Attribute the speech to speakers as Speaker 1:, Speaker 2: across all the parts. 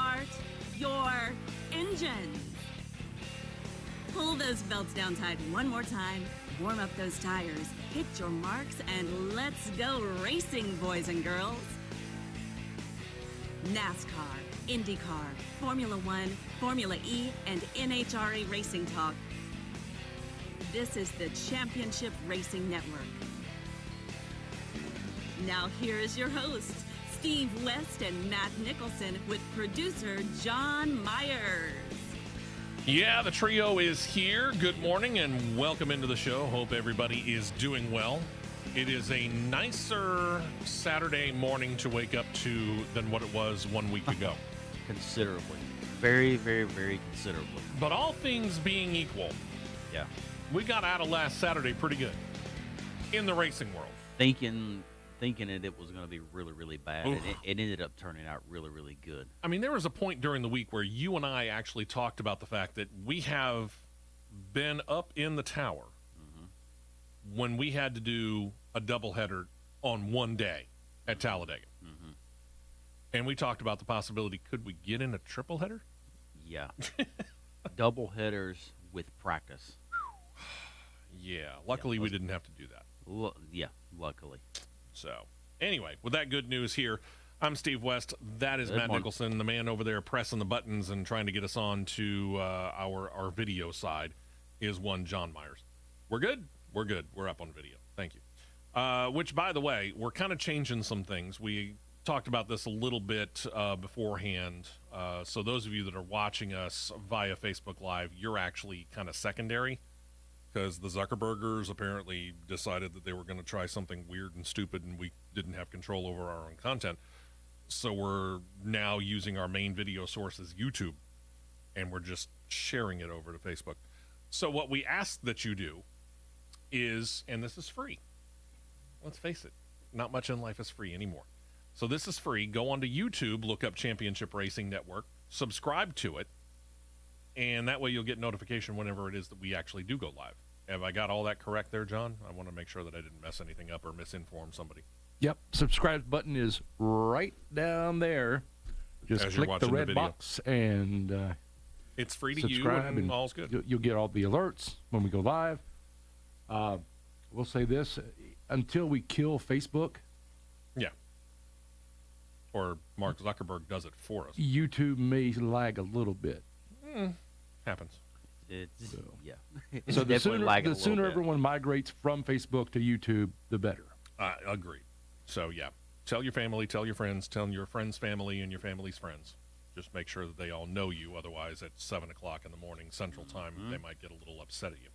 Speaker 1: start your engines. Pull those belts down tight one more time, warm up those tires, hit your marks, and let's go racing, boys and girls. NASCAR, IndyCar, Formula One, Formula E, and NHRA Racing Talk. This is the Championship Racing Network. Now here is your hosts, Steve West and Matt Nicholson, with producer John Myers.
Speaker 2: Yeah, the trio is here. Good morning and welcome into the show. Hope everybody is doing well. It is a nicer Saturday morning to wake up to than what it was 1 week ago.
Speaker 3: Considerably. Very, very, very considerably.
Speaker 2: But all things being equal,
Speaker 3: Yeah.
Speaker 2: we got out of last Saturday pretty good in the racing world.
Speaker 3: Thinking it was going to be really, really bad.
Speaker 2: Oof.
Speaker 3: And it ended up turning out really, really good.
Speaker 2: I mean, there was a point during the week where you and I actually talked about the fact that we have been up in the tower when we had to do a doubleheader on one day at Talladega.
Speaker 3: Mm-hmm.
Speaker 2: And we talked about the possibility, could we get in a triple header?
Speaker 3: Yeah. Double headers with practice.
Speaker 2: Yeah. Luckily, we didn't have to do that.
Speaker 3: Yeah, luckily.
Speaker 2: So, anyway, with that good news here, I'm Steve West. That is
Speaker 3: Good
Speaker 2: Matt
Speaker 3: morning.
Speaker 2: Nicholson, the man over there pressing the buttons and trying to get us on to our video side is one John Myers. We're good? We're good. We're up on video. Thank you. Which, by the way, we're kind of changing some things. We talked about this a little bit beforehand. So those of you that are watching us via Facebook Live, you're actually kind of secondary because the Zuckerbergers apparently decided that they were going to try something weird and stupid and we didn't have control over our own content. So we're now using our main video source as YouTube and we're just sharing it over to Facebook. So what we ask that you do is, and this is free. Let's face it, not much in life is free anymore. So this is free. Go onto YouTube, look up Championship Racing Network, subscribe to it, and that way you'll get notification whenever it is that we actually do go live. Have I got all that correct there, John? I want to make sure that I didn't mess anything up or misinform somebody.
Speaker 4: Yep, subscribe button is right down there. Just
Speaker 2: As you're
Speaker 4: click the
Speaker 2: watching the
Speaker 4: red
Speaker 2: video.
Speaker 4: box and
Speaker 2: It's free to you
Speaker 4: subscribe,
Speaker 2: and all's good.
Speaker 4: you'll get all the alerts when we go live. We'll say this, until we kill Facebook,
Speaker 2: Yeah. Or Mark Zuckerberg does it for us.
Speaker 4: YouTube may lag a little bit.
Speaker 2: Happens.
Speaker 3: It's,
Speaker 4: So-
Speaker 3: yeah.
Speaker 4: So the
Speaker 3: Definitely lagging a
Speaker 4: sooner
Speaker 3: little bit.
Speaker 4: everyone migrates from Facebook to YouTube, the better.
Speaker 2: Agreed. So, yeah. Tell your family, tell your friends, tell your friends' family and your family's friends. Just make sure that they all know you. Otherwise, at 7 o'clock in the morning Central Time, they might get a little upset at you.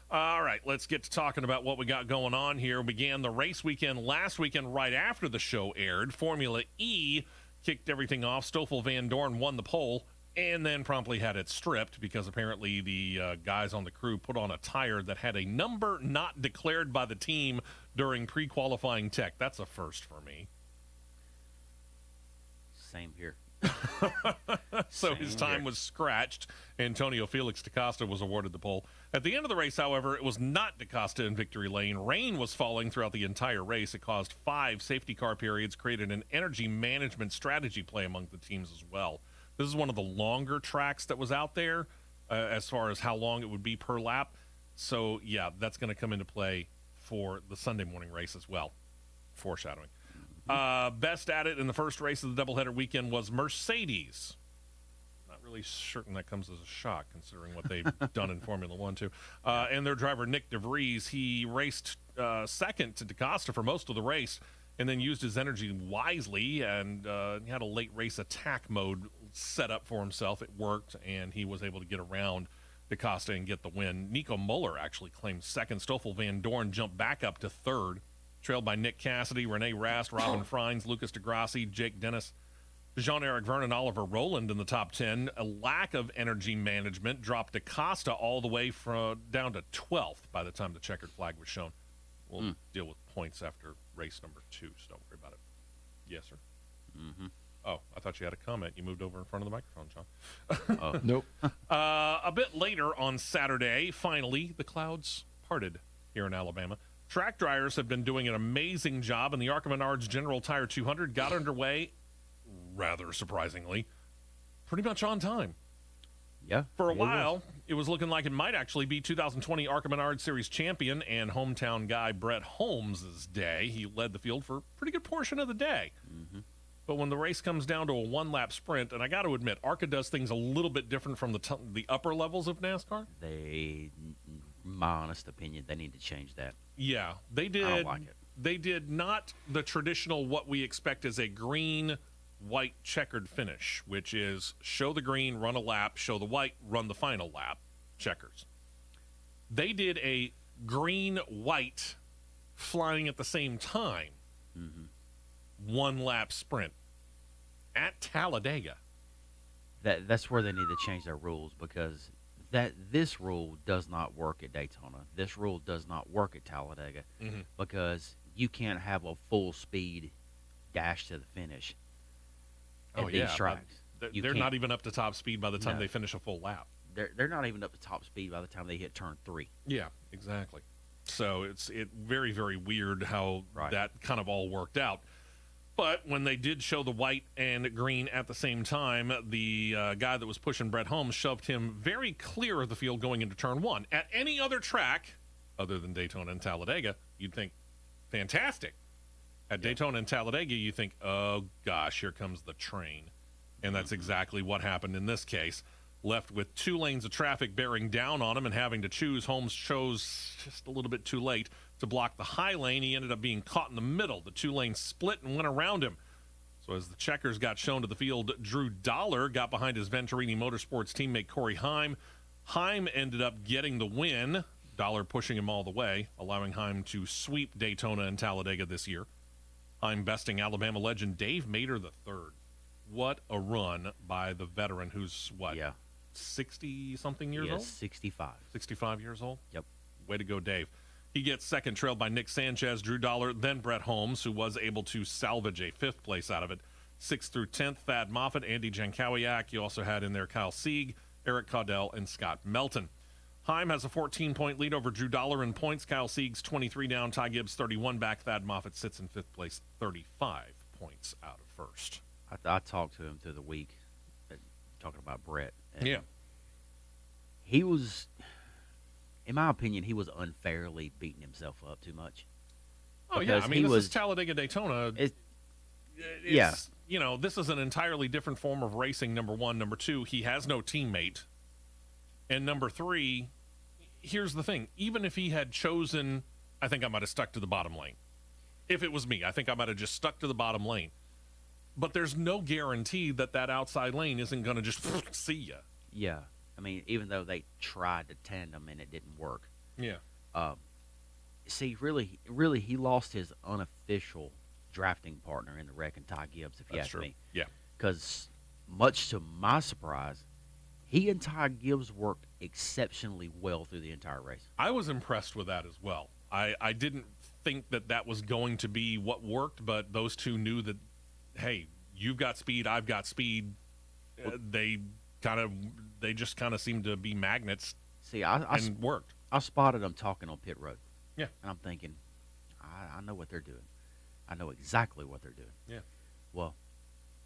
Speaker 2: All right, let's get to talking about what we got going on here. We began the race weekend last weekend right after the show aired. Formula E kicked everything off. Stoffel Van Dorn won the pole and then promptly had it stripped because apparently the guys on the crew put on a tire that had a number not declared by the team during pre-qualifying tech. That's a first for me.
Speaker 3: Same here.
Speaker 2: So his
Speaker 3: Same
Speaker 2: time
Speaker 3: here.
Speaker 2: was scratched. Antonio Felix DaCosta was awarded the pole. At the end of the race, however, it was not DaCosta in victory lane. Rain was falling throughout the entire race. It caused 5 safety car periods, created an energy management strategy play among the teams as well. This is one of the longer tracks that was out there as far as how long it would be per lap. So, yeah, that's going to come into play for the Sunday morning race as well. Foreshadowing. Best at it in the first race of the doubleheader weekend was Mercedes. Not really certain that comes as a shock considering what they've done in Formula One too. And their driver Nick DeVries, he raced second to DaCosta for most of the race and then used his energy wisely and he had a late race attack mode set up for himself. It worked and he was able to get around DaCosta and get the win. Nico Muller actually claimed second. Stoffel Van Dorn jumped back up to third, trailed by Nick Cassidy, Rene Rast, Robin Frines, Lucas DeGrassi, Jake Dennis, Jean-Eric Vernon, Oliver Rowland in the top 10. A lack of energy management dropped DaCosta all the way down to 12th by the time the checkered flag was shown. We'll deal with points after race number 2, so don't worry about it. Yes, sir?
Speaker 3: Mm-hmm.
Speaker 2: Oh, I thought you had a comment. You moved over in front of the microphone, John.
Speaker 4: Nope.
Speaker 2: A bit later on Saturday, finally, the clouds parted here in Alabama. Track dryers have been doing an amazing job, and the Arca Menards General Tire 200 got underway, rather surprisingly, pretty much on time.
Speaker 3: Yeah.
Speaker 2: For a
Speaker 3: it was.
Speaker 2: while, it was looking like it might actually be 2020 ARCA Menard Series champion and hometown guy Brett Holmes' day. He led the field for a pretty good portion of the day.
Speaker 3: Mm-hmm.
Speaker 2: But when the race comes down to a one-lap sprint, and I got to admit, ARCA does things a little bit different from the upper levels of NASCAR.
Speaker 3: My honest opinion, they need to change that.
Speaker 2: Yeah, they did.
Speaker 3: I don't like it.
Speaker 2: They did not the traditional what we expect as a green, white checkered finish, which is show the green, run a lap, show the white, run the final lap, checkers. They did a green, white flying at the same time, one lap sprint at Talladega.
Speaker 3: That's where they need to change their rules, because this rule does not work at Daytona. This rule does not work at Talladega, because you can't have a full speed dash to the finish at these tracks.
Speaker 2: They're not even up to top speed by the time
Speaker 3: No.
Speaker 2: they finish a full lap.
Speaker 3: They're not even up to top speed by the time they hit turn 3.
Speaker 2: Yeah, exactly. So it's very, very weird how that kind of all worked out. But when they did show the white and green at the same time, the guy that was pushing Brett Holmes shoved him very clear of the field going into turn 1. At any other track, other than Daytona and Talladega, you'd think, fantastic. At Daytona and Talladega, you think, oh, gosh, here comes the train. And that's exactly what happened in this case. Left with 2 lanes of traffic bearing down on him and having to choose, Holmes chose just a little bit too late to block the high lane. He ended up being caught in the middle. The 2 lanes split and went around him. So as the checkers got shown to the field, Drew Dollar got behind his Venturini Motorsports teammate Corey Heim. Heim ended up getting the win, Dollar pushing him all the way, allowing Heim to sweep Daytona and Talladega this year. Heim besting Alabama legend Dave Mater III. What a run by the veteran who's, 60-something years old?
Speaker 3: 65.
Speaker 2: 65 years old?
Speaker 3: Yep.
Speaker 2: Way to go, Dave. He gets second, trailed by Nick Sanchez, Drew Dollar, then Brett Holmes, who was able to salvage a 5th place out of it. 6th through 10th, Thad Moffitt, Andy Jankowiak. You also had in there Kyle Sieg, Eric Caudell, and Scott Melton. Heim has a 14-point lead over Drew Dollar in points. Kyle Sieg's 23 down, Ty Gibbs 31 back. Thad Moffitt sits in 5th place, 35 points out of first.
Speaker 3: I talked to him through the week, talking about Brett. And
Speaker 2: Yeah.
Speaker 3: He was, in my opinion, he was unfairly beating himself up too much.
Speaker 2: Oh, yeah.
Speaker 3: Because
Speaker 2: I mean, this is Talladega Daytona.
Speaker 3: Yeah.
Speaker 2: You know, this is an entirely different form of racing, number one. Number two, he has no teammate. And number 3, here's the thing. Even if he had chosen, I think I might have stuck to the bottom lane. If it was me, I think I might have just stuck to the bottom lane. But there's no guarantee that that outside lane isn't going to just see you.
Speaker 3: Yeah. I mean, even though they tried to tandem and it didn't work.
Speaker 2: Yeah.
Speaker 3: See, really, he lost his unofficial drafting partner in the wreck, and Ty Gibbs, if you ask me.
Speaker 2: Yeah.
Speaker 3: Because much to my surprise, he and Ty Gibbs worked exceptionally well through the entire race.
Speaker 2: I was impressed with that as well. I didn't think that was going to be what worked, but those two knew that, hey, you've got speed, I've got speed. They just kind of seemed to be magnets.
Speaker 3: See,
Speaker 2: and worked.
Speaker 3: I spotted them talking on pit road.
Speaker 2: Yeah.
Speaker 3: And I'm thinking, I know what they're doing. I know exactly what they're doing.
Speaker 2: Yeah.
Speaker 3: Well,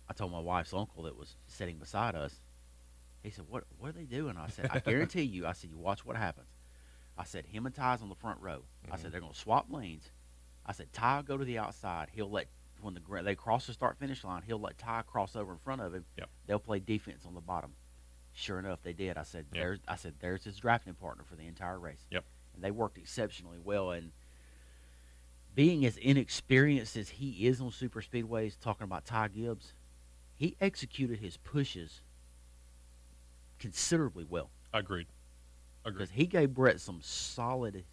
Speaker 3: I told my wife's uncle that was sitting beside us. He said, what are they doing? I said, I guarantee you. I said, you watch what happens. I said, him and Ty's on the front row. I said, they're going to swap lanes. I said, Ty will go to the outside. He'll let, when they cross the start-finish line, he'll let Ty cross over in front of him.
Speaker 2: Yep.
Speaker 3: They'll play defense on the bottom. Sure enough, they did. I said,
Speaker 2: Yep.
Speaker 3: there's his drafting partner for the entire race.
Speaker 2: Yep.
Speaker 3: And they worked exceptionally well. And being as inexperienced as he is on super speedways, talking about Ty Gibbs, he executed his pushes considerably well.
Speaker 2: Agreed.
Speaker 3: Because he gave Brett some solid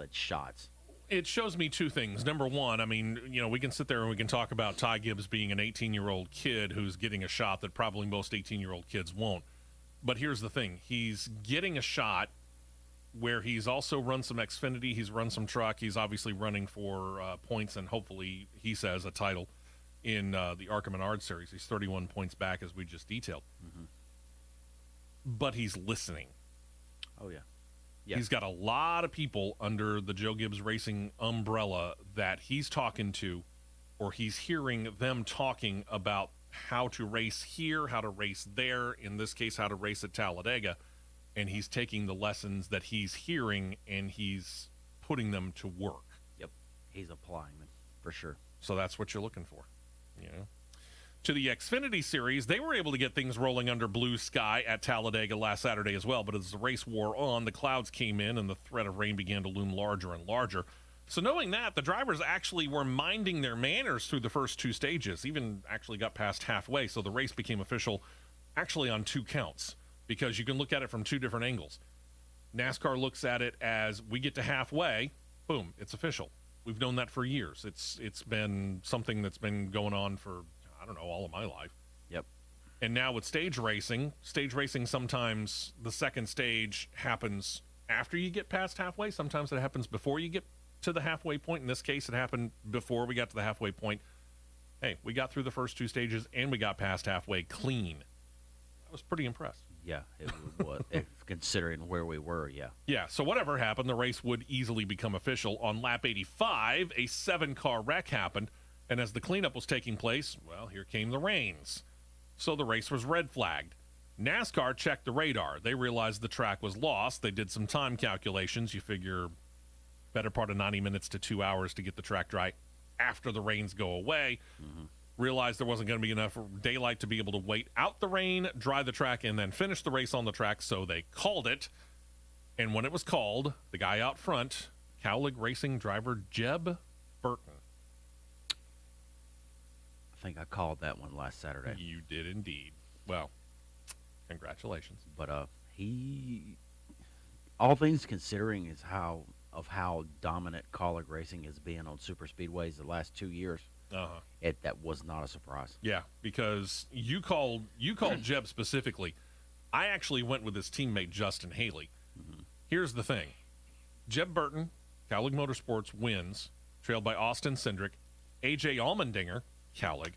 Speaker 3: shots.
Speaker 2: It shows me 2 things. Number one, I mean, you know, we can sit there and we can talk about Ty Gibbs being an 18-year-old kid who's getting a shot that probably most 18-year-old kids won't. But here's the thing. He's getting a shot where he's also run some Xfinity. He's run some truck. He's obviously running for points and hopefully, he says, a title in the ARCA Menard Series. He's 31 points back, as we just detailed. Mm-hmm. But he's listening.
Speaker 3: Oh, yeah.
Speaker 2: He's got a lot of people under the Joe Gibbs Racing umbrella that he's talking to, or he's hearing them talking about how to race here, how to race there, in this case, how to race at Talladega. And he's taking the lessons that he's hearing and he's putting them to work.
Speaker 3: Yep. He's applying them for sure.
Speaker 2: So that's what you're looking for, you know. To the Xfinity Series, they were able to get things rolling under blue sky at Talladega last Saturday as well. But as the race wore on, the clouds came in and the threat of rain began to loom larger and larger. So knowing that, the drivers actually were minding their manners through the first two stages, even actually got past halfway. So the race became official actually on 2 counts, because you can look at it from 2 different angles. NASCAR looks at it as we get to halfway, boom, it's official. We've known that for years. It's been something that's been going on for, I don't know, all of my life.
Speaker 3: Yep.
Speaker 2: And now with stage racing, sometimes the second stage happens after you get past halfway. Sometimes it happens before you get to the halfway point. In this case, it happened before we got to the halfway point. Hey, we got through the first 2 stages and we got past halfway clean. I was pretty impressed.
Speaker 3: Yeah, it was. If considering where we were, yeah.
Speaker 2: Yeah, so whatever happened, the race would easily become official. On lap 85, a 7-car wreck happened, and as the cleanup was taking place, well, here came the rains. So the race was red flagged. NASCAR checked the radar. They realized the track was lost. They did some time calculations. You figure better part of 90 minutes to 2 hours to get the track dry after the rains go away. Realized there wasn't going to be enough daylight to be able to wait out the rain, dry the track, and then finish the race on the track, so they called it. And when it was called, the guy out front, Cowlick Racing driver Jeb Burton.
Speaker 3: I think I called that one last Saturday.
Speaker 2: You did indeed. Well, congratulations.
Speaker 3: But he, all things considering, is how dominant Cowlick Racing has been on super speedways the last 2 years. That was not a surprise.
Speaker 2: Yeah, because you called Jeb specifically. I actually went with his teammate Justin Haley. Here's the thing: Jeb Burton, Cowlick Motorsports, wins, trailed by Austin Cindric, AJ Allmendinger, Cowlick,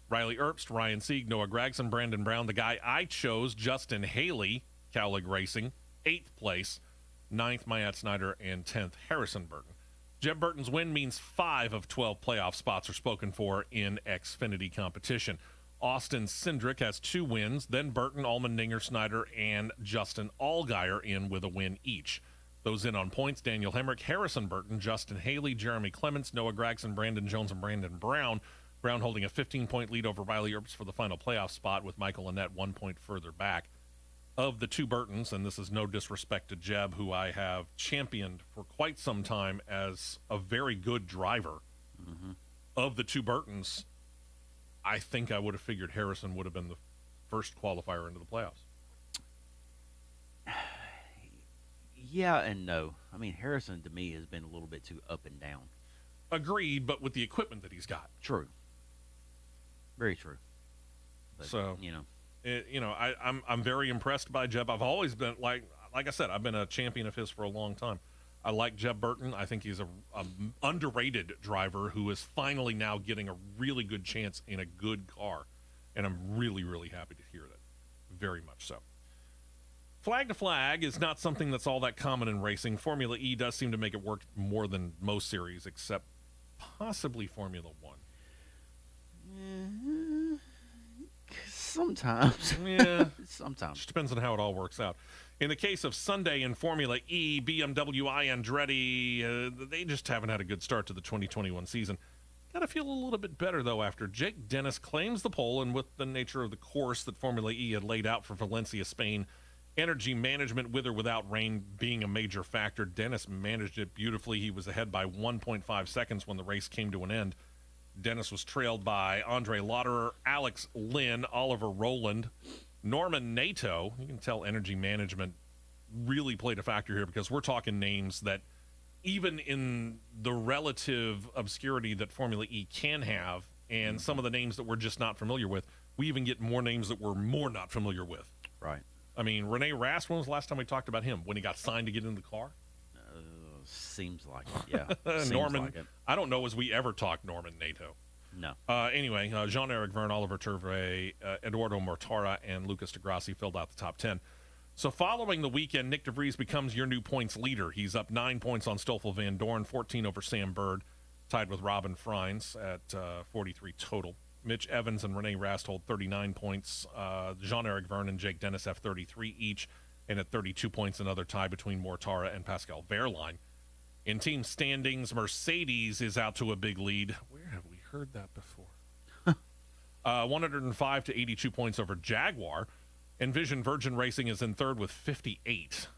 Speaker 2: Riley Earpst, Ryan Sieg, Noah Gragson, Brandon Brown. The guy I chose, Justin Haley, Cowlick Racing, 8th place, 9th Myatt Snyder, and 10th Harrison Burton. Jeb Burton's win means 5 of 12 playoff spots are spoken for in Xfinity competition. Austin Cindric has 2 wins, then Burton, Allmendinger, Snyder, and Justin Allgaier in with a win each. Those in on points: Daniel Hemrick, Harrison Burton, Justin Haley, Jeremy Clements, Noah Gragson, Brandon Jones, and Brandon Brown. Brown holding a 15-point lead over Riley Earpst for the final playoff spot, with Michael Annett 1 point further back. Of the 2 Burtons, and this is no disrespect to Jeb, who I have championed for quite some time as a very good driver, of the 2 Burtons, I think I would have figured Harrison would have been the first qualifier into the playoffs.
Speaker 3: Yeah and no. I mean, Harrison to me has been a little bit too up and down.
Speaker 2: Agreed, but with the equipment that he's got.
Speaker 3: True. Very true. But,
Speaker 2: So,
Speaker 3: you know.
Speaker 2: I'm very impressed by Jeb. I've always been, like I said, I've been a champion of his for a long time. I like Jeb Burton. I think he's a underrated driver who is finally now getting a really good chance in a good car, and I'm really, really happy to hear that. Very much so. Flag to flag is not something that's all that common in racing. Formula E does seem to make it work more than most series, except possibly Formula One.
Speaker 3: Sometimes.
Speaker 2: Yeah.
Speaker 3: Sometimes.
Speaker 2: Just depends on how it all works out. In the case of Sunday in Formula E, BMW Andretti, they just haven't had a good start to the 2021 season. Got to feel a little bit better, though, after Jake Dennis claims the pole, and with the nature of the course that Formula E had laid out for Valencia, Spain, energy management with or without rain being a major factor, Dennis managed it beautifully. He was ahead by 1.5 seconds when the race came to an end. Dennis was trailed by Andre Lauderer, Alex Lynn, Oliver Rowland, Norman Nato. You can tell energy management really played a factor here, because we're talking names that, even in the relative obscurity that Formula E can have, and some of the names that we're just not familiar with, we even get more names that we're more not familiar with.
Speaker 3: Right.
Speaker 2: I mean, Rene Rast, when was the last time we talked about him? When he got signed to get in the car?
Speaker 3: Seems like it, yeah. Seems
Speaker 2: Norman,
Speaker 3: like it.
Speaker 2: I don't know as we ever talked Norman Nato.
Speaker 3: No.
Speaker 2: Anyway, Jean-Eric Verne, Oliver Turvey, Eduardo Mortara, and Lucas Degrassi filled out the top 10. So following the weekend, Nick DeVries becomes your new points leader. He's up 9 points on Stoffel Van Dorn, 14 over Sam Bird, tied with Robin Freins at 43 total. Mitch Evans and Renee Rast hold 39 points. Jean-Eric Verne and Jake Dennis have 33 each. And at 32 points, another tie between Mortara and Pascal Wehrlein. In team standings, Mercedes is out to a big lead. Where have we heard that before? 105 to 82 points over Jaguar. Envision Virgin Racing is in third with 58.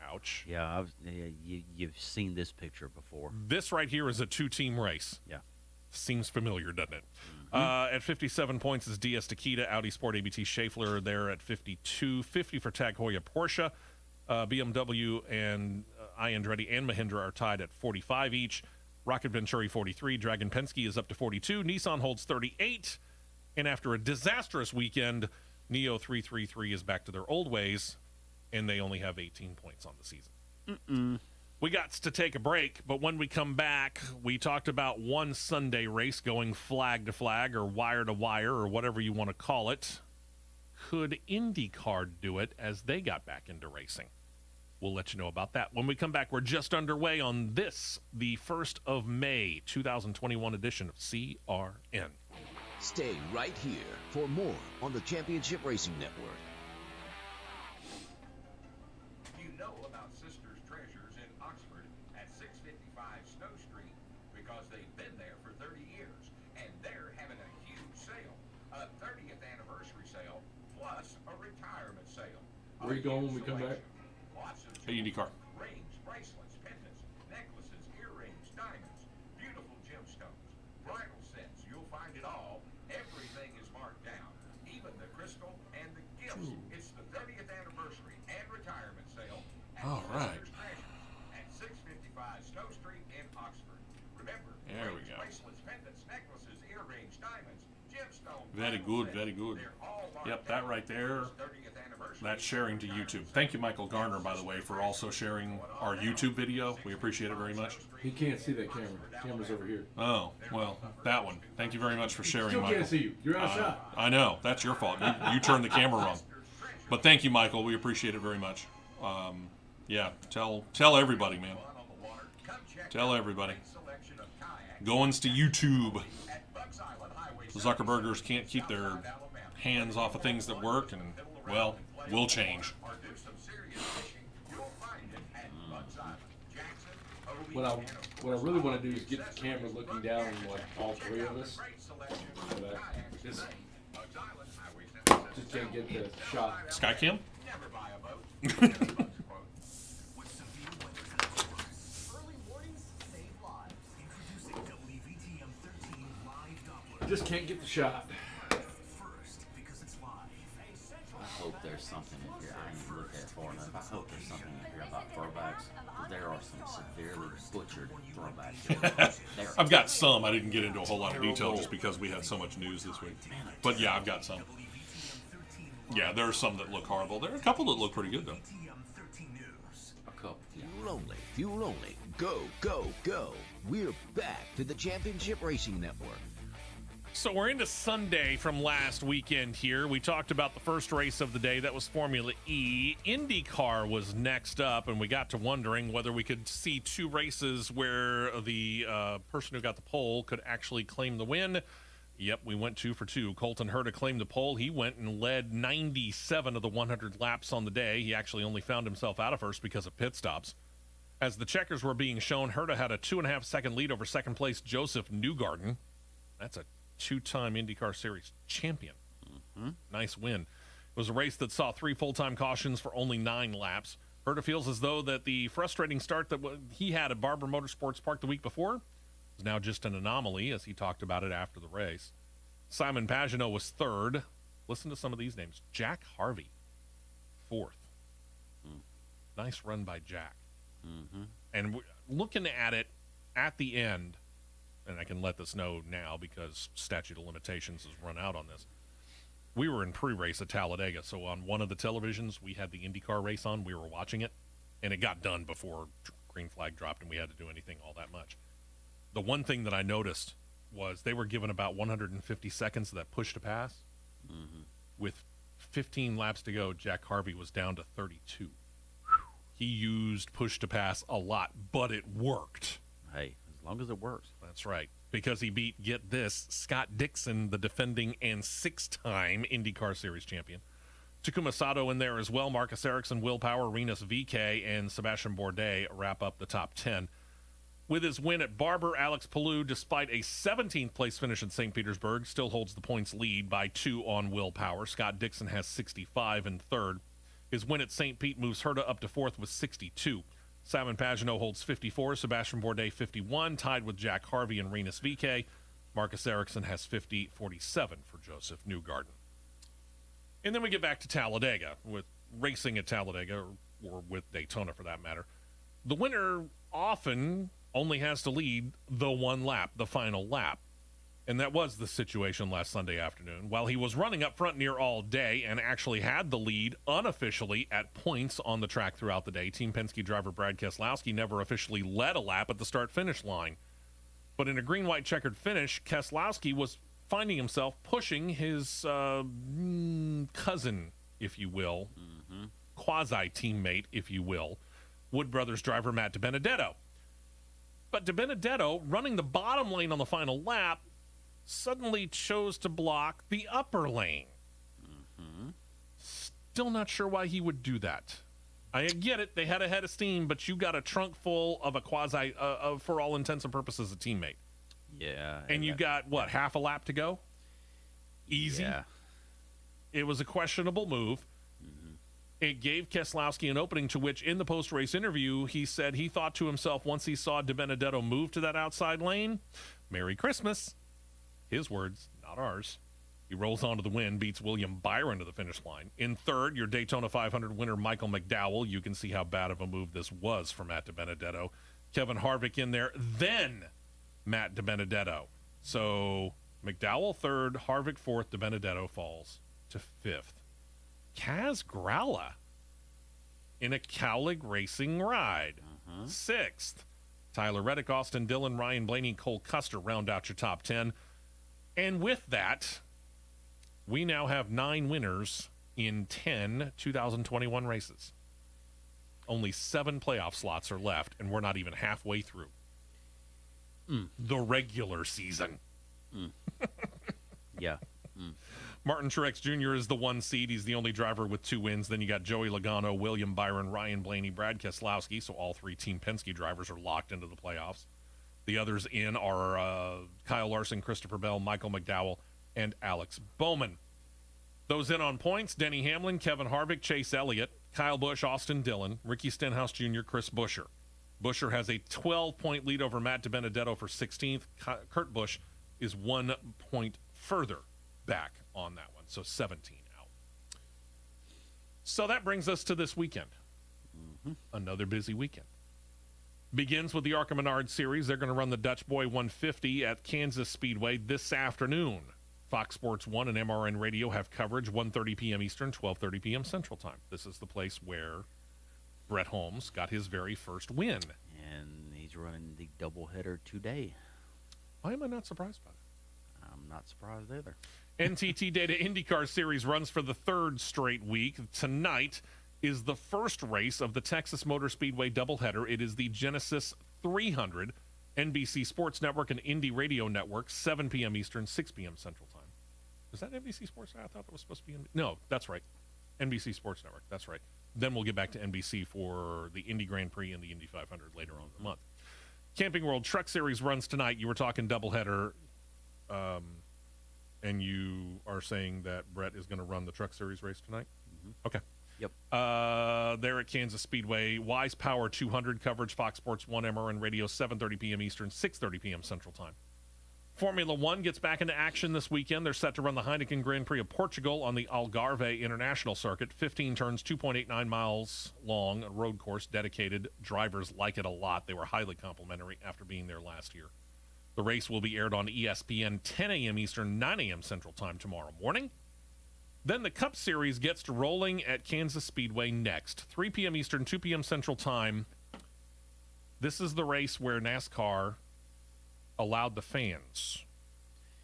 Speaker 2: Ouch.
Speaker 3: Yeah, you've seen this picture before.
Speaker 2: This right here is a two-team race.
Speaker 3: Yeah.
Speaker 2: Seems familiar, doesn't it? At 57 points is DS Takeda, Audi Sport ABT Schaeffler there at 52. 50 for Tag Heuer Porsche. BMW and Andretti and Mahindra are tied at 45 each. Rocket Venturi 43. Dragon Penske is up to 42. Nissan holds 38. And after a disastrous weekend, Neo 333 is back to their old ways, and they only have 18 points on the season. We got to take a break, but when we come back, we talked about one Sunday race going flag to flag or wire to wire or whatever you want to call it. Could IndyCar do it as they got back into racing? We'll let you know about that. When we come back, we're just underway on this, the 1st of May, 2021 edition of CRN.
Speaker 5: Stay right here for more on the Championship Racing Network.
Speaker 6: You know about Sisters Treasures in Oxford at 655 Snow Street because they've been there for 30 years, and they're having a huge sale, a 30th anniversary sale, plus a retirement sale.
Speaker 4: Where are you going when we come back?
Speaker 6: Lots of
Speaker 2: Hey, IndyCar.
Speaker 6: rings, bracelets, pendants, necklaces, earrings, diamonds, beautiful gemstones, bridal sets. You'll find it all. Everything is marked down, even the crystal and the gifts. It's the 30th anniversary and retirement sale at
Speaker 2: All right.
Speaker 6: Sisters Treasures at 655 Snow Street in Oxford. Remember,
Speaker 2: There we
Speaker 6: rings,
Speaker 2: go.
Speaker 6: bracelets, pendants, necklaces, earrings, diamonds, gemstones.
Speaker 2: Very
Speaker 6: bridal
Speaker 2: good,
Speaker 6: sets.
Speaker 2: very good.
Speaker 6: They're all marked
Speaker 2: Yep, that
Speaker 6: down
Speaker 2: right
Speaker 6: for
Speaker 2: there.
Speaker 6: this 30th anniversary
Speaker 2: That's sharing to YouTube. Thank you, Michael Garner, by the way, for also sharing our YouTube video. We appreciate it very much.
Speaker 4: He can't see that camera. The camera's over here.
Speaker 2: Oh, well, that one. Thank you very much for sharing,
Speaker 4: Still
Speaker 2: Michael.
Speaker 4: can't see you. You're out of shot.
Speaker 2: I know. That's your fault. You turned the camera wrong. But thank you, Michael. We appreciate it very much. Yeah, tell everybody, man. Tell everybody. Goings to YouTube. The Zuckerbergers can't keep their hands off of things that work, and, well, we'll change.
Speaker 4: What I really want to do is get the camera looking down on like all three of us. But just can't get the shot.
Speaker 2: Skycam?
Speaker 4: Just can't get the shot.
Speaker 3: I hope there's something in here. I didn't look at it far enough. I hope there's something in here about throwbacks. There are some severely butchered throwbacks.
Speaker 2: I've got some. I didn't get into a whole lot of detail just because we had so much news this week. But yeah, I've got some. Yeah, there are some that look horrible. There are a couple that look pretty good, though.
Speaker 3: A couple. Yeah.
Speaker 5: Fuel only. Go, go, go. We're back to the Championship Racing Network.
Speaker 2: So we're into Sunday from last weekend here. We talked about the first race of the day. That was Formula E. IndyCar was next up, and we got to wondering whether we could see two races where the person who got the pole could actually claim the win. Yep, we went 2 for 2. Colton Herta claimed the pole. He went and led 97 of the 100 laps on the day. He actually only found himself out of first because of pit stops. As the checkers were being shown, Herta had a 2.5-second lead over second place Joseph Newgarden. That's a two-time IndyCar Series champion. Nice win. It was a race that saw 3 full-time cautions for only 9 laps. Herta feels as though that the frustrating start that he had at Barber Motorsports Park the week before is now just an anomaly, as he talked about it after the race. Simon Pagenaud was 3rd. Listen to some of these names. Jack Harvey, 4th. Nice run by Jack. And looking at it at the end, and I can let this know now because statute of limitations has run out on this. We were in pre-race at Talladega, so on one of the televisions, we had the IndyCar race on. We were watching it, and it got done before green flag dropped and we had to do anything all that much. The one thing that I noticed was they were given about 150 seconds of that push to pass. With 15 laps to go, Jack Harvey was down to 32. He used push to pass a lot, but it worked.
Speaker 3: Hey, as long as it works.
Speaker 2: That's right. because he beat, get this, Scott Dixon, the defending and 6-time IndyCar Series champion. Takuma Sato in there as well. Marcus Ericsson, Will Power, Rinus VeeKay, and Sebastian Bourdais wrap up the top 10. With his win at Barber, Alex Palou, despite a 17th place finish in St. Petersburg, still holds the points lead by 2 on Will Power. Scott Dixon has 65 in third. His win at St. Pete moves Herta up to fourth with 62. Simon Pagenaud holds 54, Sebastian Bourdais 51, tied with Jack Harvey and Rinus VeeKay. Marcus Ericsson has 50, 47 for Joseph Newgarden. And then we get back to Talladega, with racing at Talladega, or with Daytona for that matter. The winner often only has to lead the one lap, the final lap. And that was the situation last Sunday afternoon. While he was running up front near all day and actually had the lead unofficially at points on the track throughout the day, Team Penske driver Brad Keselowski never officially led a lap at the start-finish line. But in a green-white checkered finish, Keselowski was finding himself pushing his cousin, if you will, quasi-teammate, if you will, Wood Brothers driver Matt DiBenedetto. But DiBenedetto, running the bottom lane on the final lap, suddenly chose to block the upper lane. Still not sure why he would do that. I get it, they had a head of steam, but you got a trunk full of a quasi, for all intents and purposes, a teammate.
Speaker 3: Yeah.
Speaker 2: And you got, what, half a lap to go? Easy.
Speaker 3: Yeah.
Speaker 2: It was a questionable move. It gave Keselowski an opening, to which in the post-race interview, he said he thought to himself once he saw DiBenedetto move to that outside lane, Merry Christmas. His words, not ours. He rolls on to the win, beats William Byron to the finish line. In third, your Daytona 500 winner, Michael McDowell. You can see how bad of a move this was for Matt DiBenedetto. Kevin Harvick in there, then Matt DiBenedetto. So McDowell third, Harvick fourth, DiBenedetto falls to fifth. Kaz Gralla in a Cowlick Racing ride. Sixth. Tyler Reddick, Austin Dillon, Ryan Blaney, Cole Custer round out your top 10. And with that, we now have 9 winners in 10 2021 races. Only 7 playoff slots are left, and we're not even halfway through the regular season.
Speaker 3: Yeah.
Speaker 2: Martin Truex Jr. is the 1 seed. He's the only driver with 2 wins. Then you got Joey Logano, William Byron, Ryan Blaney, Brad Keselowski. So all 3 Team Penske drivers are locked into the playoffs. The others in are Kyle Larson, Christopher Bell, Michael McDowell, and Alex Bowman. Those in on points, Denny Hamlin, Kevin Harvick, Chase Elliott, Kyle Busch, Austin Dillon, Ricky Stenhouse Jr., Chris Buescher. Buescher has a 12-point lead over Matt DiBenedetto for 16th. Kurt Busch is 1 point further back on that one, so 17 out. So that brings us to this weekend. Another busy weekend. Begins with the ARCA Menard Series. They're going to run the Dutch Boy 150 at Kansas Speedway this afternoon. Fox Sports 1 and MRN Radio have coverage 1:30 p.m. Eastern, 12:30 p.m. Central Time. This is the place where Brett Holmes got his very first win.
Speaker 3: And he's running the doubleheader today.
Speaker 2: Why am I not surprised by that?
Speaker 3: I'm not surprised either.
Speaker 2: NTT Data IndyCar Series runs for the 3rd straight week. Tonight is the first race of the Texas Motor Speedway doubleheader. It is the Genesis 300, NBC Sports Network and Indy Radio Network, 7 p.m. Eastern, 6 p.m. Central Time. Is that NBC Sports? I thought it was supposed to be No, that's right. NBC Sports Network, that's right. Then we'll get back to NBC for the Indy Grand Prix and the Indy 500 later on in the month. Camping World Truck Series runs tonight. You were talking doubleheader, and you are saying that Brett is going to run the Truck Series race tonight? Okay.
Speaker 3: Yep.
Speaker 2: There at Kansas Speedway, Wise Power 200 coverage, Fox Sports 1, MRN Radio, 7:30 p.m. Eastern, 6:30 p.m. Central Time. Formula One gets back into action this weekend. They're set to run the Heineken Grand Prix of Portugal on the Algarve International Circuit. 15 turns, 2.89 miles long, a road course dedicated. Drivers like it a lot. They were highly complimentary after being there last year. The race will be aired on ESPN 10 a.m. Eastern, 9 a.m. Central Time tomorrow morning. Then the Cup Series gets to rolling at Kansas Speedway next. 3 p.m. Eastern, 2 p.m. Central Time. This is the race where NASCAR allowed the fans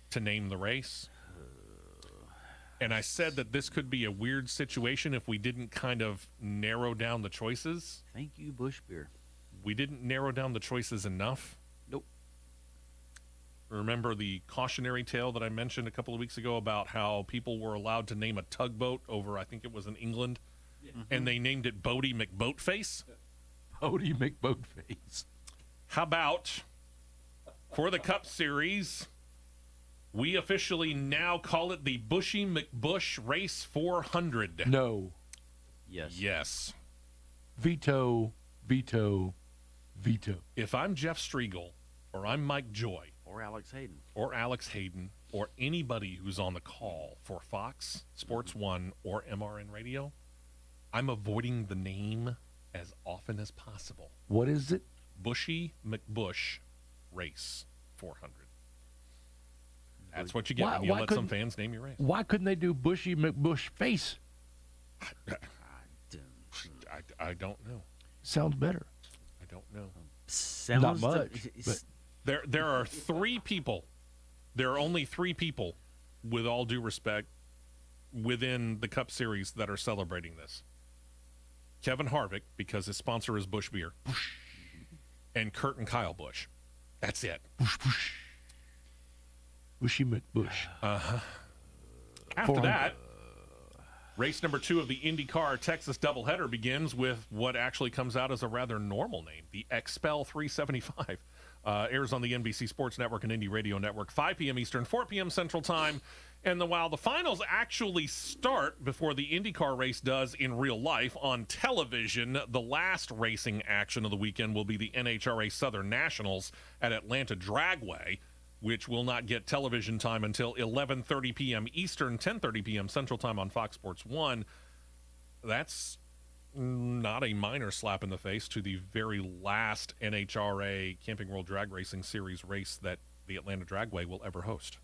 Speaker 2: to name the race. And I said that this could be a weird situation if we didn't kind of narrow down the choices.
Speaker 3: Thank you, Bush Beer.
Speaker 2: We didn't narrow down the choices enough.
Speaker 3: Nope.
Speaker 2: Remember the cautionary tale that I mentioned a couple of weeks ago about how people were allowed to name a tugboat over, I think it was in England, and they named it Bodie McBoatface?
Speaker 4: Bodie McBoatface.
Speaker 2: How about for the Cup Series, we officially now call it the Bushy McBush Race 400.
Speaker 4: No.
Speaker 3: Yes.
Speaker 2: Yes.
Speaker 4: Veto.
Speaker 2: If I'm Jeff Striegel, or I'm Mike Joy,
Speaker 3: Or Alex Hayden.
Speaker 2: or anybody who's on the call for Fox, Sports 1, or MRN Radio, I'm avoiding the name as often as possible.
Speaker 4: What is it?
Speaker 2: Bushy McBush Race 400. That's what you get when you let some fans name your race.
Speaker 4: Why couldn't they do Bushy McBush Face?
Speaker 2: I don't know.
Speaker 4: Sounds better.
Speaker 2: I don't know.
Speaker 4: Not much, but
Speaker 2: There are three people. There are only three people, with all due respect, within the Cup Series that are celebrating this. Kevin Harvick, because his sponsor is Busch Beer, and Kurt and Kyle Busch. That's it.
Speaker 4: Bushy McBush.
Speaker 2: After that, race number 2 of the IndyCar Texas doubleheader begins with what actually comes out as a rather normal name, the XPEL 375. Airs on the NBC Sports Network and Indy Radio Network, 5 p.m. Eastern, 4 p.m. Central Time. And while the finals actually start before the IndyCar race does in real life on television, the last racing action of the weekend will be the NHRA Southern Nationals at Atlanta Dragway, which will not get television time until 11:30 p.m. Eastern, 10:30 p.m. Central Time on Fox Sports 1. That's not a minor slap in the face to the very last NHRA Camping World Drag Racing Series race that the Atlanta Dragway will ever host.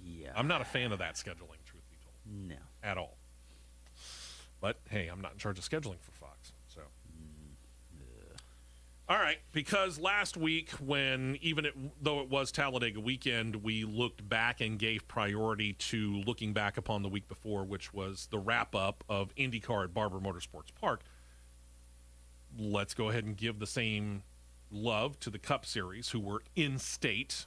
Speaker 3: Yeah.
Speaker 2: I'm not a fan of that scheduling, truth be told.
Speaker 3: No.
Speaker 2: At all. But, hey, I'm not in charge of scheduling for Fox, so. All right, because last week, when though it was Talladega weekend, we looked back and gave priority to looking back upon the week before, which was the wrap-up of IndyCar at Barber Motorsports Park. Let's go ahead and give the same love to the Cup Series, who were in state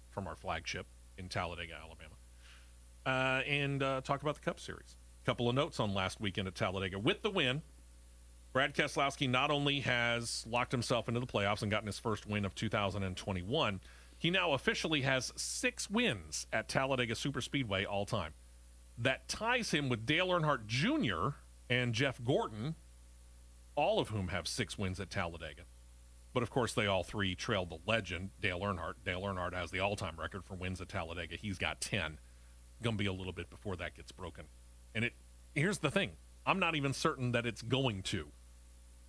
Speaker 2: from our flagship in Talladega, Alabama, and talk about the Cup Series. A couple of notes on last weekend at Talladega. With the win, Brad Keselowski not only has locked himself into the playoffs and gotten his first win of 2021, he now officially has 6 wins at Talladega Superspeedway all time. That ties him with Dale Earnhardt Jr. and Jeff Gordon, all of whom have 6 wins at Talladega. But, of course, they all three trailed the legend, Dale Earnhardt. Dale Earnhardt has the all-time record for wins at Talladega. He's got 10. Going to be a little bit before that gets broken. And here's the thing. I'm not even certain that it's going to.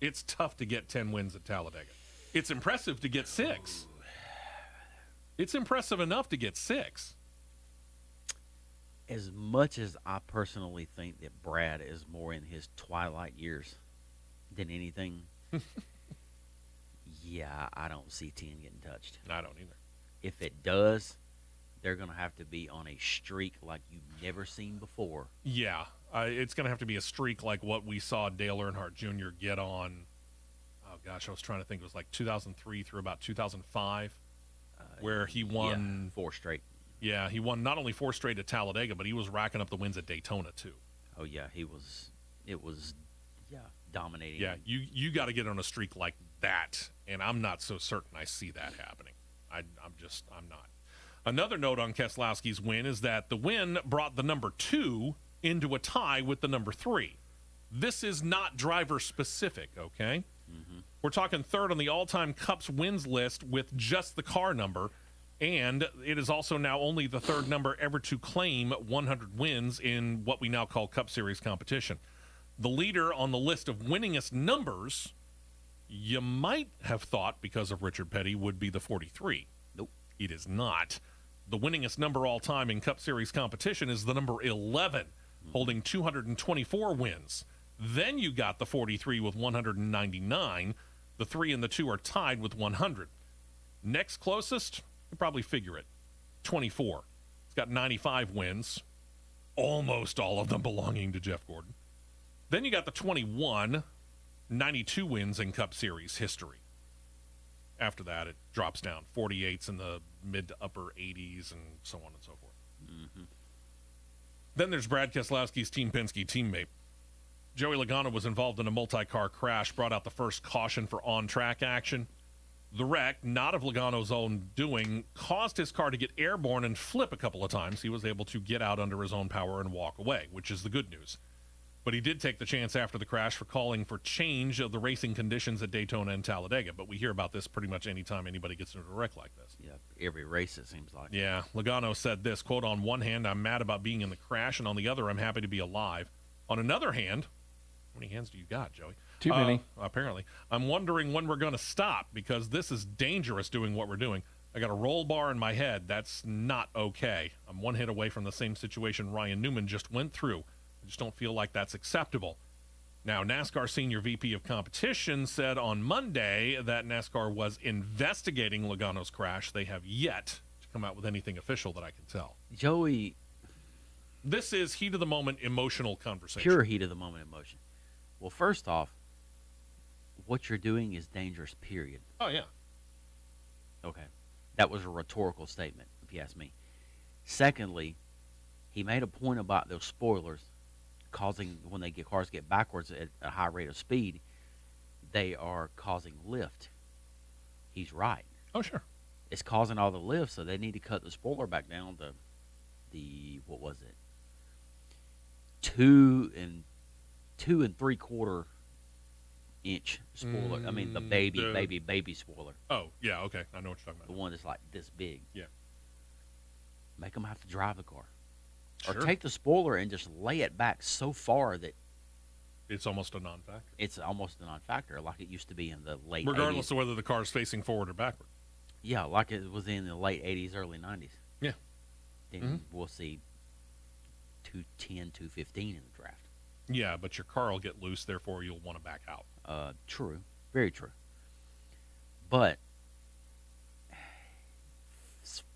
Speaker 2: It's tough to get 10 wins at Talladega. It's impressive to get 6. It's impressive enough to get 6.
Speaker 3: As much as I personally think that Brad is more in his twilight years than anything, yeah, I don't see 10 getting touched.
Speaker 2: I don't either.
Speaker 3: If it does, they're going to have to be on a streak like you've never seen before.
Speaker 2: Yeah, it's going to have to be a streak like what we saw Dale Earnhardt Jr. get on. Oh, gosh, I was trying to think. It was like 2003 through about 2005, where he won
Speaker 3: 4 straight.
Speaker 2: Yeah, he won not only 4 straight at Talladega, but he was racking up the wins at Daytona, too.
Speaker 3: Oh, yeah, it was dominating.
Speaker 2: Yeah, you got to get on a streak like that, and I'm not so certain I see that happening. I'm not. Another note on Keselowski's win is that the win brought the number 2 into a tie with the number 3. This is not driver specific, okay? Mm-hmm. We're talking third on the all-time Cups wins list with just the car number, and it is also now only the third number ever to claim 100 wins in what we now call Cup Series competition. The leader on the list of winningest numbers, you might have thought, because of Richard Petty, would be the 43.
Speaker 3: Nope.
Speaker 2: It is not. The winningest number all time in Cup Series competition is the number 11, holding 224 wins. Then you got the 43 with 199. The 3 and the 2 are tied with 100. Next closest, you probably figure it, 24. It's got 95 wins, almost all of them belonging to Jeff Gordon. Then you got the 21, 92 wins in Cup Series history. after that, it drops down. 48s in the mid to upper 80s and so on and so forth.
Speaker 3: Mm-hmm.
Speaker 2: Then there's Brad Keselowski's Team Penske teammate. Joey Logano was involved in a multi-car crash, brought out the first caution for on-track action. The wreck, not of Logano's own doing, caused his car to get airborne and flip a couple of times. He was able to get out under his own power and walk away, which is the good news. But he did take the chance after the crash for calling for change of the racing conditions at Daytona and Talladega. But we hear about this pretty much anytime anybody gets into a wreck like this.
Speaker 3: Yeah, every race it seems like.
Speaker 2: Yeah, Logano said this, quote, "On one hand, I'm mad about being in the crash, and on the other, I'm happy to be alive. On another hand," how many hands do you got, Joey?
Speaker 4: Too many.
Speaker 2: Apparently. "I'm wondering when we're going to stop because this is dangerous doing what we're doing. I got a roll bar in my head. That's not okay. I'm one hit away from the same situation Ryan Newman just went through. I just don't feel like that's acceptable." Now, NASCAR Senior VP of Competition said on Monday that NASCAR was investigating Logano's crash. They have yet to come out with anything official that I can tell.
Speaker 3: Joey,
Speaker 2: This is heat-of-the-moment emotional conversation.
Speaker 3: pure heat of the moment emotion. Well, first off, what you're doing is dangerous, period.
Speaker 2: Oh, yeah.
Speaker 3: Okay. That was a rhetorical statement, if you ask me. Secondly, he made a point about those spoilers causing, when cars get backwards at a high rate of speed, they are causing lift. He's right.
Speaker 2: Oh, sure.
Speaker 3: It's causing all the lift, so they need to cut the spoiler back down to what was it? 2 3/4 inch spoiler. I mean, the baby spoiler.
Speaker 2: Oh, yeah, okay. I know what you're talking
Speaker 3: The
Speaker 2: about.
Speaker 3: one that's like this big.
Speaker 2: Yeah.
Speaker 3: Make them have to drive the car.
Speaker 2: Sure.
Speaker 3: Or take the spoiler and just lay it back so far that
Speaker 2: It's almost a non-factor.
Speaker 3: it's almost a non-factor, like it used to be in the late
Speaker 2: Regardless
Speaker 3: 80s.
Speaker 2: of whether the car's facing forward or backward.
Speaker 3: Yeah, like it was in the late 80s, early 90s.
Speaker 2: Yeah.
Speaker 3: Then we'll see 210, 215 in the draft.
Speaker 2: Yeah, but your car will get loose, therefore you'll want to back out.
Speaker 3: True. Very true. But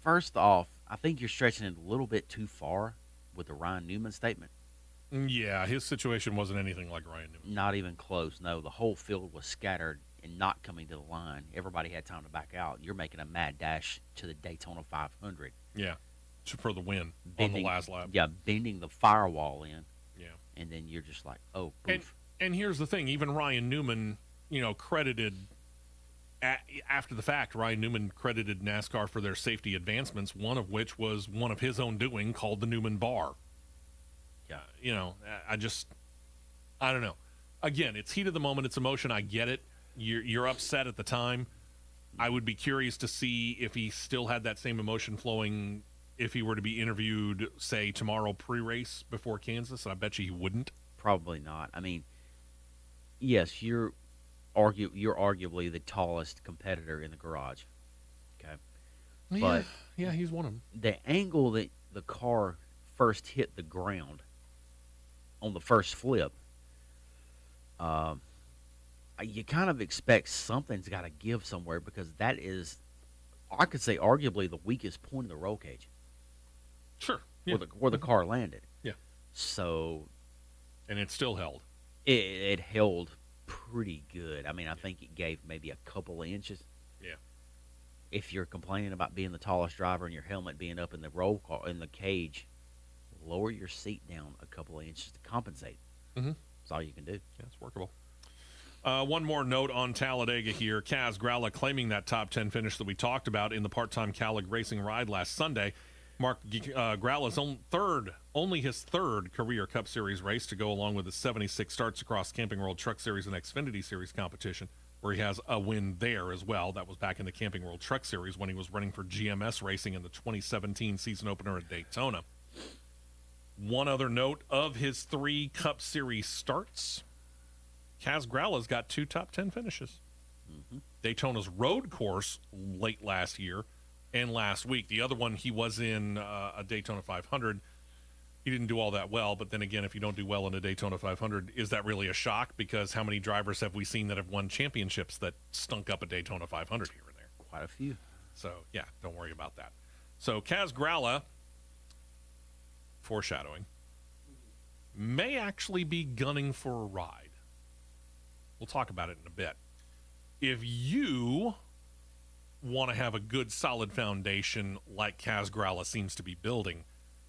Speaker 3: first off, I think you're stretching it a little bit too far with the Ryan Newman statement.
Speaker 2: Yeah, his situation wasn't anything like Ryan Newman.
Speaker 3: Not even close. No, the whole field was scattered and not coming to the line. Everybody had time to back out. You're making a mad dash to the Daytona 500.
Speaker 2: Yeah, for the win on the last lap.
Speaker 3: Yeah, bending the firewall in.
Speaker 2: Yeah.
Speaker 3: And then you're just like, oh,
Speaker 2: And,
Speaker 3: poof.
Speaker 2: and here's the thing. Even Ryan Newman, credited after the fact, Ryan Newman credited NASCAR for their safety advancements, one of which was one of his own doing called the Newman Bar.
Speaker 3: Yeah.
Speaker 2: I don't know. Again, it's heat of the moment. It's emotion. I get it. You're upset at the time. I would be curious to see if he still had that same emotion flowing if he were to be interviewed, say, tomorrow pre-race before Kansas. I bet you he wouldn't.
Speaker 3: Probably not. I mean, yes, you're arguably the tallest competitor in the garage. Okay. But
Speaker 2: yeah, he's one of them.
Speaker 3: the angle that the car first hit the ground on the first flip, you kind of expect something's got to give somewhere, because that is, I could say, arguably the weakest point of the roll cage.
Speaker 2: Sure. Yeah.
Speaker 3: Where the car landed.
Speaker 2: Yeah.
Speaker 3: So
Speaker 2: And it still held.
Speaker 3: it held pretty good. I mean, I think it gave maybe a couple of inches.
Speaker 2: Yeah.
Speaker 3: If you're complaining about being the tallest driver and your helmet being up in the roll car, in the cage, lower your seat down a couple of inches to compensate.
Speaker 2: Mhm.
Speaker 3: That's all you can do.
Speaker 2: Yeah, it's workable. One more note on Talladega here. Kaz Gralla claiming that top 10 finish that we talked about in the part-time Calig Racing ride last Sunday. Mark Gralla's only his third career Cup Series race to go along with his 76 starts across Camping World Truck Series and Xfinity Series competition, where he has a win there as well. That was back in the Camping World Truck Series when he was running for GMS Racing in the 2017 season opener at Daytona. One other note of his 3 Cup Series starts, Kaz Gralla's got 2 top 10 finishes. Daytona's road course late last year and last week. The other one, he was in a Daytona 500. He didn't do all that well, but then again, if you don't do well in a Daytona 500, is that really a shock? Because how many drivers have we seen that have won championships that stunk up a Daytona 500 here and there?
Speaker 3: Quite a few.
Speaker 2: So, yeah, don't worry about that. So, Kaz Gralla, foreshadowing, may actually be gunning for a ride. We'll talk about it in a bit. If you want to have a good, solid foundation like Kaz Grala seems to be building,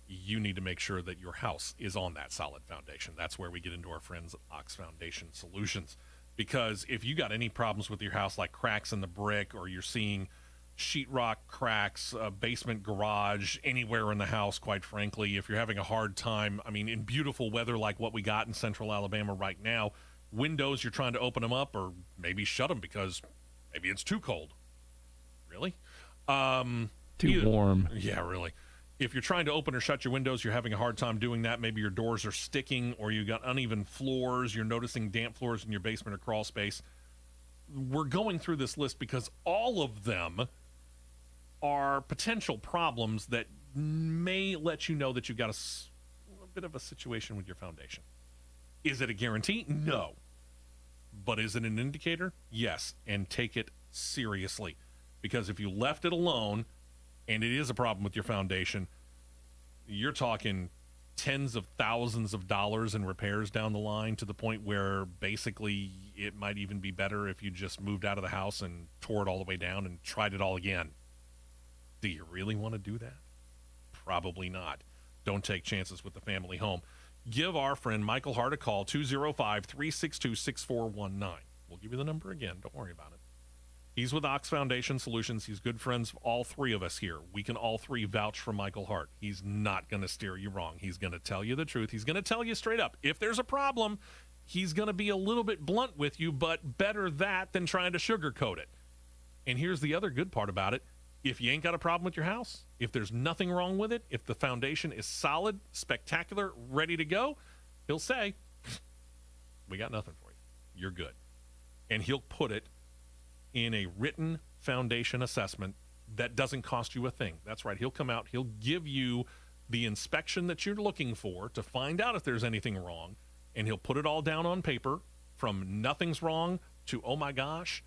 Speaker 2: you need to make sure that your house is on that solid foundation. That's where we get into our friends at Ox Foundation Solutions. Because if you got any problems with your house, like cracks in the brick, or you're seeing sheetrock cracks, basement garage, anywhere in the house, quite frankly, if you're having a hard time, I mean, in beautiful weather like what we got in central Alabama right now, windows, you're trying to open them up or maybe shut them because maybe it's too cold. Really?
Speaker 4: Too warm.
Speaker 2: Yeah, really. If you're trying to open or shut your windows, you're having a hard time doing that. Maybe your doors are sticking, or you got uneven floors, you're noticing damp floors in your basement or crawl space. We're going through this list because all of them are potential problems that may let you know that you've got a bit of a situation with your foundation. Is it a guarantee? No. But is it an indicator? Yes. And take it seriously. Because if you left it alone, and it is a problem with your foundation, you're talking tens of thousands of dollars in repairs down the line, to the point where basically it might even be better if you just moved out of the house and tore it all the way down and tried it all again. Do you really want to do that? Probably not. Don't take chances with the family home. Give our friend Michael Hart a call, 205-362-6419. We'll give you the number again. Don't worry about it. He's with Ox Foundation Solutions. He's good friends of all three of us here. We can all three vouch for Michael Hart. He's not going to steer you wrong. He's going to tell you the truth. He's going to tell you straight up. If there's a problem, he's going to be a little bit blunt with you, but better that than trying to sugarcoat it. And here's the other good part about it. If you ain't got a problem with your house, if there's nothing wrong with it, if the foundation is solid, spectacular, ready to go, he'll say, we got nothing for you. You're good. And he'll put it in a written foundation assessment that doesn't cost you a thing. That's right. He'll come out. He'll give you the inspection that you're looking for to find out if there's anything wrong, and he'll put it all down on paper, from nothing's wrong to, oh my gosh,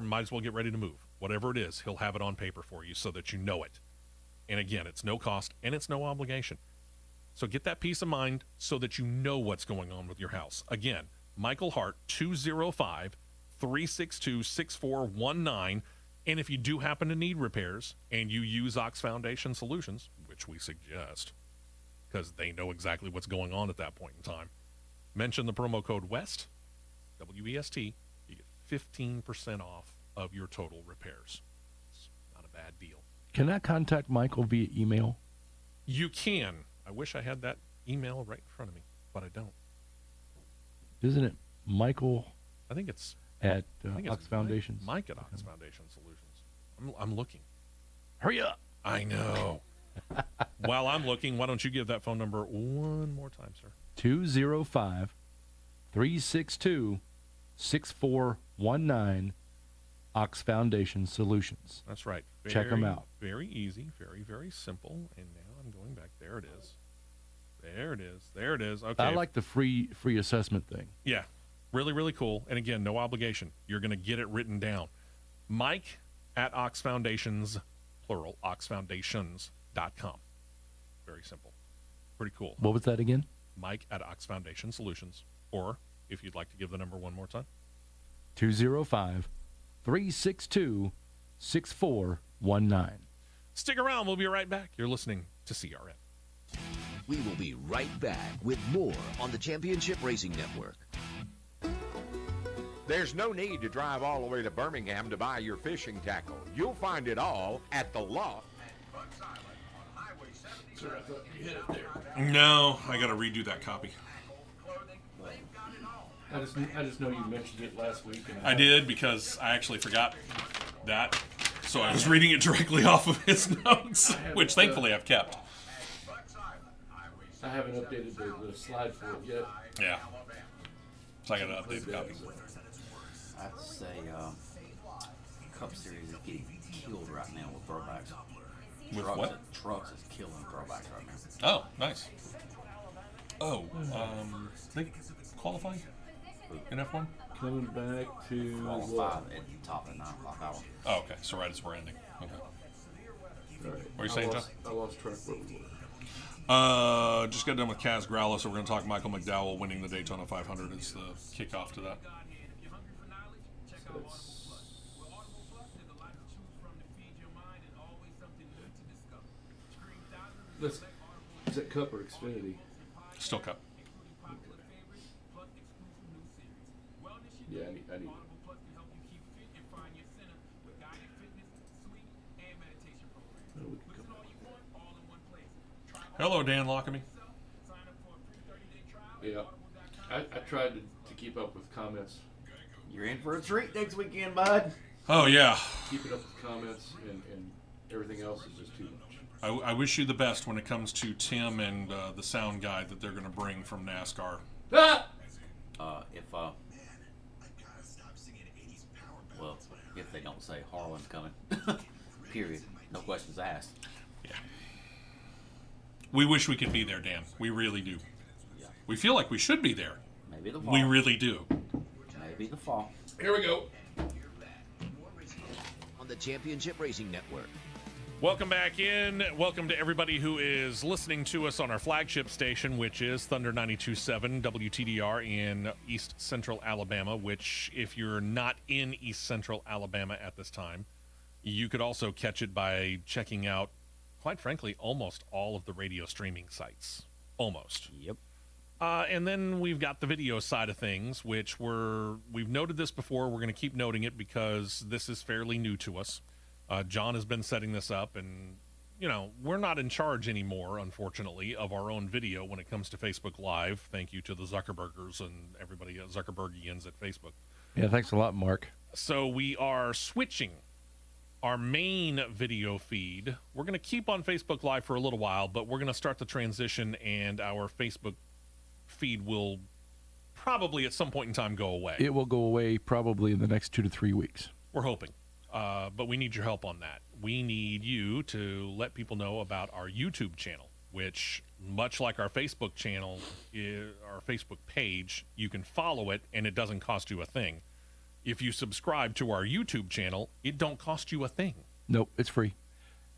Speaker 2: might as well get ready to move. Whatever it is, he'll have it on paper for you so that you know it. And again, it's no cost and it's no obligation. So get that peace of mind so that you know what's going on with your house. Again, Michael Hart, 205-362-6419. And if you do happen to need repairs and you use Ox Foundation Solutions, which we suggest, because they know exactly what's going on at that point in time, mention the promo code WEST, W-E-S-T, you get 15% off of your total repairs. It's not a bad deal.
Speaker 4: Can I contact Michael via email?
Speaker 2: You can. I wish I had that email right in front of me, but I don't.
Speaker 4: Isn't it Michael
Speaker 2: I think it's
Speaker 4: at Ox Foundations?
Speaker 2: Mike at Ox Foundation Solutions. I'm looking.
Speaker 4: Hurry up.
Speaker 2: I know. While I'm looking, why don't you give that phone number one more time, sir?
Speaker 4: 205-362-6419. Ox Foundation Solutions.
Speaker 2: That's right.
Speaker 4: Check them out.
Speaker 2: Very easy, very, very simple. And now I'm going back. There it is. There it is. There it is. Okay.
Speaker 4: I like the free assessment thing.
Speaker 2: Yeah. Really, really cool. And again, no obligation. You're going to get it written down. Mike at Ox Foundations, plural, oxfoundations.com. Very simple. Pretty cool.
Speaker 4: What was that again?
Speaker 2: Mike at Ox Foundation Solutions. Or if you'd like to give the number one more time.
Speaker 4: 205-362-6419.
Speaker 2: Stick around. We'll be right back. You're listening to CRN.
Speaker 5: We will be right back with more on the Championship Racing Network.
Speaker 6: There's no need to drive all the way to Birmingham to buy your fishing tackle. You'll find it all at the Loft.
Speaker 2: No, I got to redo that copy.
Speaker 4: I just know you mentioned it last week. And
Speaker 2: I did, because I actually forgot that. So I was reading it directly off of his notes, which thankfully I've kept.
Speaker 4: I haven't updated the slide for it yet.
Speaker 2: Yeah. So I got to update the copy.
Speaker 3: I'd say Cup Series is getting killed right now with throwbacks.
Speaker 2: With
Speaker 3: Trucks,
Speaker 2: what?
Speaker 3: Trucks is killing throwbacks right now.
Speaker 2: Oh, nice. Oh, they qualifying in F1?
Speaker 4: Coming back to
Speaker 3: All
Speaker 4: what?
Speaker 3: 5 at the top of the 9 o'clock hour.
Speaker 2: Oh, okay. So right as we're ending. Okay.
Speaker 4: All right.
Speaker 2: What are you saying, John?
Speaker 4: I lost track where we were.
Speaker 2: Just got done with Kaz Grala, so we're going to talk Michael McDowell winning the Daytona 500 as the kickoff to that.
Speaker 4: Is that Cup or Xfinity?
Speaker 2: Still Cup.
Speaker 4: Yeah, I need.
Speaker 2: Hello, Dan Lockamy.
Speaker 4: Yeah, I tried to keep up with comments.
Speaker 3: You're in for a treat next weekend, bud.
Speaker 2: Oh, yeah.
Speaker 4: Keeping up with comments and everything else is just too much.
Speaker 2: I wish you the best when it comes to Tim and the sound guy that they're going to bring from NASCAR.
Speaker 4: Ah!
Speaker 3: If they don't say Harlan's coming. Period. No questions asked.
Speaker 2: Yeah. We wish we could be there, Dan. We really do.
Speaker 3: Yeah.
Speaker 2: We feel like we should be there.
Speaker 3: Maybe the fall.
Speaker 2: We really do.
Speaker 3: Maybe the fall.
Speaker 4: Here we go.
Speaker 5: On the Championship Racing Network.
Speaker 2: Welcome back in. Welcome to everybody who is listening to us on our flagship station, which is Thunder 92.7 WTDR in East Central Alabama, which, if you're not in East Central Alabama at this time, you could also catch it by checking out, quite frankly, almost all of the radio streaming sites. Almost.
Speaker 3: Yep.
Speaker 2: And then we've got the video side of things, which we've noted this before. We're going to keep noting it because this is fairly new to us. John has been setting this up, and, we're not in charge anymore, unfortunately, of our own video when it comes to Facebook Live. Thank you to the Zuckerbergers and everybody, Zuckerbergians at Facebook.
Speaker 4: Yeah, thanks a lot, Mark.
Speaker 2: So we are switching our main video feed. We're going to keep on Facebook Live for a little while, but we're going to start the transition, and our Facebook feed will probably at some point in time go away.
Speaker 4: It will go away probably in the next 2 to 3 weeks.
Speaker 2: We're hoping. But we need your help on that. We need you to let people know about our YouTube channel, which, much like our Facebook channel, our Facebook page, you can follow it, and it doesn't cost you a thing. If you subscribe to our YouTube channel, it don't cost you a thing.
Speaker 4: Nope, it's free.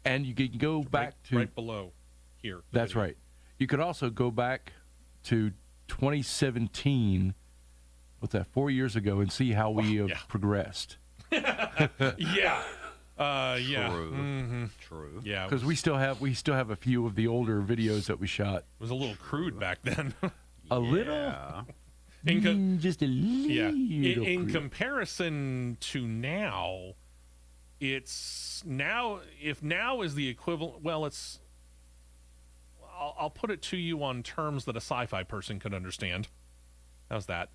Speaker 4: And you can go back to...
Speaker 2: Right below here.
Speaker 4: That's right. You could also go back to 2017, what's that, 4 years ago, and see how we have progressed.
Speaker 2: Yeah. Yeah.
Speaker 3: True.
Speaker 2: Mm-hmm.
Speaker 3: True.
Speaker 2: Yeah.
Speaker 4: Because we still have a few of the older videos that we shot.
Speaker 2: It was a little crude back then.
Speaker 4: A little? Just a little.
Speaker 2: Yeah. In
Speaker 4: crude.
Speaker 2: comparison to now, if now is the equivalent, I'll put it to you on terms that a sci-fi person could understand. How's that?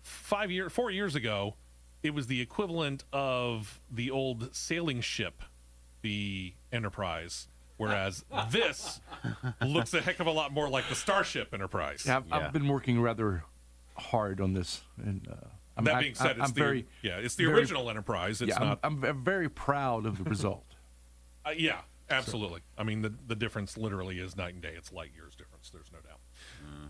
Speaker 2: 4 years ago, it was the equivalent of the old sailing ship, the Enterprise, whereas this looks a heck of a lot more like the Starship Enterprise.
Speaker 4: Yeah, I've been working rather hard on this, and
Speaker 2: that being said, it's the original Enterprise. It's not.
Speaker 4: I'm very proud of the result.
Speaker 2: Yeah, absolutely. So. I mean, the difference literally is night and day. It's light years difference. There's no doubt.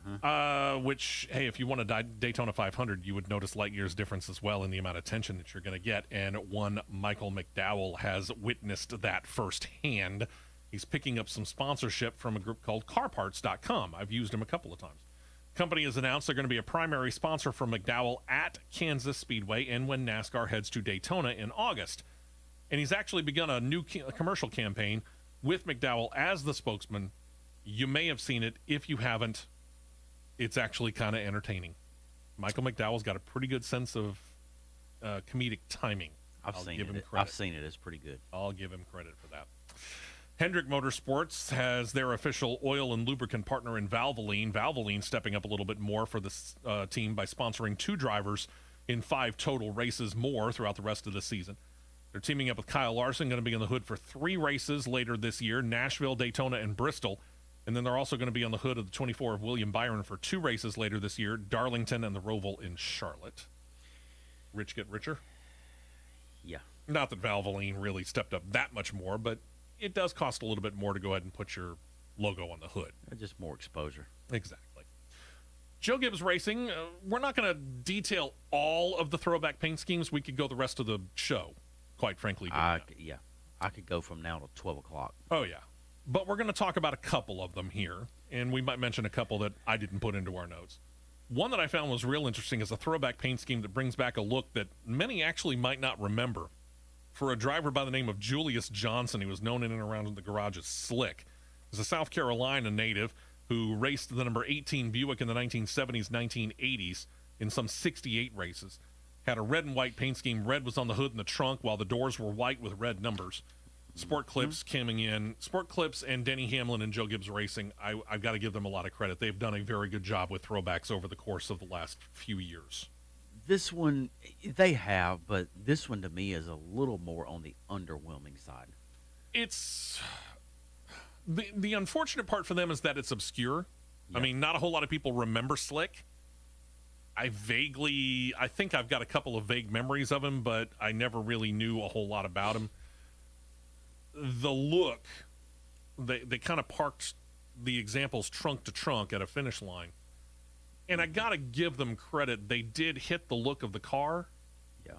Speaker 2: Mm-hmm. Which, hey, if you want a Daytona 500, you would notice light years difference as well in the amount of attention that you're going to get. And one Michael McDowell has witnessed that firsthand. He's picking up some sponsorship from a group called CarParts.com. I've used him a couple of times. Company has announced they're going to be a primary sponsor for McDowell at Kansas Speedway and when NASCAR heads to Daytona in August. And he's actually begun a new commercial campaign with McDowell as the spokesman. You may have seen it. If you haven't, it's actually kind of entertaining. Michael McDowell's got a pretty good sense of comedic timing.
Speaker 3: I've seen it. It's pretty good.
Speaker 2: I'll give him credit for that. Hendrick Motorsports has their official oil and lubricant partner in Valvoline. Valvoline stepping up a little bit more for this team by sponsoring 2 drivers in 5 total races more throughout the rest of the season. They're teaming up with Kyle Larson, going to be in the hood for 3 races later this year, Nashville, Daytona, and Bristol. And then they're also going to be on the hood of the 24 of William Byron for 2 races later this year, Darlington and the Roval in Charlotte. Rich get richer?
Speaker 3: Yeah.
Speaker 2: Not that Valvoline really stepped up that much more, but it does cost a little bit more to go ahead and put your logo on the hood.
Speaker 3: Just more exposure.
Speaker 2: Exactly. Joe Gibbs Racing, we're not going to detail all of the throwback paint schemes. We could go the rest of the show, quite frankly.
Speaker 3: I could go from now to 12 o'clock.
Speaker 2: Oh, yeah. But we're going to talk about a couple of them here, and we might mention a couple that I didn't put into our notes. One that I found was real interesting is a throwback paint scheme that brings back a look that many actually might not remember. For a driver by the name of Julius Johnson, he was known in and around the garage as Slick. is a South Carolina native who raced the number 18 Buick in the 1970s, 1980s in some 68 races. Had a red and white paint scheme. Red was on the hood and the trunk, while the doors were white with red numbers. Sport Clips coming in. Sport Clips and Denny Hamlin and Joe Gibbs Racing, I've got to give them a lot of credit. They've done a very good job with throwbacks over the course of the last few years.
Speaker 3: This one, they have, but this one to me is a little more on the underwhelming side.
Speaker 2: It's the unfortunate part for them is that it's obscure.
Speaker 3: Yeah.
Speaker 2: I mean, not a whole lot of people remember Slick. I think I've got a couple of vague memories of him, but I never really knew a whole lot about him. The look, they kind of parked the examples trunk to trunk at a finish line. And I got to give them credit. They did hit the look of the car.
Speaker 3: Yeah.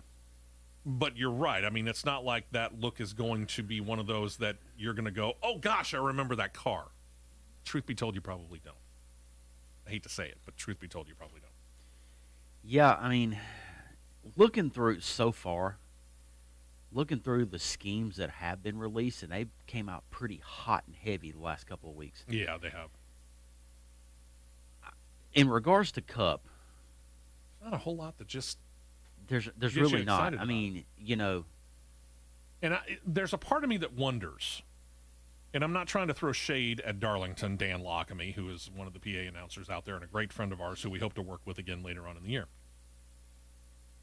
Speaker 2: But you're right. I mean, it's not like that look is going to be one of those that you're going to go, oh, gosh, I remember that car. Truth be told, you probably don't. I hate to say it, but truth be told, you probably don't.
Speaker 3: Yeah, I mean, looking through so far, looking through the schemes that have been released, and they came out pretty hot and heavy the last couple of weeks.
Speaker 2: Yeah, they have.
Speaker 3: In regards to Cup,
Speaker 2: Not a whole lot that just
Speaker 3: there's
Speaker 2: gets you
Speaker 3: really not.
Speaker 2: excited
Speaker 3: I
Speaker 2: about
Speaker 3: mean, you know,
Speaker 2: And there's a part of me that wonders, and I'm not trying to throw shade at Darlington, Dan Lockamy, who is one of the PA announcers out there and a great friend of ours who we hope to work with again later on in the year.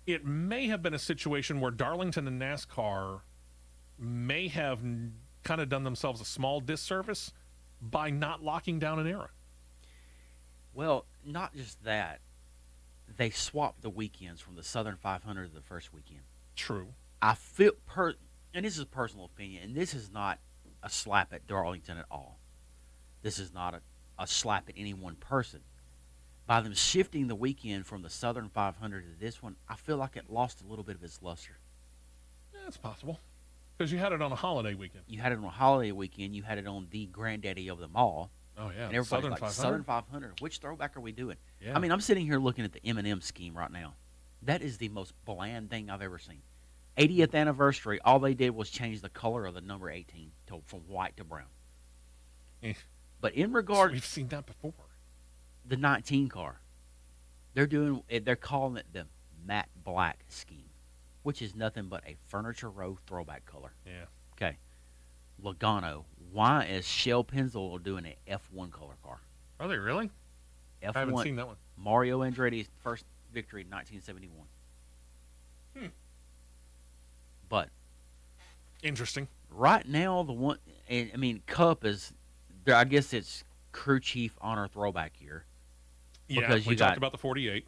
Speaker 2: It may have been a situation where Darlington and NASCAR may have kind of done themselves a small disservice by not locking down an era.
Speaker 3: well, not just that. They swapped the weekends from the Southern 500 to the first weekend.
Speaker 2: True.
Speaker 3: I feel and this is personal opinion, and this is not a slap at Darlington at all. This is not a slap at any one person. By them shifting the weekend from the Southern 500 to this one, I feel like it lost a little bit of its luster.
Speaker 2: Yeah, it's possible. Because you had it on a holiday weekend.
Speaker 3: You had it on a holiday weekend. You had it on the granddaddy of them all.
Speaker 2: Oh, yeah.
Speaker 3: And everybody's
Speaker 2: Southern
Speaker 3: like,
Speaker 2: 500.
Speaker 3: Southern 500. Which throwback are we doing?
Speaker 2: Yeah.
Speaker 3: I mean, I'm sitting here looking at the M&M scheme right now. That is the most bland thing I've ever seen. 80th anniversary, all they did was change the color of the number 18 from white to brown.
Speaker 2: Eh.
Speaker 3: But in regard
Speaker 2: We've seen that before.
Speaker 3: the 19 car, they're calling it the matte black scheme, which is nothing but a furniture row throwback color.
Speaker 2: Yeah.
Speaker 3: Okay. Logano, why is Shell Pennzoil doing an F1 color car?
Speaker 2: Are they really?
Speaker 3: F1,
Speaker 2: I haven't seen that one.
Speaker 3: Mario Andretti's first victory in 1971. But
Speaker 2: Interesting.
Speaker 3: right now, the one, and I mean, Cup is, I guess it's crew chief honor throwback year.
Speaker 2: Yeah,
Speaker 3: Because
Speaker 2: we
Speaker 3: you
Speaker 2: talked
Speaker 3: got-
Speaker 2: about the 48.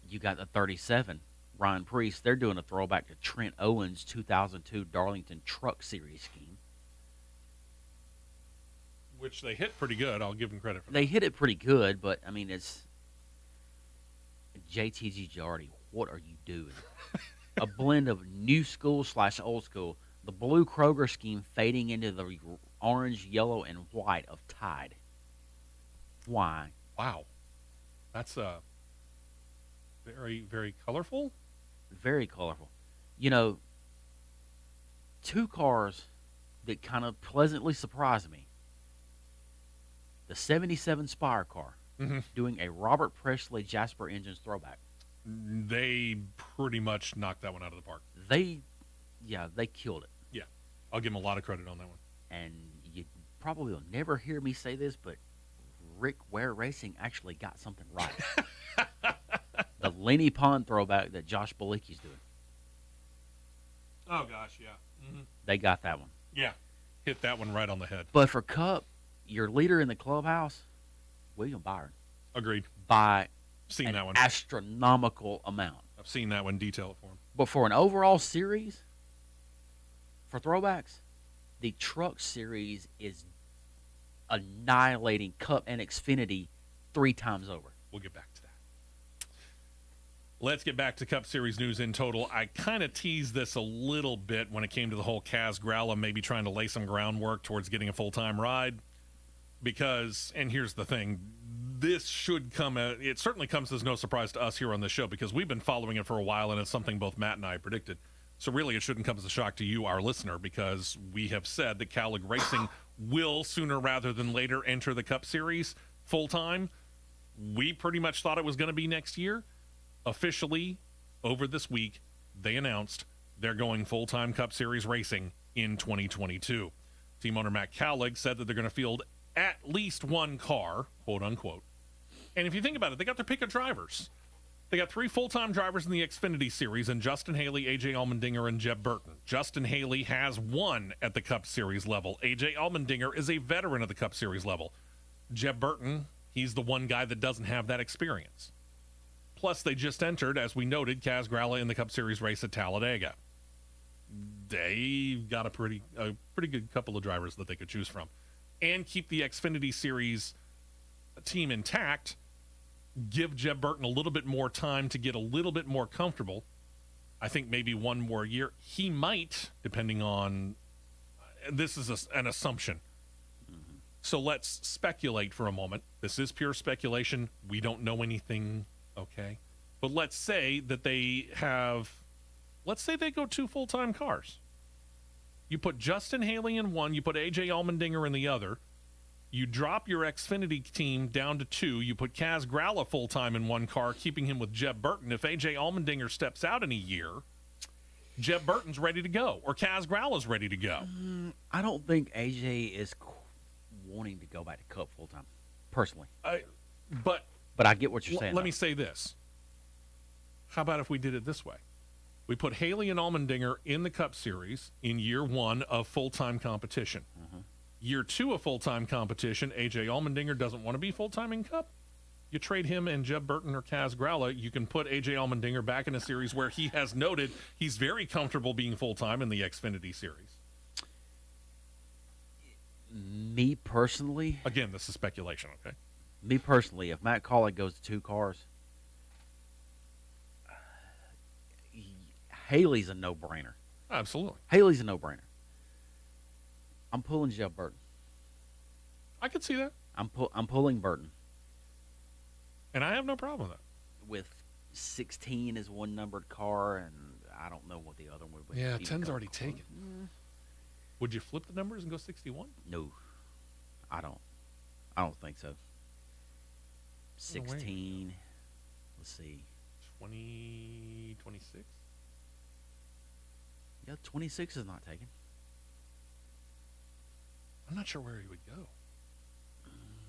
Speaker 3: You got the 37, Ryan Priest. They're doing a throwback to Trent Owens' 2002 Darlington Truck Series scheme.
Speaker 2: Which they hit pretty good. I'll give them credit for that.
Speaker 3: They hit it pretty good, but I mean, it's JTG Jardy. What are you doing? A blend of new school / old school. The blue Kroger scheme fading into the orange, yellow, and white of Tide. Why?
Speaker 2: Wow. That's very, very colorful.
Speaker 3: Very colorful. You know, two cars that kind of pleasantly surprised me. The 77 Spire car
Speaker 2: Mhm.
Speaker 3: doing a Robert Presley Jasper Engines throwback.
Speaker 2: They pretty much knocked that one out of the park.
Speaker 3: They killed it.
Speaker 2: Yeah. I'll give them a lot of credit on that one.
Speaker 3: And you probably will never hear me say this, but Rick Ware Racing actually got something right. The Lenny Pond throwback that Josh Balicki's doing.
Speaker 2: Oh, gosh, yeah. Mm-hmm.
Speaker 3: They got that one.
Speaker 2: Yeah. Hit that one right on the head.
Speaker 3: But for Cup, your leader in the clubhouse, William Byron,
Speaker 2: Agreed.
Speaker 3: by
Speaker 2: Seen
Speaker 3: an
Speaker 2: that one.
Speaker 3: astronomical amount.
Speaker 2: I've seen that one detail it for him.
Speaker 3: But for an overall series, for throwbacks, the Truck Series is annihilating Cup and Xfinity 3 times over.
Speaker 2: We'll get back to that. Let's get back to Cup Series news in total. I kind of teased this a little bit when it came to the whole Kaz Growler maybe trying to lay some groundwork towards getting a full-time ride. Because, and here's the thing, this should come, it certainly comes as no surprise to us here on this show because we've been following it for a while and it's something both Matt and I predicted. So really it shouldn't come as a shock to you, our listener, because we have said that Cowlick Racing will sooner rather than later enter the Cup Series full-time. We pretty much thought it was going to be next year. Officially, over this week, they announced they're going full-time Cup Series racing in 2022. Team owner Matt Cowlig said that they're going to field at least one car, quote unquote. And if you think about it, they got their pick of drivers. They got 3 full-time drivers in the Xfinity Series, and Justin Haley, A.J. Allmendinger, and Jeb Burton. Justin Haley has won at the Cup Series level. A.J. Allmendinger is a veteran of the Cup Series level. Jeb Burton, he's the one guy that doesn't have that experience. Plus, they just entered, as we noted, Kaz Gralla in the Cup Series race at Talladega. They got a pretty good couple of drivers that they could choose from. And keep the Xfinity Series team intact. Give Jeb Burton a little bit more time to get a little bit more comfortable. I think maybe one more year. He might, depending on, this is an assumption. So let's speculate for a moment. This is pure speculation. We don't know anything, okay? But let's say that they go 2 full-time cars. You put Justin Haley in one, you put A.J. Allmendinger in the other. You drop your Xfinity team down to 2. You put Kaz Gralla full-time in one car, keeping him with Jeb Burton. If A.J. Allmendinger steps out in a year, Jeb Burton's ready to go, or Kaz Gralla's ready to go.
Speaker 3: I don't think A.J. is wanting to go back to Cup full-time, personally.
Speaker 2: But
Speaker 3: I get what you're saying.
Speaker 2: Let me say this. How about if we did it this way? We put Haley and Allmendinger in the Cup Series in year 1 of full-time competition. Year 2 of full-time competition, A.J. Allmendinger doesn't want to be full-time in Cup. You trade him and Jeb Burton or Kaz Gralla. You can put A.J. Allmendinger back in a series where he has noted he's very comfortable being full-time in the Xfinity Series.
Speaker 3: Me personally...
Speaker 2: Again, this is speculation, okay?
Speaker 3: Me personally, if Matt Cowlig goes to 2 cars, Haley's a no-brainer.
Speaker 2: Absolutely.
Speaker 3: Haley's a no-brainer. I'm pulling Jeb Burton.
Speaker 2: I could see that.
Speaker 3: I'm pulling Burton.
Speaker 2: And I have no problem with that.
Speaker 3: With 16 is one numbered car, and I don't know what the other one would be.
Speaker 2: Yeah, 10's already taken. Would you flip the numbers and go 61?
Speaker 3: No, I don't think so. 16. Let's see.
Speaker 2: 20, 26?
Speaker 3: Yeah, 26 is not taken.
Speaker 2: I'm not sure where he would go.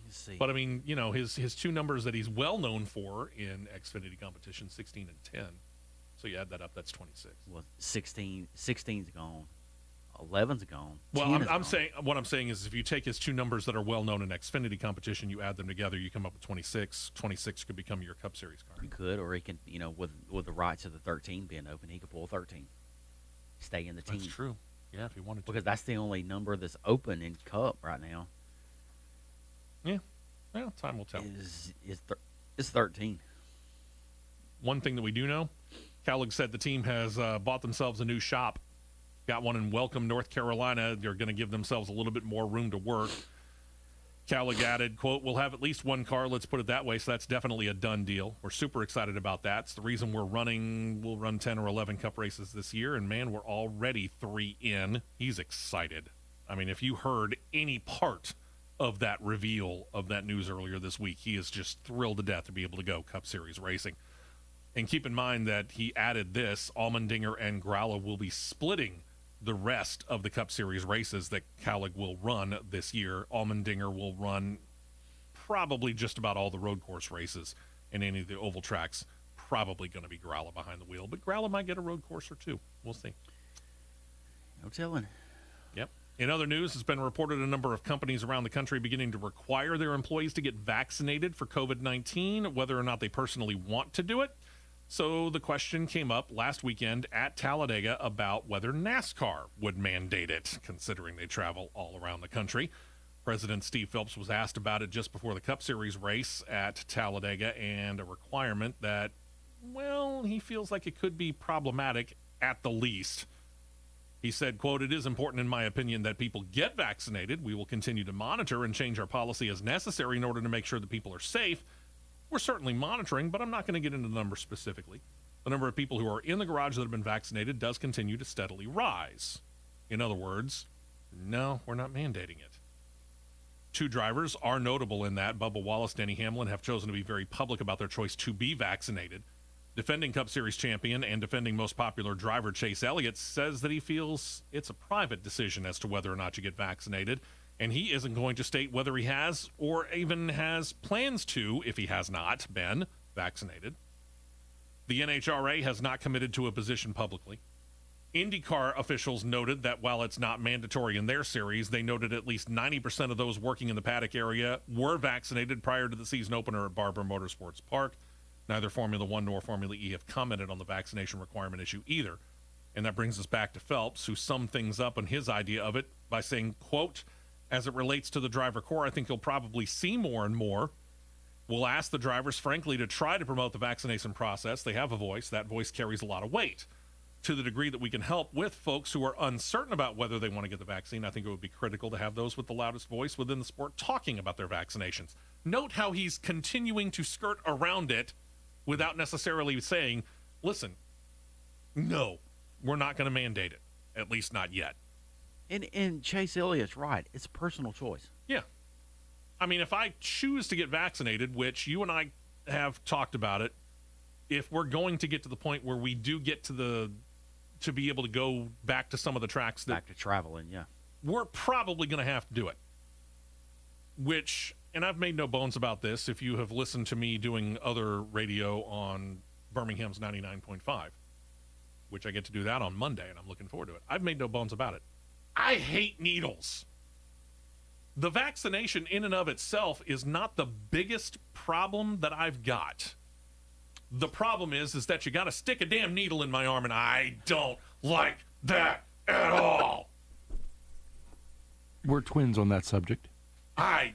Speaker 3: Let's see.
Speaker 2: But, I mean, you know, his 2 numbers that he's well known for in Xfinity competition, 16 and 10. So you add that up, that's 26.
Speaker 3: Well, 16's gone. 11's gone.
Speaker 2: Well, what I'm saying is if you take his 2 numbers that are well known in Xfinity competition, you add them together, you come up with 26. 26 could become your Cup Series car.
Speaker 3: You could, or he can, you know, with the rights of the 13 being open, he could pull 13. Stay in the team.
Speaker 2: That's true. Yeah, if he wanted to.
Speaker 3: Because that's the only number that's open in Cup right now.
Speaker 2: Yeah. Well, time will tell.
Speaker 3: It's 13.
Speaker 2: One thing that we do know, Cowlig said the team has bought themselves a new shop. Got one in Welcome, North Carolina. They're going to give themselves a little bit more room to work. Cowlig added, quote, "We'll have at least one car, let's put it that way, so that's definitely a done deal. We're super excited about that. It's the reason we'll run 10 or 11 Cup races this year, and man, we're already 3 in. He's excited. I mean, if you heard any part of that reveal of that news earlier this week, he is just thrilled to death to be able to go Cup Series racing. And keep in mind that he added this, Allmendinger and Gralla will be splitting the rest of the Cup Series races that Cowlig will run this year. Allmendinger will run probably just about all the road course races, and any of the oval tracks probably going to be Gralla behind the wheel. But Gralla might get a road course or 2. We'll see.
Speaker 3: No telling.
Speaker 2: Yep. In other news, it's been reported a number of companies around the country beginning to require their employees to get vaccinated for COVID-19, whether or not they personally want to do it. So the question came up last weekend at Talladega about whether NASCAR would mandate it, considering they travel all around the country. President Steve Phelps was asked about it just before the Cup Series race at Talladega, and a requirement that, well, he feels like it could be problematic at the least. He said, quote, "It is important in my opinion that people get vaccinated. We will continue to monitor and change our policy as necessary in order to make sure that people are safe. We're certainly monitoring, but I'm not going to get into the numbers specifically. The number of people who are in the garage that have been vaccinated does continue to steadily rise." In other words, no, we're not mandating it. Two drivers are notable in that. Bubba Wallace, Denny Hamlin have chosen to be very public about their choice to be vaccinated. Defending Cup Series champion and defending most popular driver Chase Elliott says that he feels it's a private decision as to whether or not you get vaccinated, and he isn't going to state whether he has or even has plans to, if he has not been vaccinated. The NHRA has not committed to a position publicly. IndyCar officials noted that while it's not mandatory in their series, they noted at least 90% of those working in the paddock area were vaccinated prior to the season opener at Barber Motorsports Park. Neither Formula One nor Formula E have commented on the vaccination requirement issue either. And that brings us back to Phelps, who summed things up on his idea of it by saying, quote, as it relates to the driver corps, I think you'll probably see more and more. We'll ask the drivers, frankly, to try to promote the vaccination process. They have a voice. That voice carries a lot of weight. To the degree that we can help with folks who are uncertain about whether they want to get the vaccine, I think it would be critical to have those with the loudest voice within the sport talking about their vaccinations. Note how he's continuing to skirt around it without necessarily saying, listen, no, we're not going to mandate it, at least not yet.
Speaker 3: And Chase Elliott's right. It's a personal choice.
Speaker 2: Yeah. I mean, if I choose to get vaccinated, which you and I have talked about it, if we're going to get to the point where we do get to be able to go back to some of the tracks that
Speaker 3: Back to traveling, yeah.
Speaker 2: we're probably going to have to do it. Which, and I've made no bones about this, if you have listened to me doing other radio on Birmingham's 99.5, which I get to do that on Monday, and I'm looking forward to it. I've made no bones about it. I hate needles. The vaccination in and of itself is not the biggest problem that I've got. The problem is that you got to stick a damn needle in my arm, and I don't like that at all.
Speaker 4: We're twins on that subject.
Speaker 2: I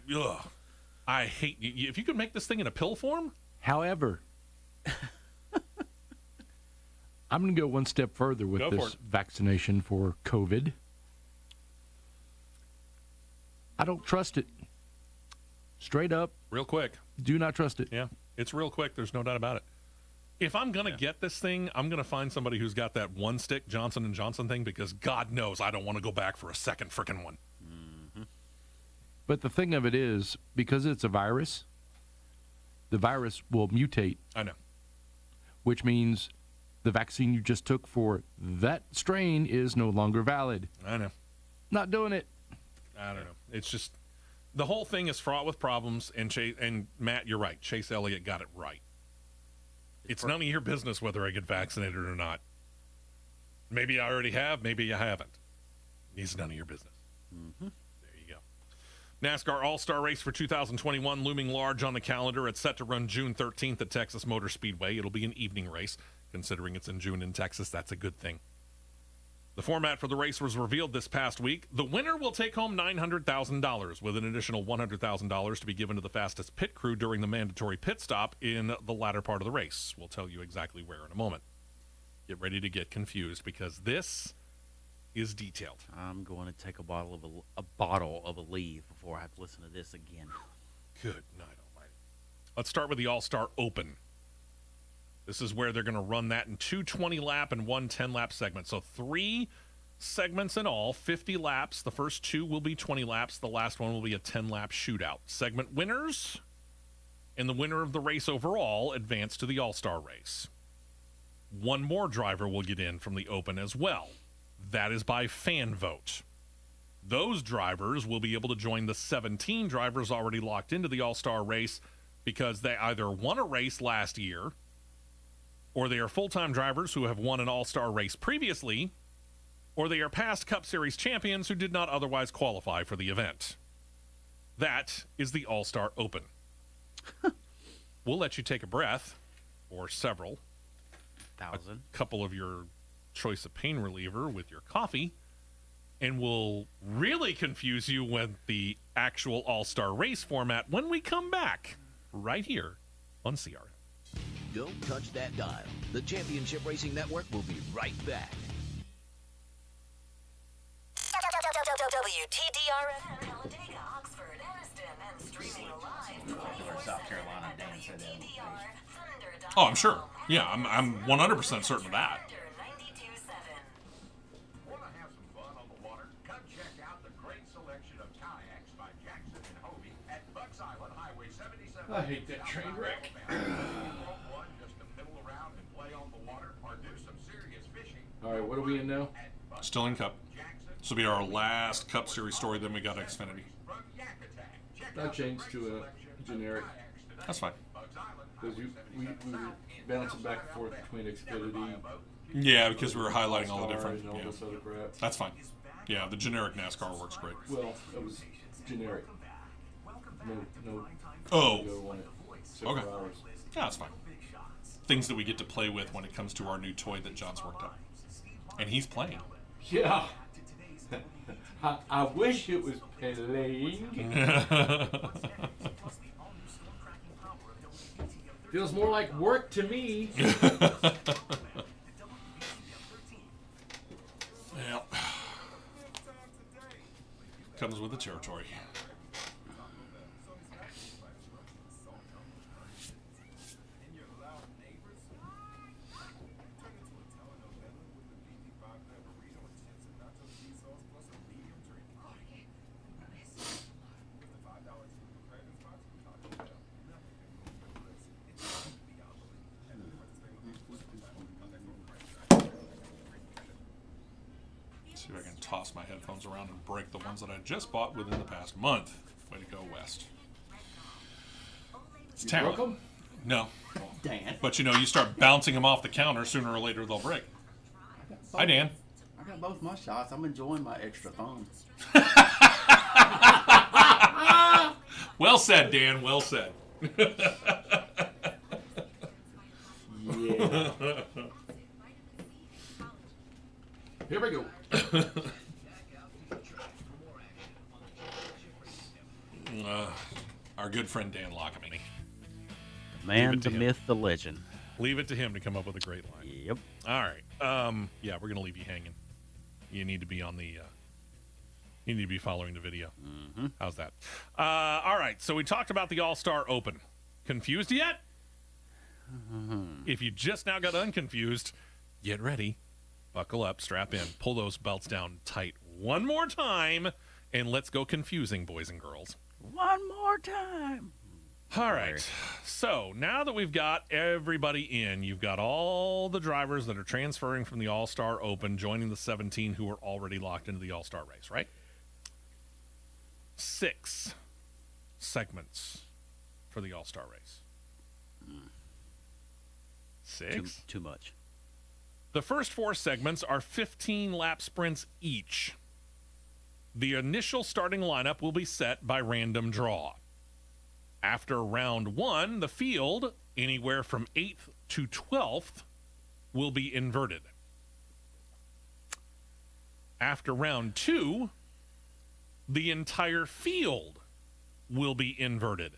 Speaker 2: hate you. If you could make this thing in a pill form.
Speaker 4: However, I'm going to go one step further with
Speaker 2: Go for
Speaker 4: this
Speaker 2: it.
Speaker 4: vaccination for COVID. I don't trust it. Straight up,
Speaker 2: Real quick.
Speaker 4: do not trust it.
Speaker 2: Yeah, it's real quick. There's no doubt about it. If I'm going to get this thing, I'm going to find somebody who's got that one stick Johnson & Johnson thing, because God knows I don't want to go back for a second frickin' one.
Speaker 4: But the thing of it is, because it's a virus, the virus will mutate,
Speaker 2: I know.
Speaker 4: which means the vaccine you just took for that strain is no longer valid.
Speaker 2: I know.
Speaker 4: Not doing it.
Speaker 2: I don't know. It's just, the whole thing is fraught with problems, and Matt, you're right. Chase Elliott got it right. It's none of your business whether I get vaccinated or not. Maybe I already have, maybe I haven't. It's none of your business.
Speaker 3: Mm-hmm.
Speaker 2: There you go. NASCAR All-Star Race for 2021 looming large on the calendar. It's set to run June 13th at Texas Motor Speedway. It'll be an evening race. Considering it's in June in Texas, that's a good thing. The format for the race was revealed this past week. The winner will take home $900,000, with an additional $100,000 to be given to the fastest pit crew during the mandatory pit stop in the latter part of the race. We'll tell you exactly where in a moment. Get ready to get confused, because this is detailed.
Speaker 3: I'm going to take a bottle of Aleve before I have to listen to this again.
Speaker 2: Good night almighty. Let's start with the All-Star Open. This is where they're going to run that in two 20-lap and one 10-lap segments. So 3 segments in all, 50 laps. The first 2 will be 20 laps. The last one will be a 10-lap shootout. Segment winners and the winner of the race overall advance to the All-Star race. One more driver will get in from the Open as well. That is by fan vote. Those drivers will be able to join the 17 drivers already locked into the All-Star race, because they either won a race last year, or they are full-time drivers who have won an all-star race previously, or they are past Cup Series champions who did not otherwise qualify for the event. That is the All-Star Open. We'll let you take a breath, or several,
Speaker 3: 1,000.
Speaker 2: a couple of your choice of pain reliever with your coffee, and we'll really confuse you with the actual all-star race format when we come back, right here on CRN.
Speaker 5: Don't touch that dial. The Championship Racing Network will be right back.
Speaker 7: WTDRN, Talladega, Oxford, Aniston, and streaming live 24/7
Speaker 3: South Carolina, Dan
Speaker 7: at
Speaker 3: said that.
Speaker 7: WTDR,
Speaker 2: Oh, I'm sure. Yeah, I'm 100% certain of that.
Speaker 6: Want to have some fun on the water? Come check out the great selection of kayaks by Jackson and Hope.
Speaker 4: I hate that train wreck.
Speaker 6: Just to fiddle around and play on the water or do some serious fishing.
Speaker 4: All right, what are we in now?
Speaker 2: Still in Cup. This will be our last Cup Series story, then we got Xfinity.
Speaker 4: I changed to a generic.
Speaker 2: That's fine.
Speaker 4: Because we were bouncing back and forth between Xfinity,
Speaker 2: Yeah, because we were highlighting all the
Speaker 4: NASCAR,
Speaker 2: different.
Speaker 4: and all
Speaker 2: Yeah.
Speaker 4: this other crap.
Speaker 2: That's fine. Yeah, the generic NASCAR works great.
Speaker 4: Well, it was generic. No
Speaker 2: Oh,
Speaker 4: go on it.
Speaker 2: Okay.
Speaker 4: 6 hours.
Speaker 2: yeah, that's fine. Things that we get to play with when it comes to our new toy that John's worked on. And he's playing.
Speaker 4: Yeah. I wish it was playing. Feels more like work to me.
Speaker 2: Yeah. Comes with the territory. See if I can toss my headphones around and break the ones that I just bought within the past month. Way to go, West. It's talent.
Speaker 4: Broke 'em?
Speaker 2: No.
Speaker 3: Dan.
Speaker 2: But you know, you start bouncing them off the counter, sooner or later they'll break. Hi, Dan.
Speaker 3: I got both my shots. I'm enjoying my extra thumb.
Speaker 2: Well said, Dan. Well said.
Speaker 4: Yeah. Here we go.
Speaker 2: Our good friend Dan Lockamy.
Speaker 3: The man,
Speaker 2: Leave it to
Speaker 3: the
Speaker 2: him.
Speaker 3: myth, the legend.
Speaker 2: Leave it to him to come up with a great line.
Speaker 3: Yep.
Speaker 2: All right. Yeah, we're gonna leave you hanging. You need to be on the. You need to be following the video.
Speaker 3: Mm-hmm.
Speaker 2: How's that? All right. So we talked about the All-Star Open. Confused yet? If you just now got unconfused, get ready. Buckle up, strap in, pull those belts down tight one more time, and let's go confusing, boys and girls.
Speaker 3: One more time.
Speaker 2: All right. So now that we've got everybody in, you've got all the drivers that are transferring from the All-Star Open, joining the 17 who are already locked into the All-Star race, right? 6 segments for the All-Star race. 6?
Speaker 3: Too much.
Speaker 2: The first 4 segments are 15 lap sprints each. The initial starting lineup will be set by random draw. After round 1, the field, anywhere from 8th to 12th, will be inverted. After round 2, the entire field will be inverted.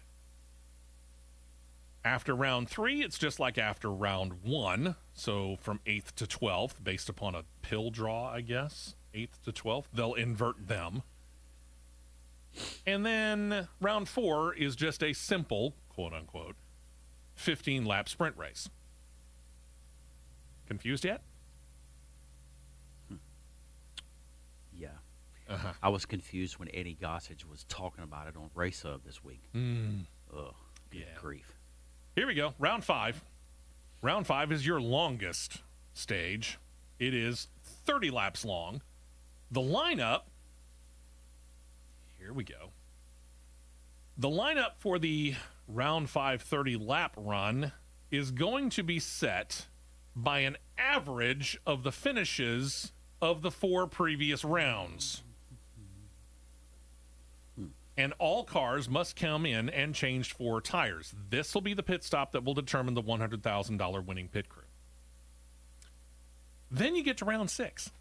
Speaker 2: After round 3, it's just like after round 1. So from 8th to 12th, based upon a pill draw, I guess, 8th to 12th, they'll invert them. And then round 4 is just a simple, quote unquote, 15 lap sprint race. Confused yet?
Speaker 3: Yeah.
Speaker 2: Uh-huh.
Speaker 3: I was confused when Eddie Gossage was talking about it on Race Hub this week. Ugh. Good
Speaker 2: Yeah.
Speaker 3: grief.
Speaker 2: Here we go. Round 5. Round 5 is your longest stage. It is 30 laps long. The lineup, here we go. The lineup for the round 5 30 lap run is going to be set by an average of the finishes of the 4 previous rounds. And all cars must come in and change 4 tires. This will be the pit stop that will determine the $100,000 winning pit crew. Then you get to round 6.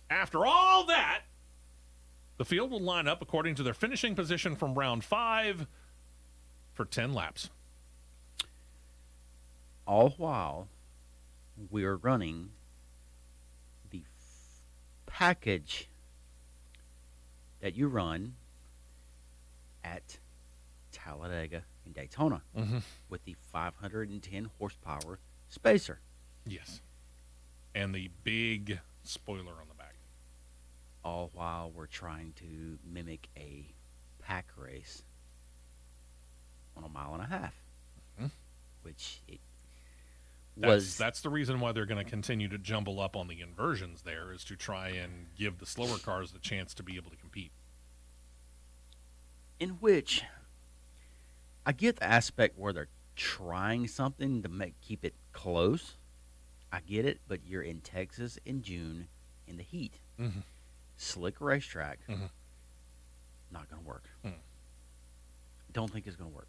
Speaker 2: After all that, the field will line up according to their finishing position from round 5 for 10 laps.
Speaker 3: All while we are running the package that you run at Talladega and Daytona with the 510 horsepower spacer.
Speaker 2: Yes. And the big spoiler on the back.
Speaker 3: All while we're trying to mimic a pack race on a mile and a half, which it
Speaker 2: That's the reason why they're going to continue to jumble up on the inversions there, is to try and give the slower cars the chance to be able to compete.
Speaker 3: in which I get the aspect where they're trying something to keep it close. I get it, but you're in Texas in June in the heat.
Speaker 2: Mm-hmm.
Speaker 3: Slick racetrack.
Speaker 2: Mm-hmm.
Speaker 3: Not going to work.
Speaker 2: Mm.
Speaker 3: Don't think it's going to work.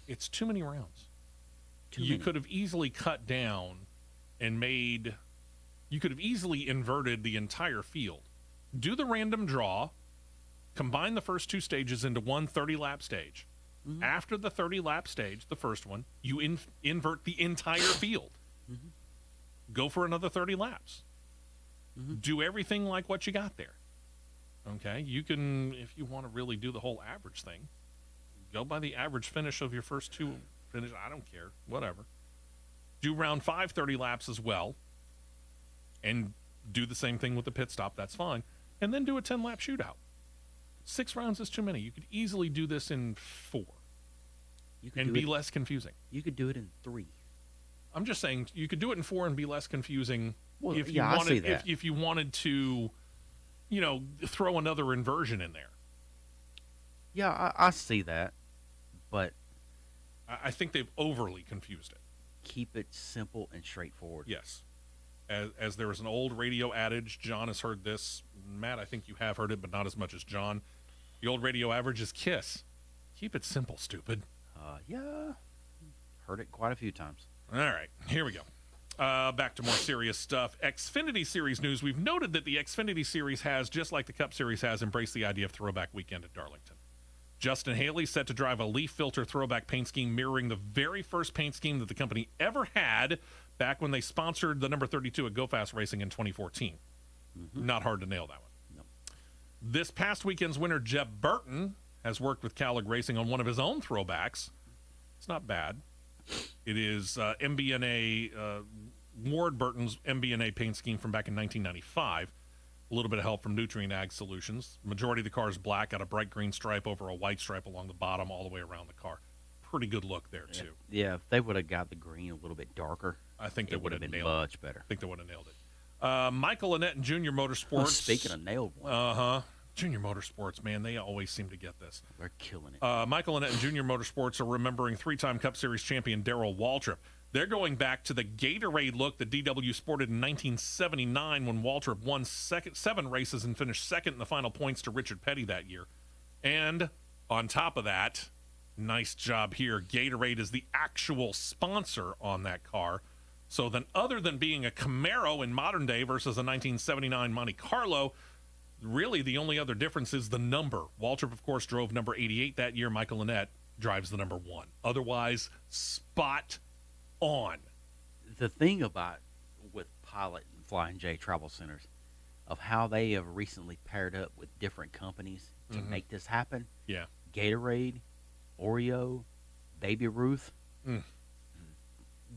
Speaker 2: It's too many rounds.
Speaker 3: Too
Speaker 2: You
Speaker 3: many.
Speaker 2: could have easily cut down and you could have easily inverted the entire field. Do the random draw, combine the first two stages into one 30-lap stage.
Speaker 3: Mm-hmm.
Speaker 2: After the 30-lap stage, the first one, you invert the entire field.
Speaker 3: Mm-hmm.
Speaker 2: Go for another 30 laps.
Speaker 3: Mm-hmm.
Speaker 2: Do everything like what you got there. Okay? You can, if you want to really do the whole average thing, go by the average finish of your first two finish. I don't care. Whatever. Do round 5 30 laps as well. And do the same thing with the pit stop. That's fine. And then do a 10-lap shootout. 6 rounds is too many. You could easily do this in 4
Speaker 3: You could
Speaker 2: and
Speaker 3: do
Speaker 2: be
Speaker 3: it,
Speaker 2: less confusing.
Speaker 3: You could do it in 3.
Speaker 2: I'm just saying you could do it in 4 and be less confusing.
Speaker 3: Well,
Speaker 2: if you
Speaker 3: yeah, I
Speaker 2: wanted,
Speaker 3: see that.
Speaker 2: If you wanted to, throw another inversion in there.
Speaker 3: Yeah, I see that, but
Speaker 2: I think they've overly confused it.
Speaker 3: keep it simple and straightforward.
Speaker 2: Yes. As there was an old radio adage, John has heard this. Matt, I think you have heard it, but not as much as John. The old radio adage is KISS. Keep it simple, stupid.
Speaker 3: Yeah, heard it quite a few times.
Speaker 2: All right, here we go. Back to more serious stuff. Xfinity Series news. We've noted that the Xfinity Series has, just like the Cup Series has, embraced the idea of Throwback Weekend at Darlington. Justin Haley set to drive a leaf filter throwback paint scheme mirroring the very first paint scheme that the company ever had back when they sponsored the number 32 at Go Fast Racing in 2014. Not hard to nail that one.
Speaker 3: Nope.
Speaker 2: This past weekend's winner, Jeb Burton, has worked with Calic Racing on one of his own throwbacks. It's not bad. It is MBNA, Ward Burton's MBNA paint scheme from back in 1995. A little bit of help from Nutrient Ag Solutions. Majority of the car is black, got a bright green stripe over a white stripe along the bottom all the way around the car. Pretty good look there, too.
Speaker 3: Yeah, if they would have got the green a little bit darker,
Speaker 2: I think they
Speaker 3: it would have been
Speaker 2: nailed it.
Speaker 3: much better.
Speaker 2: I think they would have nailed it. Michael Annett and Junior Motorsports.
Speaker 3: Speaking of nailed one,
Speaker 2: Uh-huh. Junior Motorsports, man, they always seem to get this.
Speaker 3: they're killing it.
Speaker 2: Michael Annett and Junior Motorsports are remembering 3-time Cup Series champion Darrell Waltrip. They're going back to the Gatorade look that DW sported in 1979 when Waltrip won 7 races and finished second in the final points to Richard Petty that year. And on top of that, nice job here, Gatorade is the actual sponsor on that car. So then, other than being a Camaro in modern day versus a 1979 Monte Carlo, really the only other difference is the number. Waltrip, of course, drove number 88 that year. Michael Annett drives the number 1. Otherwise, spot on.
Speaker 3: The thing about with Pilot and Flying J Travel Centers of how they have recently paired up with different companies to make this happen.
Speaker 2: Yeah.
Speaker 3: Gatorade, Oreo, Baby Ruth.
Speaker 2: Mm.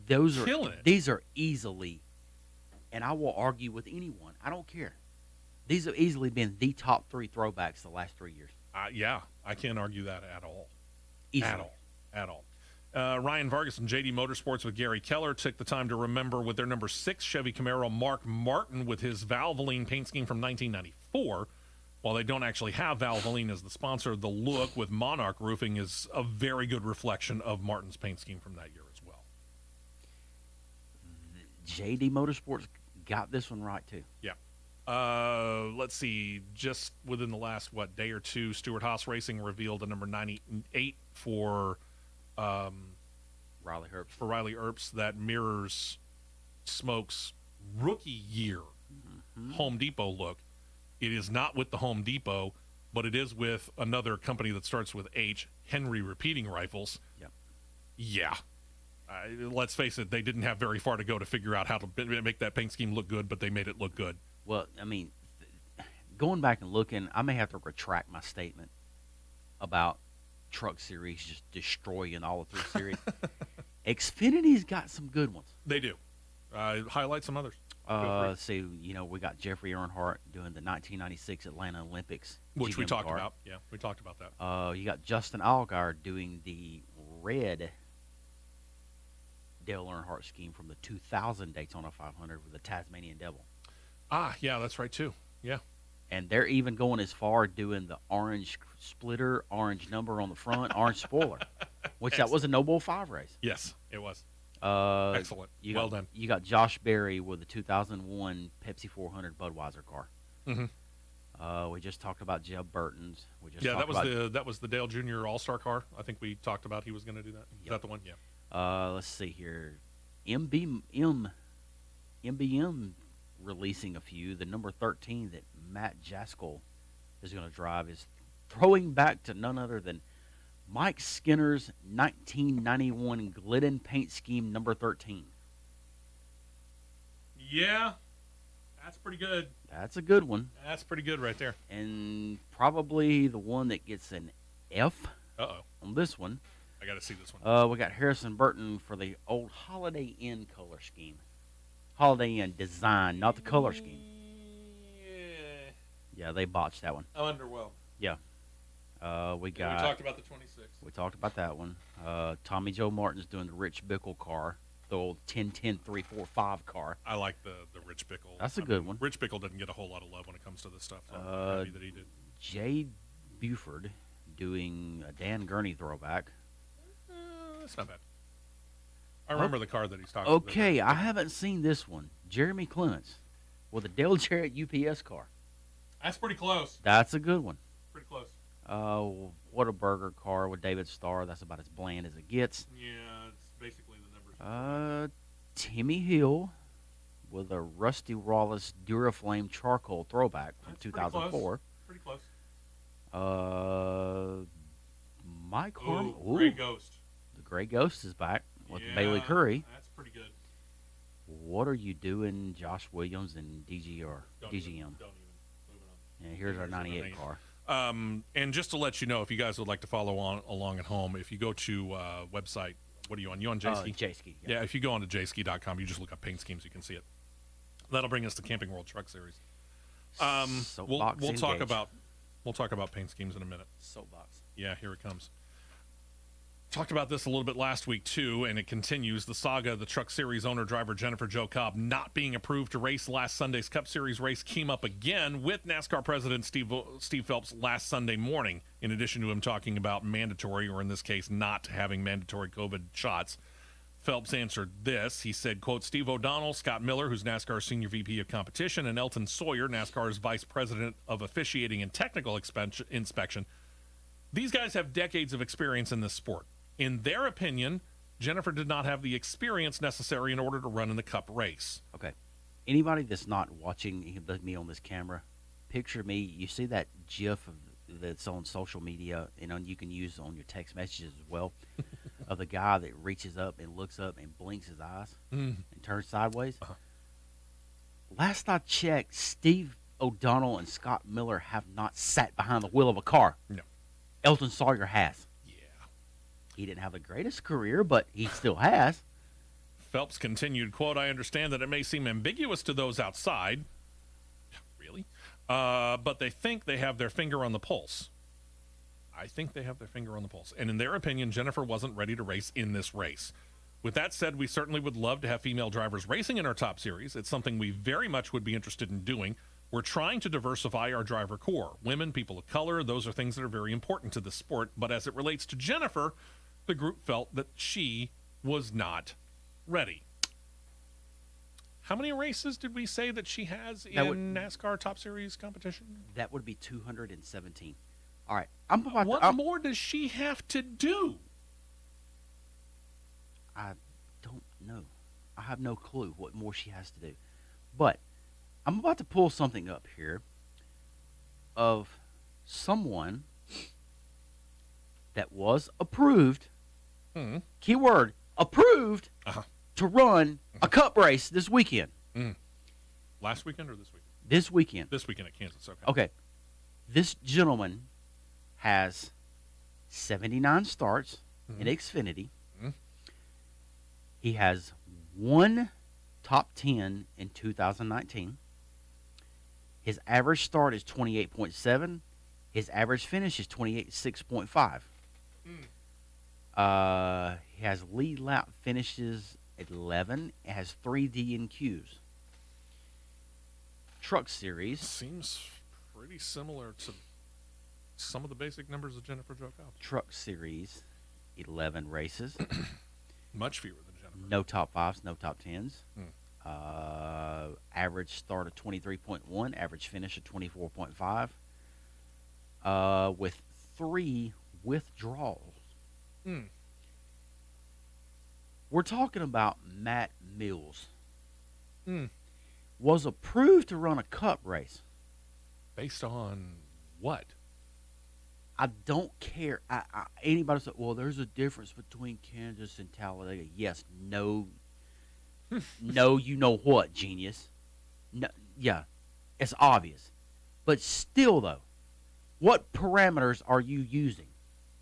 Speaker 3: Those are
Speaker 2: Killing it.
Speaker 3: These are easily, and I will argue with anyone. I don't care. These have easily been the top 3 throwbacks the last 3 years.
Speaker 2: Yeah, I can't argue that at all.
Speaker 3: Easily.
Speaker 2: At all. Ryan Vargas and JD Motorsports with Gary Keller took the time to remember with their number 6 Chevy Camaro Mark Martin with his Valvoline paint scheme from 1994. While they don't actually have Valvoline as the sponsor, the look with Monarch Roofing is a very good reflection of Martin's paint scheme from that year as well.
Speaker 3: JD Motorsports got this one right too.
Speaker 2: Yeah. Let's see. Just within the last, day or two, Stewart Haas Racing revealed a number 98 for
Speaker 3: Riley Herbst.
Speaker 2: Riley Earps that mirrors Smoke's rookie year Home Depot look. It is not with the Home Depot, but it is with another company that starts with H, Henry Repeating Rifles.
Speaker 3: Yep.
Speaker 2: Yeah. Let's face it, they didn't have very far to go to figure out how to make that paint scheme look good, but they made it look good.
Speaker 3: Well, I mean, going back and looking, I may have to retract my statement about Truck Series just destroying all the 3 series. Xfinity's got some good ones.
Speaker 2: They do. Highlight some others. free.
Speaker 3: So, we got Jeffrey Earnhardt doing the 1996 Atlanta Olympics.
Speaker 2: Which we
Speaker 3: GM
Speaker 2: talked
Speaker 3: car.
Speaker 2: about. Yeah, we talked about that.
Speaker 3: You got Justin Allgaier doing the red Dale Earnhardt scheme from the 2000 Daytona 500 with the Tasmanian Devil.
Speaker 2: Yeah, that's right, too. Yeah.
Speaker 3: And they're even going as far doing the orange splitter, orange number on the front, orange spoiler, which that was a No Bull 5 race.
Speaker 2: Yes, it was.
Speaker 3: Excellent.
Speaker 2: Well done.
Speaker 3: You got Josh Berry with the 2001 Pepsi 400 Budweiser car.
Speaker 2: Mm-hmm.
Speaker 3: We just talked about Jeb Burton's. We just
Speaker 2: Yeah,
Speaker 3: talked
Speaker 2: that was the Dale Jr. All-Star car. I think we talked about he was going to do that. Is that the one? Yeah.
Speaker 3: Let's see here. MBM releasing a few. The number 13 that Matt Jaskell is going to drive is throwing back to none other than Mike Skinner's 1991 Glidden paint scheme number 13.
Speaker 2: Yeah, that's pretty good.
Speaker 3: That's a good one.
Speaker 2: That's pretty good right there.
Speaker 3: And probably the one that gets an F
Speaker 2: Uh-oh.
Speaker 3: on this one.
Speaker 2: I got to see this one.
Speaker 3: We got Harrison Burton for the old Holiday Inn color scheme. Holiday Inn design, not the color scheme. Yeah, they botched that one.
Speaker 2: I'm underwhelmed.
Speaker 3: Yeah. We
Speaker 2: We
Speaker 3: got.
Speaker 2: talked about the 26.
Speaker 3: We talked about that one. Tommy Joe Martin's doing the Rich Bickle car, the old 10-10-3-4-5 car.
Speaker 2: I like the Rich Bickle.
Speaker 3: That's a good one.
Speaker 2: Rich Bickle doesn't get a whole lot of love when it comes to this stuff. So I'm happy that he did.
Speaker 3: Jade Buford doing a Dan Gurney throwback.
Speaker 2: That's not bad. I remember the car that he's talking about.
Speaker 3: Okay, I haven't seen this one. Jeremy Clements with a Dale Jarrett UPS car.
Speaker 2: That's pretty close.
Speaker 3: That's a good one.
Speaker 2: Pretty close.
Speaker 3: Whataburger car with David Starr. That's about as bland as it gets.
Speaker 2: Yeah, it's basically the numbers.
Speaker 3: Timmy Hill with a Rusty Wallace Duraflame charcoal throwback from
Speaker 2: That's
Speaker 3: 2004.
Speaker 2: Pretty close.
Speaker 3: Mike Harmon.
Speaker 2: Gray Ghost.
Speaker 3: The Gray Ghost is back with
Speaker 2: Yeah,
Speaker 3: Bailey Curry.
Speaker 2: That's pretty good.
Speaker 3: What are you doing, Josh Williams and DGM?
Speaker 2: Don't even. Moving on.
Speaker 3: And here's our
Speaker 2: Here's
Speaker 3: 98
Speaker 2: everything.
Speaker 3: car.
Speaker 2: And just to let you know, if you guys would like to follow along at home, if you go to website, what are you on? You on JSki?
Speaker 3: JSki.
Speaker 2: Yeah, if you go on to jski.com, you just look up paint schemes, you can see it. That'll bring us to Camping World Truck Series.
Speaker 3: Soapbox
Speaker 2: We'll talk
Speaker 3: engaged.
Speaker 2: about paint schemes in a minute.
Speaker 3: Soapbox.
Speaker 2: Yeah, here it comes. Talked about this a little bit last week, too, and it continues. The saga of the Truck Series owner-driver Jennifer Jo Cobb not being approved to race last Sunday's Cup Series race came up again with NASCAR President Steve Phelps last Sunday morning, in addition to him talking about mandatory, or in this case, not having mandatory COVID shots. Phelps answered this. He said, quote, Steve O'Donnell, Scott Miller, who's NASCAR's Senior VP of Competition, and Elton Sawyer, NASCAR's Vice President of Officiating and Technical Inspection. These guys have decades of experience in this sport. In their opinion, Jennifer did not have the experience necessary in order to run in the Cup race.
Speaker 3: Okay. Anybody that's not watching me on this camera, picture me. You see that GIF that's on social media, and you can use on your text messages as well, of the guy that reaches up and looks up and blinks his eyes and turns sideways. Last I checked, Steve O'Donnell and Scott Miller have not sat behind the wheel of a car.
Speaker 2: No.
Speaker 3: Elton Sawyer has.
Speaker 2: Yeah.
Speaker 3: He didn't have the greatest career, but he still has.
Speaker 2: Phelps continued, quote, I understand that it may seem ambiguous to those outside. Really? But they think they have their finger on the pulse. I think they have their finger on the pulse. And in their opinion, Jennifer wasn't ready to race in this race. With that said, we certainly would love to have female drivers racing in our top series. It's something we very much would be interested in doing. We're trying to diversify our driver core. Women, people of color, those are things that are very important to the sport. But as it relates to Jennifer, the group felt that she was not ready. How many races did we say that she has in NASCAR Top Series competition?
Speaker 3: That would be 217. All right. I'm about
Speaker 2: What more does she have to do?
Speaker 3: I don't know. I have no clue what more she has to do. But I'm about to pull something up here of someone that was approved, keyword, approved, to run a cup race this weekend.
Speaker 2: Last weekend or this weekend?
Speaker 3: This weekend.
Speaker 2: This weekend at Kansas, okay.
Speaker 3: Okay. This gentleman has 79 starts in Xfinity. He has one top 10 in 2019. His average start is 28.7. His average finish is 28.6.5. He has lead lap finishes 11. It has 3 DNQs. Truck Series.
Speaker 2: Seems pretty similar to some of the basic numbers of Jennifer Jo Cobb.
Speaker 3: Truck Series, 11 races.
Speaker 2: Much fewer than Jennifer.
Speaker 3: No top 5s, no top 10s. Average start of 23.1, average finish of 24.5, with 3 withdrawals. We're talking about Matt Mills. Was approved to run a cup race.
Speaker 2: Based on what?
Speaker 3: I don't care. Anybody said, well, there's a difference between Kansas and Talladega. Yes, no. No, you know what, genius. No, yeah, it's obvious. But still, though, what parameters are you using?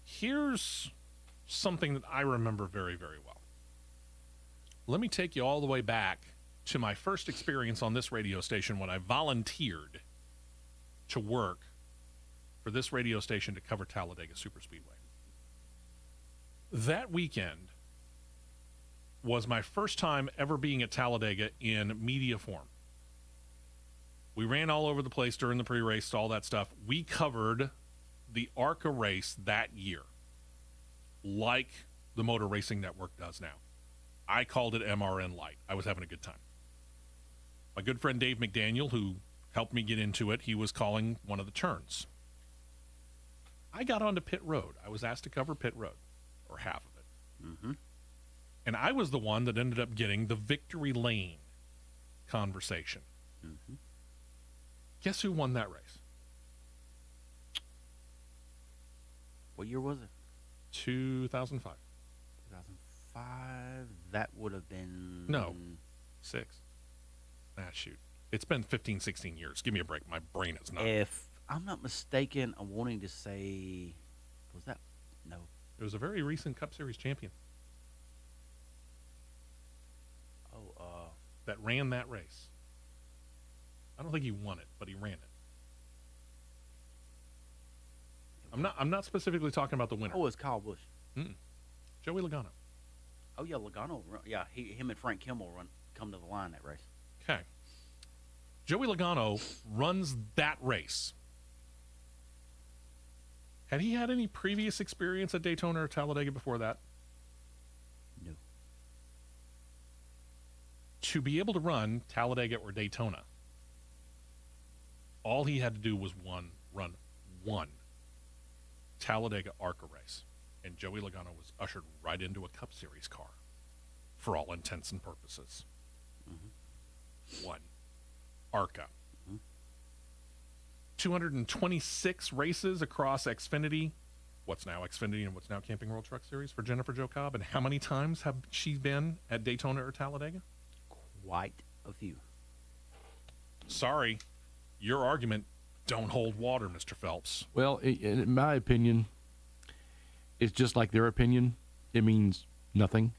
Speaker 2: Here's something that I remember very, very well. Let me take you all the way back to my first experience on this radio station when I volunteered to work for this radio station to cover Talladega Superspeedway. That weekend was my first time ever being at Talladega in media form. We ran all over the place during the pre-race, all that stuff. We covered the ARCA race that year, like the Motor Racing Network does now. I called it MRN Light. I was having a good time. My good friend Dave McDaniel, who helped me get into it, he was calling one of the turns. I got onto pit road. I was asked to cover pit road, or half of it. And I was the one that ended up getting the victory lane conversation. Guess who won that race?
Speaker 3: What year was it?
Speaker 2: 2005.
Speaker 3: 2005. That would have been...
Speaker 2: No. 6. Ah, shoot. It's been 15, 16 years. Give me a break. My brain is not.
Speaker 3: If I'm not mistaken, I'm wanting to say... Was that... No.
Speaker 2: It was a very recent Cup Series champion that ran that race. I don't think he won it, but he ran it. I'm not specifically talking about the winner.
Speaker 3: Oh, it's Kyle Busch.
Speaker 2: Joey Logano.
Speaker 3: Oh, yeah, Logano. Yeah, him and Frank Kimmel come to the line that race.
Speaker 2: Okay. Joey Logano runs that race. Had he had any previous experience at Daytona or Talladega before that?
Speaker 3: No.
Speaker 2: To be able to run Talladega or Daytona, all he had to do was run one Talladega ARCA race. And Joey Logano was ushered right into a Cup Series car for all intents and purposes. One. ARCA. 226 races across Xfinity, what's now Xfinity and what's now Camping World Truck Series for Jennifer Jo Cobb. And how many times have she been at Daytona or Talladega?
Speaker 3: Quite a few.
Speaker 2: Sorry, your argument don't hold water, Mr. Phelps.
Speaker 4: Well, in my opinion, it's just like their opinion. It means nothing.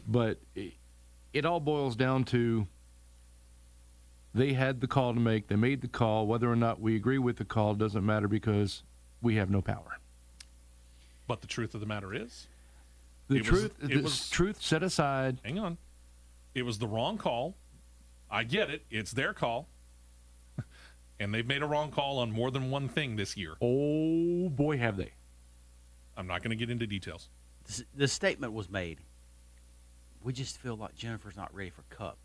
Speaker 4: But it all boils down to they had the call to make. They made the call. Whether or not we agree with the call doesn't matter because we have no power.
Speaker 2: But the truth of the matter is?
Speaker 4: The truth set aside.
Speaker 2: Hang on. It was the wrong call. I get it. It's their call. And they've made a wrong call on more than one thing this year.
Speaker 4: Oh, boy, have they.
Speaker 2: I'm not going to get into details.
Speaker 3: The statement was made. We just feel like Jennifer's not ready for Cup.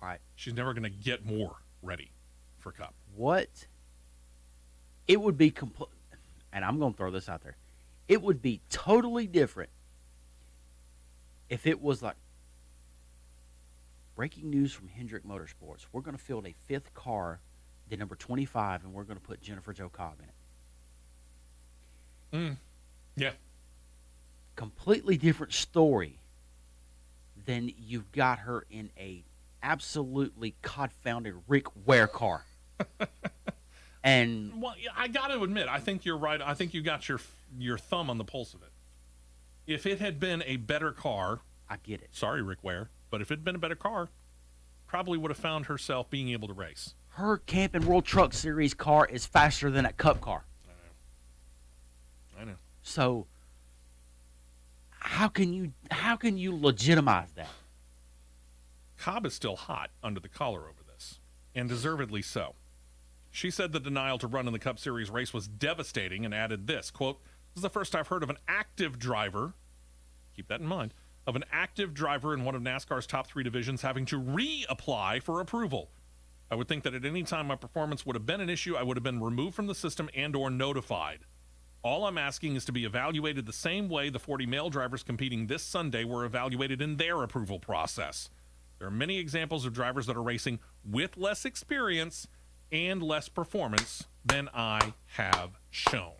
Speaker 3: All right.
Speaker 2: She's never going to get more ready for Cup.
Speaker 3: What? It would be and I'm going to throw this out there. It would be totally different if it was like, breaking news from Hendrick Motorsports. We're going to field a 5th car, the number 25, and we're going to put Jennifer Jo Cobb in it.
Speaker 2: Yeah.
Speaker 3: Completely different story than you've got her in a absolutely confounded Rick Ware car. And
Speaker 2: well, I got to admit, I think you're right. I think you got your thumb on the pulse of it. If it had been a better car,
Speaker 3: I get it.
Speaker 2: Sorry, Rick Ware, but if it had been a better car, probably would have found herself being able to race.
Speaker 3: Her Camping World Truck Series car is faster than that Cup car.
Speaker 2: I know.
Speaker 3: So how can you legitimize that?
Speaker 2: Cobb is still hot under the collar over this, and deservedly so. She said the denial to run in the Cup Series race was devastating and added this, quote, "This is the first I've heard of an active driver," keep that in mind, "of an active driver in one of NASCAR's top 3 divisions having to reapply for approval. I would think that at any time my performance would have been an issue, I would have been removed from the system and or notified. All I'm asking is to be evaluated the same way the 40 male drivers competing this Sunday were evaluated in their approval process. There are many examples of drivers that are racing with less experience and less performance than I have shown."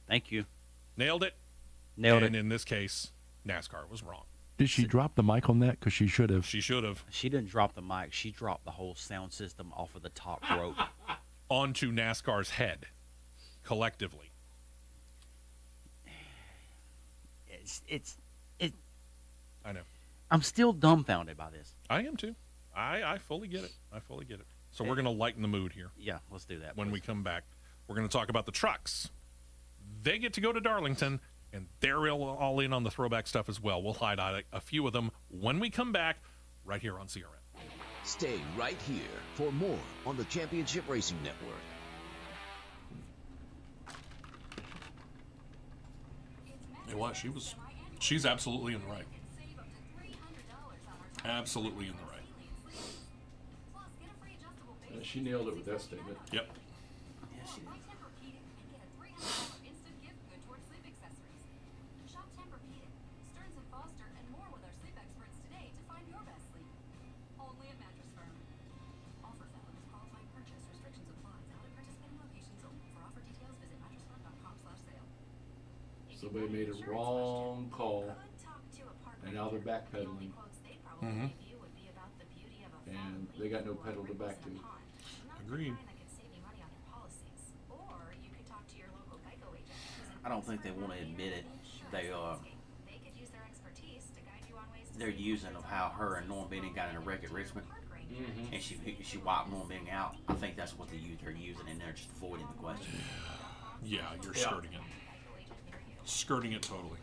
Speaker 3: Thank you.
Speaker 2: Nailed it. And in this case, NASCAR was wrong.
Speaker 4: Did she drop the mic on that? Because she should have.
Speaker 2: She should have.
Speaker 3: She didn't drop the mic. She dropped the whole sound system off of the top rope.
Speaker 2: Onto NASCAR's head, collectively. I know.
Speaker 3: I'm still dumbfounded by this.
Speaker 2: I am too. I fully get it. So we're going to lighten the mood here.
Speaker 3: Yeah, let's do that.
Speaker 2: When
Speaker 3: please.
Speaker 2: we come back, we're going to talk about the trucks. They get to go to Darlington, and they're all in on the throwback stuff as well. We'll highlight a few of them when we come back, right here on CRN.
Speaker 5: Stay right here for more on the Championship Racing Network.
Speaker 2: It was. She's absolutely in the right. Absolutely in the right.
Speaker 4: She nailed it with that statement.
Speaker 2: Yep.
Speaker 4: Somebody made a wrong call, and now they're backpedaling.
Speaker 2: Mm-hmm.
Speaker 4: And they got no pedal to back to.
Speaker 2: Agreed.
Speaker 3: I don't think they want to admit it. They're using of how her and Norm Benning got in a wreck at Richmond, and she wiped Norm Benning out. I think that's what they're using, and they're just avoiding the question.
Speaker 2: Yeah, you're skirting it. Skirting it totally.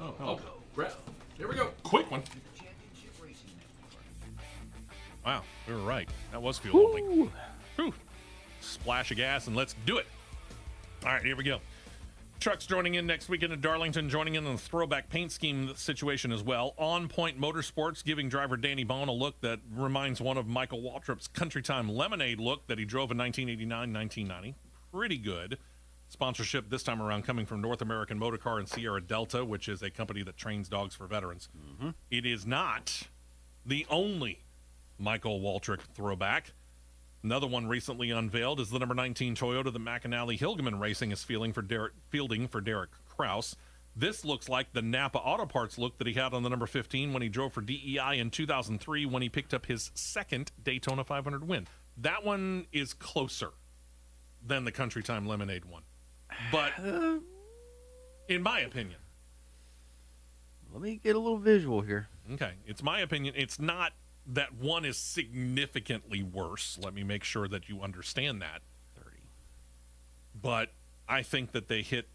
Speaker 2: Oh,
Speaker 4: Brett, here we go.
Speaker 2: quick one. Wow, we were right. That was fuel only. Whew. Splash of gas and let's do it. All right, here we go. Trucks joining in next weekend at Darlington, joining in on the throwback paint scheme situation as well. On Point Motorsports giving driver Danny Bone a look that reminds one of Michael Waltrip's Country Time Lemonade look that he drove in 1989-1990. Pretty good. Sponsorship this time around coming from North American Motor Car and Sierra Delta, which is a company that trains dogs for veterans.
Speaker 3: Mm-hmm.
Speaker 2: It is not the only Michael Waltrip throwback. Another one recently unveiled is the number 19 Toyota that McAnally Hilgeman Racing is fielding for Derek Kraus. This looks like the Napa Auto Parts look that he had on the number 15 when he drove for DEI in 2003 when he picked up his second Daytona 500 win. That one is closer than the Country Time Lemonade one. But in my opinion.
Speaker 3: Let me get a little visual here.
Speaker 2: Okay, it's my opinion. It's not that one is significantly worse. Let me make sure that you understand that.
Speaker 3: 30.
Speaker 2: But I think that they hit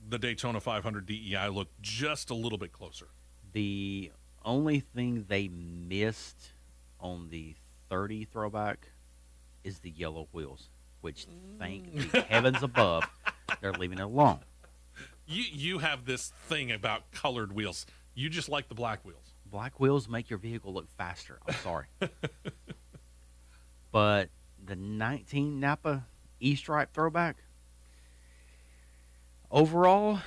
Speaker 2: the Daytona 500 DEI look just a little bit closer.
Speaker 3: The only thing they missed on the 30 throwback is the yellow wheels, which thank the heavens above, they're leaving it alone.
Speaker 2: You have this thing about colored wheels. You just like the black wheels.
Speaker 3: Black wheels make your vehicle look faster. I'm sorry. But the 19 Napa E-Stripe throwback, overall,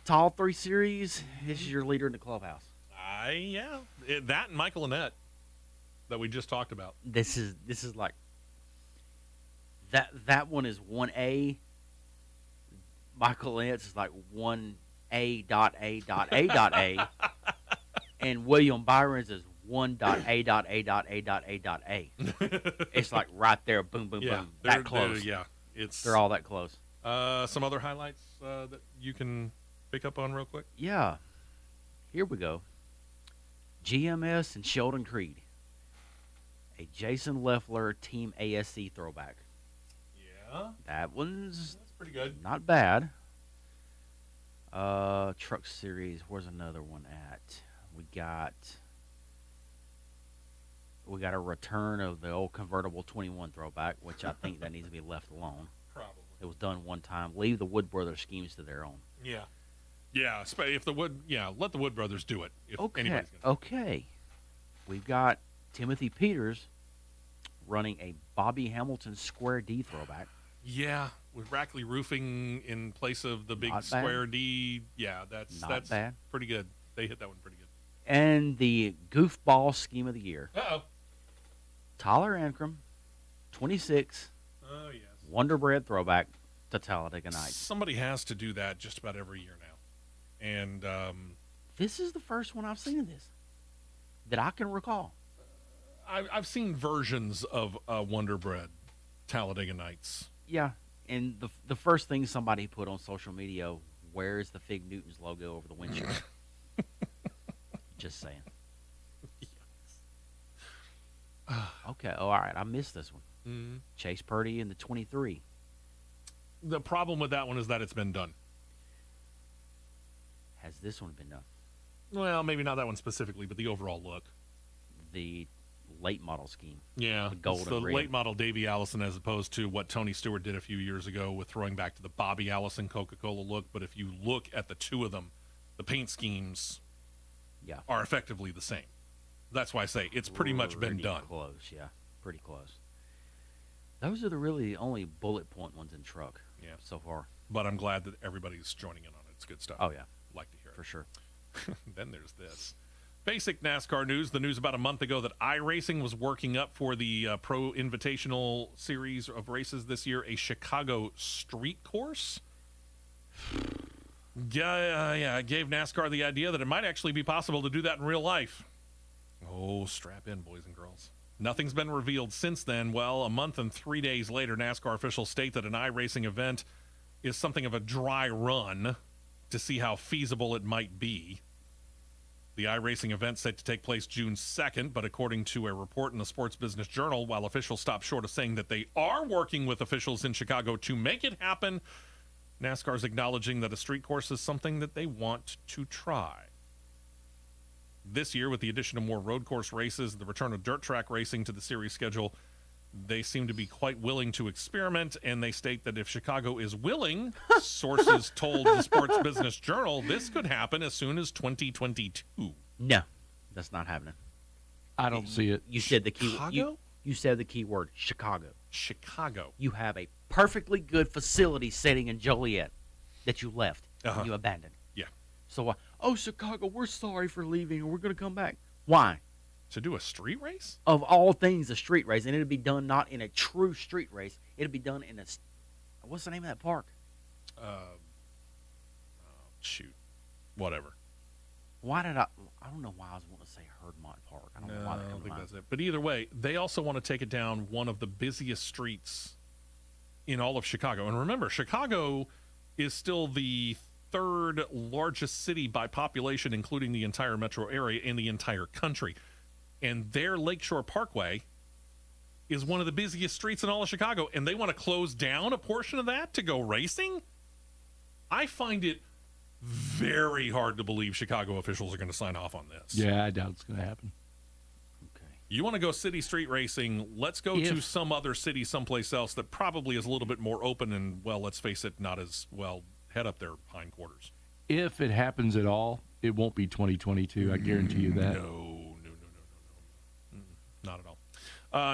Speaker 3: to all 3 series, this is your leader in the clubhouse.
Speaker 2: That and Michael Annette that we just talked about.
Speaker 3: This is like that one is 1A. Michael Annette's is like 1A.A.A.A. And William Byron's is 1.A.A.A.A.A. It's like right there, boom, boom, boom, that close. They're all that close.
Speaker 2: Some other highlights that you can pick up on real quick?
Speaker 3: Yeah. Here we go. GMS and Sheldon Creed. a Jason Leffler Team ASC throwback.
Speaker 2: Yeah,
Speaker 3: That one's
Speaker 2: that's pretty good.
Speaker 3: not bad. Truck Series. Where's another one at? We got a return of the old convertible 21 throwback, which I think that needs to be left alone.
Speaker 2: Probably.
Speaker 3: It was done one time. Leave the Wood Brothers schemes to their own.
Speaker 2: Yeah. Yeah, if the Wood, let the Wood brothers do it. If
Speaker 3: Okay.
Speaker 2: anybody's gonna.
Speaker 3: Okay. We've got Timothy Peters running a Bobby Hamilton Square D throwback.
Speaker 2: Yeah, with Rackley Roofing in place of the big
Speaker 3: Not bad.
Speaker 2: square D. Yeah, that's
Speaker 3: bad.
Speaker 2: pretty good. They hit that one pretty good.
Speaker 3: And the goofball scheme of the year.
Speaker 2: Uh-oh.
Speaker 3: Tyler Ankrum, 26,
Speaker 2: Oh, yes.
Speaker 3: Wonder Bread throwback to Talladega Nights.
Speaker 2: Somebody has to do that just about every year now. And
Speaker 3: This is the first one I've seen of this that I can recall.
Speaker 2: I've seen versions of Wonder Bread Talladega Nights.
Speaker 3: Yeah, and the first thing somebody put on social media, where's the Fig Newton's logo over the windshield? Just saying. Okay, all right, I missed this one.
Speaker 2: Mm-hmm.
Speaker 3: Chase Purdy in the 23.
Speaker 2: The problem with that one is that it's been done.
Speaker 3: Has this one been done?
Speaker 2: Well, maybe not that one specifically, but the overall look.
Speaker 3: The late model scheme.
Speaker 2: Yeah,
Speaker 3: The golden
Speaker 2: it's the
Speaker 3: rim.
Speaker 2: late model Davey Allison as opposed to what Tony Stewart did a few years ago with throwing back to the Bobby Allison Coca-Cola look. But if you look at the two of them, the paint schemes
Speaker 3: Yeah.
Speaker 2: are effectively the same. That's why I say it's pretty much been
Speaker 3: Pretty
Speaker 2: done.
Speaker 3: Close, yeah. Pretty close. Those are the really only bullet point ones in truck
Speaker 2: Yeah.
Speaker 3: so far.
Speaker 2: But I'm glad that everybody's joining in on it. It's good stuff.
Speaker 3: Oh, yeah,
Speaker 2: Like to hear it.
Speaker 3: for sure.
Speaker 2: Then there's this. Basic NASCAR news. The news about a month ago that iRacing was working up for the Pro Invitational series of races this year, a Chicago street course. Yeah, it gave NASCAR the idea that it might actually be possible to do that in real life. Oh, strap in, boys and girls. Nothing's been revealed since then. Well, a month and 3 days later, NASCAR officials state that an iRacing event is something of a dry run to see how feasible it might be. The iRacing event set to take place June 2nd, but according to a report in the Sports Business Journal, while officials stopped short of saying that they are working with officials in Chicago to make it happen, NASCAR's acknowledging that a street course is something that they want to try. This year, with the addition of more road course races and the return of dirt track racing to the series schedule, they seem to be quite willing to experiment, and they state that if Chicago is willing, sources told the Sports Business Journal, this could happen as soon as 2022.
Speaker 3: No, that's not happening.
Speaker 4: I don't see it.
Speaker 3: You said the key.
Speaker 2: Chicago?
Speaker 3: You said the key word, Chicago.
Speaker 2: Chicago.
Speaker 3: You have a perfectly good facility sitting in Joliet that you left
Speaker 2: Uh-huh.
Speaker 3: and you abandoned.
Speaker 2: Yeah.
Speaker 3: So, Chicago, we're sorry for leaving and we're going to come back. Why?
Speaker 2: To do a street race?
Speaker 3: Of all things, a street race, and it'd be done not in a true street race. It'd be done in what's the name of that park?
Speaker 2: Shoot. Whatever.
Speaker 3: Why did I don't know why I was wanting to say Herdmont Park. I don't know why that
Speaker 2: I
Speaker 3: came
Speaker 2: don't
Speaker 3: to
Speaker 2: think
Speaker 3: mind.
Speaker 2: that's it. But either way, they also want to take it down one of the busiest streets in all of Chicago. And remember, Chicago is still the third largest city by population, including the entire metro area in the entire country. And their Lakeshore Parkway is one of the busiest streets in all of Chicago, and they want to close down a portion of that to go racing? I find it very hard to believe Chicago officials are going to sign off on this.
Speaker 4: Yeah, I doubt it's going to happen.
Speaker 3: Okay.
Speaker 2: You want to go city street racing, let's go to some other city someplace else that probably is a little bit more open and, well, let's face it, not as, well, head up their hindquarters.
Speaker 4: If it happens at all, it won't be 2022. I guarantee you that.
Speaker 2: No. Not at all.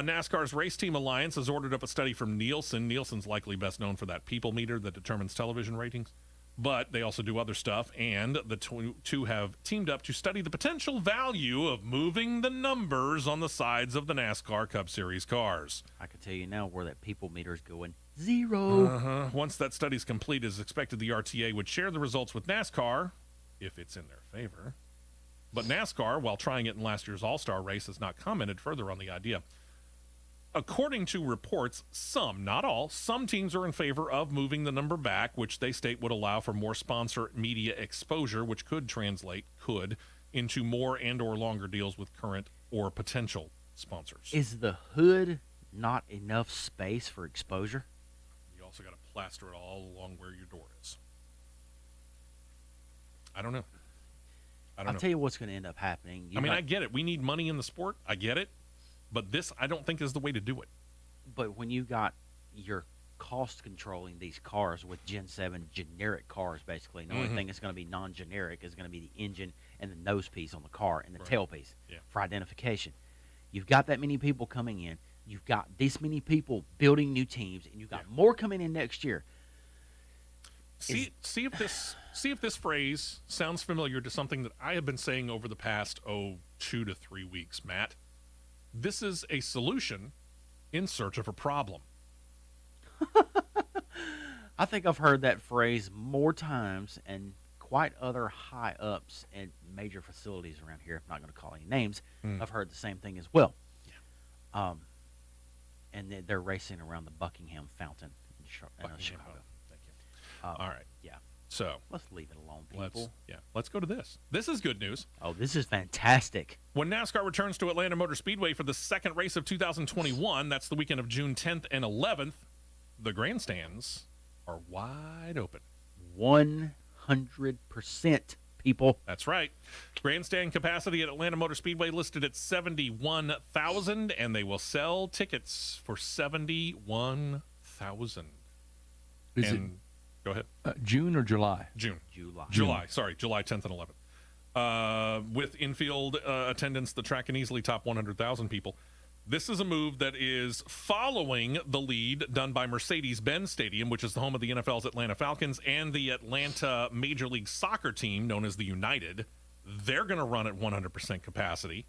Speaker 2: NASCAR's Race Team Alliance has ordered up a study from Nielsen. Nielsen's likely best known for that people meter that determines television ratings. But they also do other stuff, and the two have teamed up to study the potential value of moving the numbers on the sides of the NASCAR Cup Series cars.
Speaker 3: I can tell you now where that people meter is going. 0.
Speaker 2: Once that study's complete, it is expected the RTA would share the results with NASCAR, if it's in their favor. But NASCAR, while trying it in last year's All-Star race, has not commented further on the idea. According to reports, some, not all, some teams are in favor of moving the number back, which they state would allow for more sponsor media exposure, which could translate, into more and or longer deals with current or potential sponsors.
Speaker 3: Is the hood not enough space for exposure?
Speaker 2: You also got to plaster it all along where your door is. I don't know.
Speaker 3: I'll tell you what's going to end up happening.
Speaker 2: I get it. We need money in the sport. I get it. But this, I don't think, is the way to do it.
Speaker 3: But when you got your cost controlling these cars with Gen 7 generic cars, basically, the only thing that's going to be non-generic is going to be the engine and the nose piece on the car and the tailpiece for identification. You've got that many people coming in. You've got this many people building new teams, and you've got more coming in next year.
Speaker 2: See if this phrase sounds familiar to something that I have been saying over the past 2 to 3 weeks, Matt. This is a solution in search of a problem.
Speaker 3: I think I've heard that phrase more times, and quite other high ups and major facilities around here. I'm not going to call any names. I've heard the same thing as well. And they're racing around the Buckingham Fountain in Chicago.
Speaker 2: Thank you. All right.
Speaker 3: Yeah.
Speaker 2: So
Speaker 3: Let's leave it alone, people.
Speaker 2: Let's go to this. This is good news.
Speaker 3: Oh, this is fantastic.
Speaker 2: When NASCAR returns to Atlanta Motor Speedway for the second race of 2021, that's the weekend of June 10th and 11th, the grandstands are wide open.
Speaker 3: 100%, people.
Speaker 2: That's right. Grandstand capacity at Atlanta Motor Speedway listed at 71,000, and they will sell tickets for 71,000.
Speaker 4: Is it
Speaker 2: go ahead.
Speaker 4: June or July?
Speaker 2: July. Sorry, July 10th and 11th. With infield attendance, the track can easily top 100,000 people. This is a move that is following the lead done by Mercedes-Benz Stadium, which is the home of the NFL's Atlanta Falcons, and the Atlanta Major League Soccer team, known as the United. They're going to run at 100% capacity.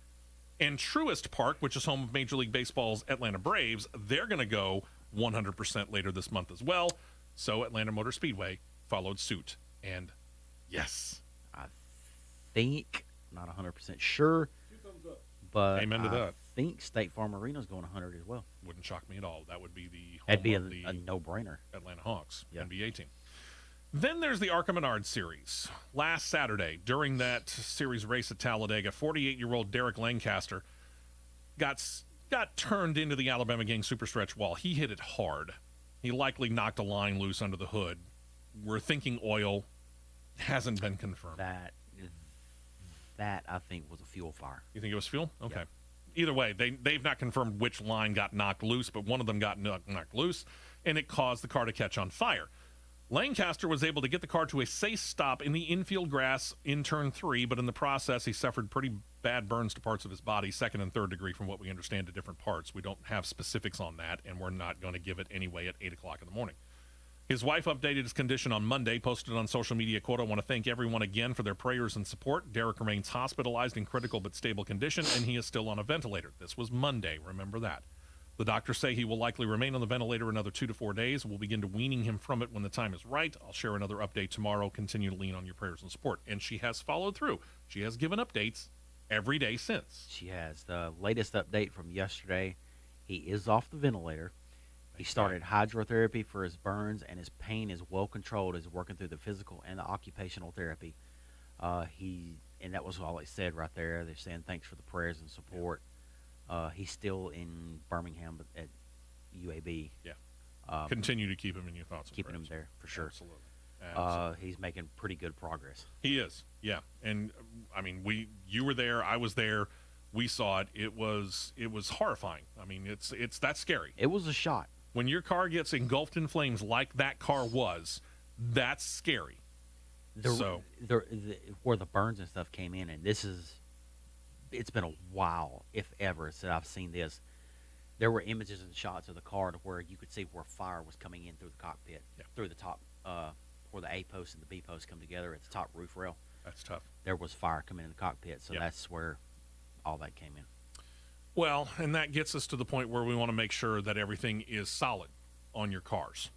Speaker 2: And Truist Park, which is home of Major League Baseball's Atlanta Braves, they're going to go 100% later this month as well. So Atlanta Motor Speedway followed suit. And yes.
Speaker 3: I think, not 100% sure, but
Speaker 2: amen to that.
Speaker 3: I think State Farm Arena is going 100 as well.
Speaker 2: Wouldn't shock me at all. That would be the home
Speaker 3: That'd be
Speaker 2: of the
Speaker 3: a no-brainer.
Speaker 2: Atlanta Hawks
Speaker 3: Yeah.
Speaker 2: NBA team. Then there's the ARCA Menard Series. Last Saturday, during that series race at Talladega, 48-year-old Derek Lancaster got turned into the Alabama Gang Superstretch wall. He hit it hard. He likely knocked a line loose under the hood. We're thinking oil. Hasn't been confirmed.
Speaker 3: That I think was a fuel fire.
Speaker 2: You think it was fuel? Okay.
Speaker 3: Yeah.
Speaker 2: Either way, they've not confirmed which line got knocked loose, but one of them got knocked loose, and it caused the car to catch on fire. Lancaster was able to get the car to a safe stop in the infield grass in turn 3, but in the process, he suffered pretty bad burns to parts of his body, second and third degree, from what we understand, to different parts. We don't have specifics on that, and we're not going to give it anyway at 8 o'clock in the morning. His wife updated his condition on Monday, posted on social media, quote, "I want to thank everyone again for their prayers and support. Derek remains hospitalized in critical but stable condition, and he is still on a ventilator." This was Monday, remember that. The doctors say he will likely remain on the ventilator another 2 to 4 days. We'll begin to weaning him from it when the time is right. I'll share another update tomorrow. Continue to lean on your prayers and support. And she has followed through. She has given updates every day since.
Speaker 3: She has. The latest update from yesterday, he is off the ventilator. He started hydrotherapy for his burns, and his pain is well controlled. He's working through the physical and the occupational therapy. And that was all it said right there. They're saying thanks for the prayers and support. He's still in Birmingham at UAB.
Speaker 2: Yeah. Continue to keep him in your thoughts and
Speaker 3: Keeping him
Speaker 2: prayers.
Speaker 3: there for sure.
Speaker 2: Absolutely.
Speaker 3: He's making pretty good progress.
Speaker 2: He is, yeah. And I mean, you were there, I was there, we saw it. It was horrifying. I mean, it's that scary.
Speaker 3: It was a shot.
Speaker 2: When your car gets engulfed in flames like that car was, that's scary.
Speaker 3: Where the burns and stuff came in, and it's been a while, if ever, since I've seen this. There were images and shots of the car to where you could see where fire was coming in through the cockpit, through the top, where the A post and the B post come together at the top roof rail.
Speaker 2: That's tough.
Speaker 3: There was fire coming in the cockpit, so that's where all that came in.
Speaker 2: Well, and that gets us to the point where we want to make sure that everything is solid on your cars.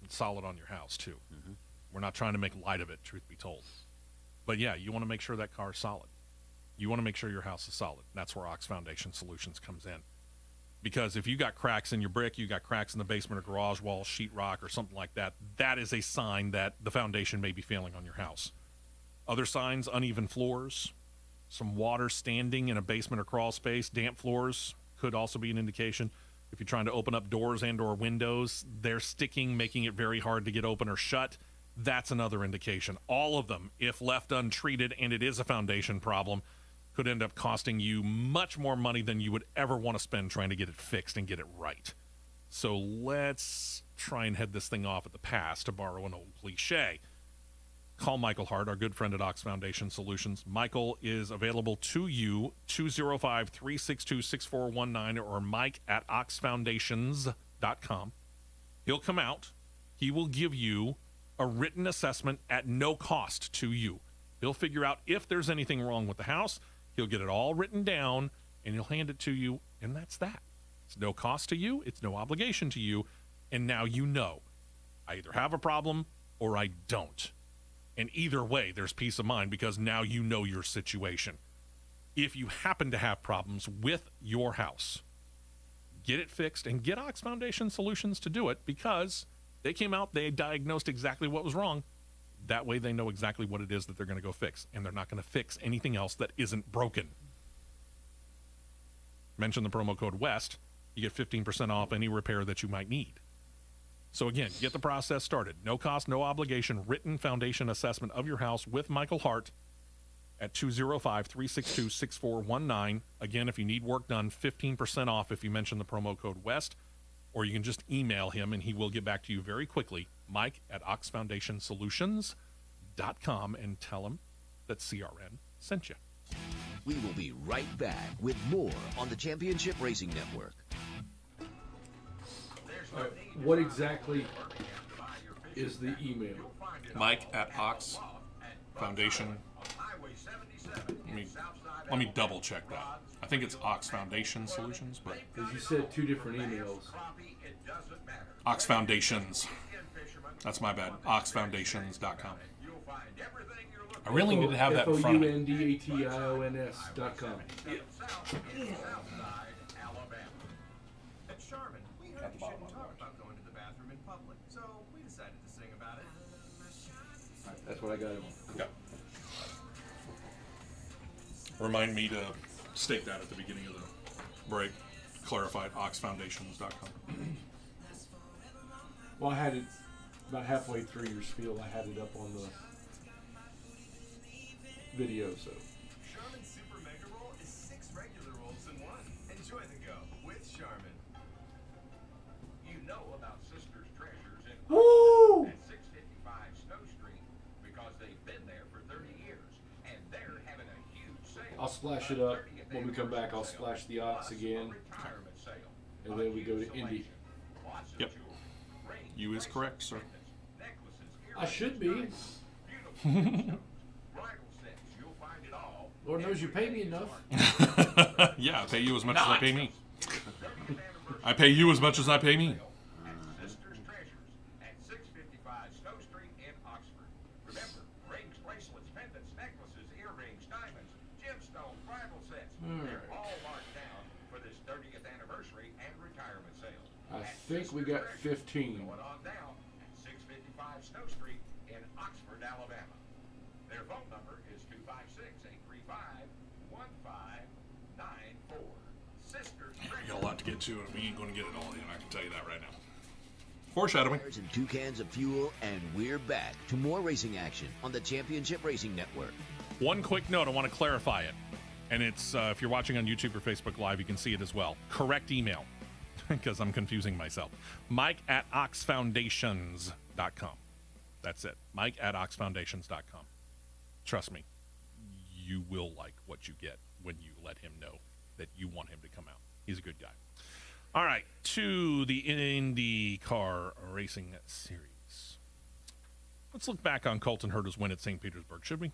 Speaker 2: And solid on your house, too.
Speaker 3: Mm-hmm.
Speaker 2: We're not trying to make light of it, truth be told. But, yeah, you want to make sure that car is solid. You want to make sure your house is solid. That's where Ox Foundation Solutions comes in. Because if you got cracks in your brick, you got cracks in the basement or garage wall, sheetrock, or something like that, that is a sign that the foundation may be failing on your house. Other signs, uneven floors, some water standing in a basement or crawl space. Damp floors could also be an indication. If you're trying to open up doors and or windows, they're sticking, making it very hard to get open or shut. That's another indication. All of them, if left untreated, and it is a foundation problem, could end up costing you much more money than you would ever want to spend trying to get it fixed and get it right. So let's try and head this thing off at the pass, to borrow an old cliche. Call Michael Hart, our good friend at Ox Foundation Solutions. Michael is available to you, 205-362-6419, or Mike at oxfoundations.com. He'll come out. He will give you a written assessment at no cost to you. He'll figure out if there's anything wrong with the house. He'll get it all written down, and he'll hand it to you, and that's that. It's no cost to you. It's no obligation to you. And now you know. I either have a problem or I don't. And either way, there's peace of mind because now you know your situation. If you happen to have problems with your house, get it fixed and get Ox Foundation Solutions to do it because they came out, they diagnosed exactly what was wrong. That way they know exactly what it is that they're going to go fix, and they're not going to fix anything else that isn't broken. Mention the promo code WEST. You get 15% off any repair that you might need. So again, get the process started. No cost, no obligation, written foundation assessment of your house with Michael Hart at 205-362-6419. Again, if you need work done, 15% off if you mention the promo code WEST, or you can just email him and he will get back to you very quickly, Mike at oxfoundationsolutions.com, and tell him that CRN sent you.
Speaker 5: We will be right back with more on the Championship Racing Network.
Speaker 4: What exactly is the email?
Speaker 2: Mike at Ox Foundation. Let me double check that. I think it's Ox Foundation Solutions, but
Speaker 4: Because you said two different emails.
Speaker 2: Ox Foundations. That's my bad. Oxfoundations.com. I really need to have that in front of me.
Speaker 4: FOUNDATIONS.com.
Speaker 6: At Charmin, we heard you shouldn't talk about going to the bathroom in public, so we decided to sing about it.
Speaker 4: That's what I got.
Speaker 2: Okay. Remind me to state that at the beginning of the break. Clarified, oxfoundations.com.
Speaker 4: Well, I had it about halfway through your spiel. I had it up on the video, so.
Speaker 6: Charmin Super Mega Roll is 6 regular rolls in one. Enjoy the go with Charmin. You know about Sisters Treasures in
Speaker 4: Woo!
Speaker 6: at 655 Snow Street because they've been there for 30 years and they're having a huge sale.
Speaker 4: I'll splash it up. When we come back, I'll splash the Ox again.
Speaker 6: Retirement sale.
Speaker 4: And then we go to Indy.
Speaker 6: Lots of
Speaker 2: Yep.
Speaker 6: jewelry, rings,
Speaker 2: You is correct, sir.
Speaker 6: necklaces,
Speaker 4: I should be.
Speaker 6: beautiful gemstones, bridal sets. You'll find it all.
Speaker 4: Lord knows you pay me enough.
Speaker 2: Yeah, I pay you as much as I pay me. I pay you as much as I pay me.
Speaker 6: Sisters Treasures at 655 Snow Street in Oxford. Remember, rings, bracelets, pendants, necklaces, earrings, diamonds, gemstones, bridal sets. They're all marked down for this 30th anniversary and retirement sale.
Speaker 4: I
Speaker 6: At
Speaker 4: think we
Speaker 6: Sisters
Speaker 4: got
Speaker 6: Treasures,
Speaker 4: 15.
Speaker 6: Going on now at 655 Snow Street in Oxford, Alabama. Their phone number is 256-835-1594. Sisters
Speaker 2: We
Speaker 6: Treasures.
Speaker 2: got a lot to get to, and we ain't going to get it all in. I can tell you that right now. Foreshadowing.
Speaker 5: And 2 cans of fuel, and we're back to more racing action on the Championship Racing Network.
Speaker 2: One quick note, I want to clarify it. And it's, if you're watching on YouTube or Facebook Live, you can see it as well. Correct email, because I'm confusing myself. Mike at oxfoundations.com. That's it. Mike at oxfoundations.com. Trust me, you will like what you get when you let him know that you want him to come out. He's a good guy. All right, to the IndyCar Racing Series. Let's look back on Colton Herta's win at St. Petersburg, should we?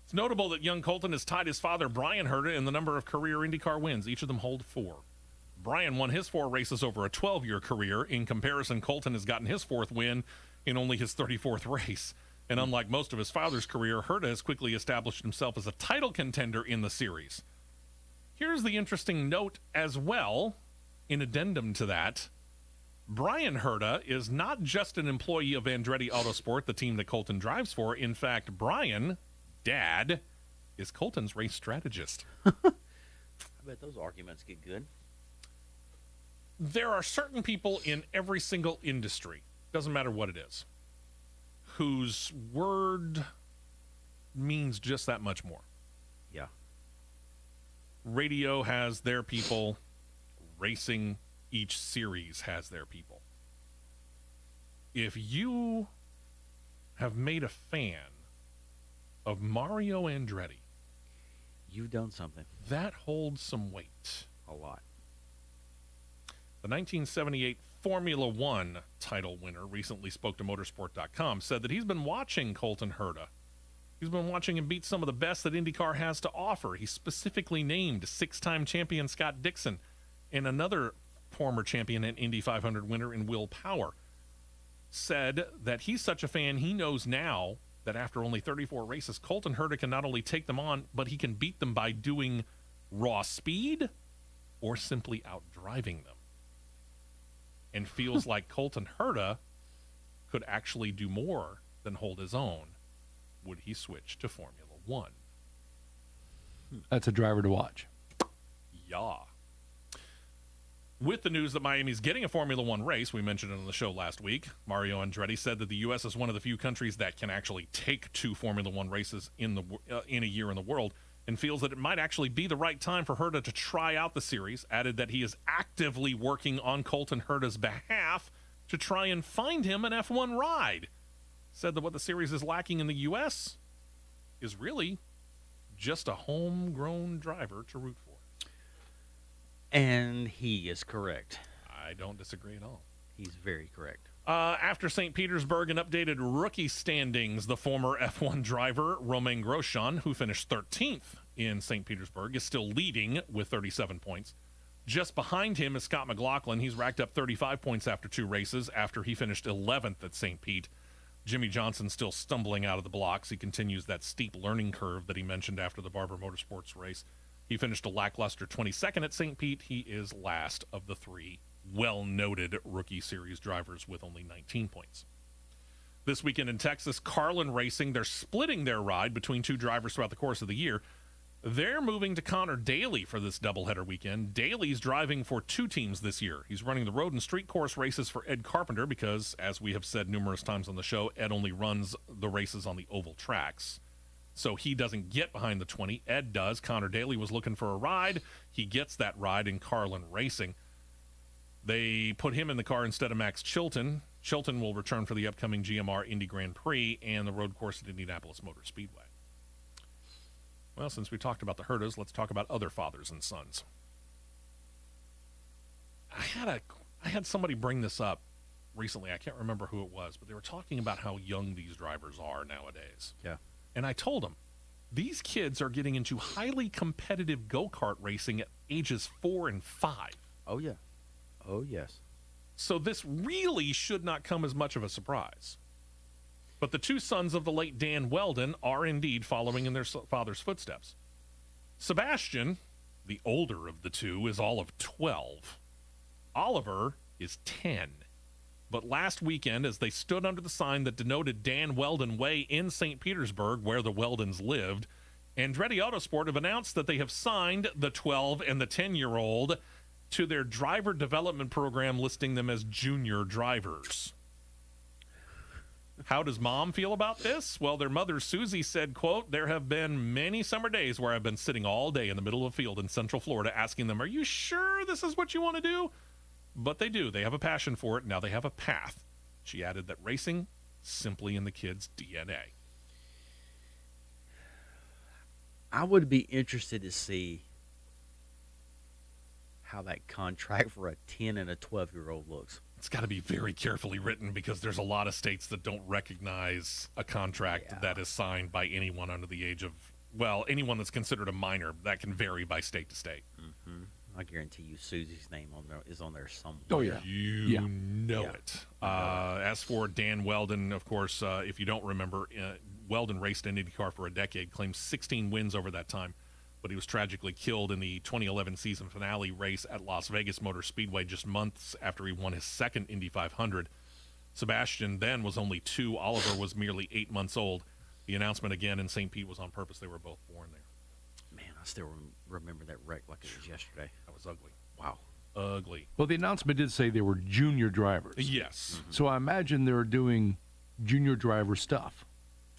Speaker 2: It's notable that young Colton has tied his father, Brian Herta, in the number of career IndyCar wins. Each of them hold 4. Brian won his 4 races over a 12-year career. In comparison, Colton has gotten his 4th win in only his 34th race. And unlike most of his father's career, Herta has quickly established himself as a title contender in the series. Here's the interesting note as well, in addendum to that. Brian Herta is not just an employee of Andretti Autosport, the team that Colton drives for. In fact, Brian, Dad, is Colton's race strategist.
Speaker 3: I bet those arguments get good.
Speaker 2: There are certain people in every single industry, doesn't matter what it is, whose word means just that much more.
Speaker 3: Yeah.
Speaker 2: Radio has their people. Racing, each series has their people. If you have made a fan of Mario Andretti,
Speaker 3: You've done something.
Speaker 2: that holds some weight.
Speaker 3: A lot.
Speaker 2: The 1978 Formula One title winner recently spoke to motorsport.com, said that he's been watching Colton Herta. He's been watching him beat some of the best that IndyCar has to offer. He specifically named six-time champion Scott Dixon and another former champion and Indy 500 winner in Will Power. Said that he's such a fan, he knows now that after only 34 races, Colton Herta can not only take them on, but he can beat them by doing raw speed or simply outdriving them. And feels like Colton Herta could actually do more than hold his own would he switch to Formula One.
Speaker 4: That's a driver to watch.
Speaker 2: Yeah. With the news that Miami's getting a Formula One race, we mentioned it on the show last week, Mario Andretti said that the U.S. is one of the few countries that can actually take two Formula One races in a year in the world, and feels that it might actually be the right time for Herta to try out the series. Added that he is actively working on Colton Herta's behalf to try and find him an F1 ride. Said that what the series is lacking in the U.S. is really just a homegrown driver to root for.
Speaker 3: And he is correct.
Speaker 2: I don't disagree at all.
Speaker 3: He's very correct.
Speaker 2: After St. Petersburg and updated rookie standings, the former F1 driver Romain Grosjean, who finished 13th in St. Petersburg, is still leading with 37 points. Just behind him is Scott McLaughlin. He's racked up 35 points after two races after he finished 11th at St. Pete. Jimmy Johnson still stumbling out of the blocks. He continues that steep learning curve that he mentioned after the Barber Motorsports race. He finished a lackluster 22nd at St. Pete. He is last of the three well-noted rookie series drivers with only 19 points. This weekend in Texas, Carlin Racing, they're splitting their ride between two drivers throughout the course of the year. They're moving to Connor Daley for this doubleheader weekend. Daley's driving for two teams this year. He's running the road and street course races for Ed Carpenter because, as we have said numerous times on the show, Ed only runs the races on the oval tracks. So he doesn't get behind the 20. Ed does. Connor Daley was looking for a ride. He gets that ride in Carlin Racing. They put him in the car instead of Max Chilton. Chilton will return for the upcoming GMR Indy Grand Prix and the road course at Indianapolis Motor Speedway. Well, since we talked about the Hertas, let's talk about other fathers and sons. I had somebody bring this up recently. I can't remember who it was, but they were talking about how young these drivers are nowadays.
Speaker 3: Yeah.
Speaker 2: And I told them, these kids are getting into highly competitive go-kart racing at ages 4 and 5.
Speaker 3: Oh, yeah. Oh, yes.
Speaker 2: So this really should not come as much of a surprise. But the two sons of the late Dan Weldon are indeed following in their father's footsteps. Sebastian, the older of the two, is all of 12. Oliver is 10. But last weekend, as they stood under the sign that denoted Dan Weldon Way in St. Petersburg, where the Weldons lived, Andretti Autosport have announced that they have signed the 12 and the 10-year-old to their driver development program, listing them as junior drivers. How does mom feel about this? Well, their mother, Susie, said, quote, "There have been many summer days where I've been sitting all day in the middle of a field in Central Florida asking them, are you sure this is what you want to do? But they do. They have a passion for it. Now they have a path." She added that racing simply in the kids' DNA.
Speaker 3: I would be interested to see how that contract for a 10 and a 12-year-old looks.
Speaker 2: It's got to be very carefully written because there's a lot of states that don't recognize a contract that is signed by anyone under the age of, well, anyone that's considered a minor. That can vary by state to state.
Speaker 3: Mm-hmm. I guarantee you Susie's name is on there somewhere.
Speaker 4: Oh, yeah.
Speaker 2: You know it. As for Dan Weldon, of course, if you don't remember, Weldon raced in IndyCar for a decade, claimed 16 wins over that time, but he was tragically killed in the 2011 season finale race at Las Vegas Motor Speedway just months after he won his second Indy 500. Sebastian then was only 2. Oliver was merely 8 months old. The announcement again in St. Pete was on purpose. They were both born there.
Speaker 3: I still remember that wreck like it was yesterday.
Speaker 2: That was ugly.
Speaker 3: Wow.
Speaker 2: Ugly.
Speaker 4: Well, the announcement did say they were junior drivers.
Speaker 2: Yes.
Speaker 4: So I imagine they're doing junior driver stuff.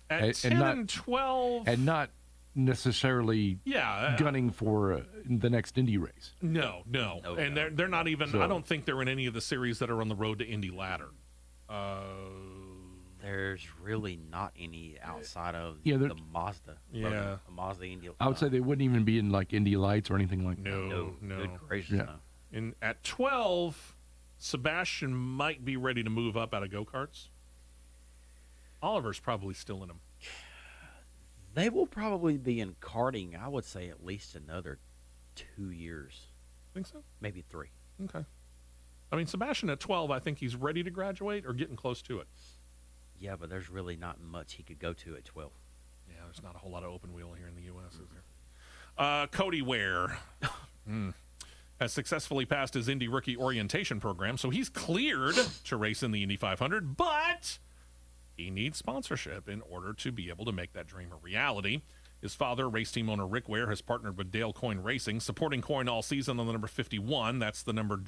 Speaker 2: At
Speaker 4: And
Speaker 2: 10
Speaker 4: not-
Speaker 2: and 12.
Speaker 4: And not necessarily
Speaker 2: yeah.
Speaker 4: gunning for the next Indy race.
Speaker 2: No.
Speaker 3: No,
Speaker 2: And
Speaker 3: no.
Speaker 2: they're not even,
Speaker 4: So-
Speaker 2: I don't think they're in any of the series that are on the road to Indy ladder.
Speaker 3: There's really not any outside of
Speaker 4: Yeah,
Speaker 3: the Mazda.
Speaker 2: Yeah.
Speaker 3: The Mazda Indy.
Speaker 4: I would say they wouldn't even be in like Indy Lights or anything like that.
Speaker 2: No.
Speaker 3: Good gracious,
Speaker 4: Yeah.
Speaker 3: no.
Speaker 2: And at 12, Sebastian might be ready to move up out of go-karts. Oliver's probably still in them.
Speaker 3: They will probably be in karting, I would say, at least another 2 years,
Speaker 2: Think so?
Speaker 3: maybe 3.
Speaker 2: Okay. I mean, Sebastian at 12, I think he's ready to graduate or getting close to it.
Speaker 3: Yeah, but there's really not much he could go to at 12.
Speaker 2: Yeah, there's not a whole lot of open wheel here in the U.S., is there? Cody Ware has successfully passed his Indy rookie orientation program, so he's cleared to race in the Indy 500, but he needs sponsorship in order to be able to make that dream a reality. His father, race team owner Rick Ware, has partnered with Dale Coyne Racing, supporting Coyne all season on the number 51. That's the number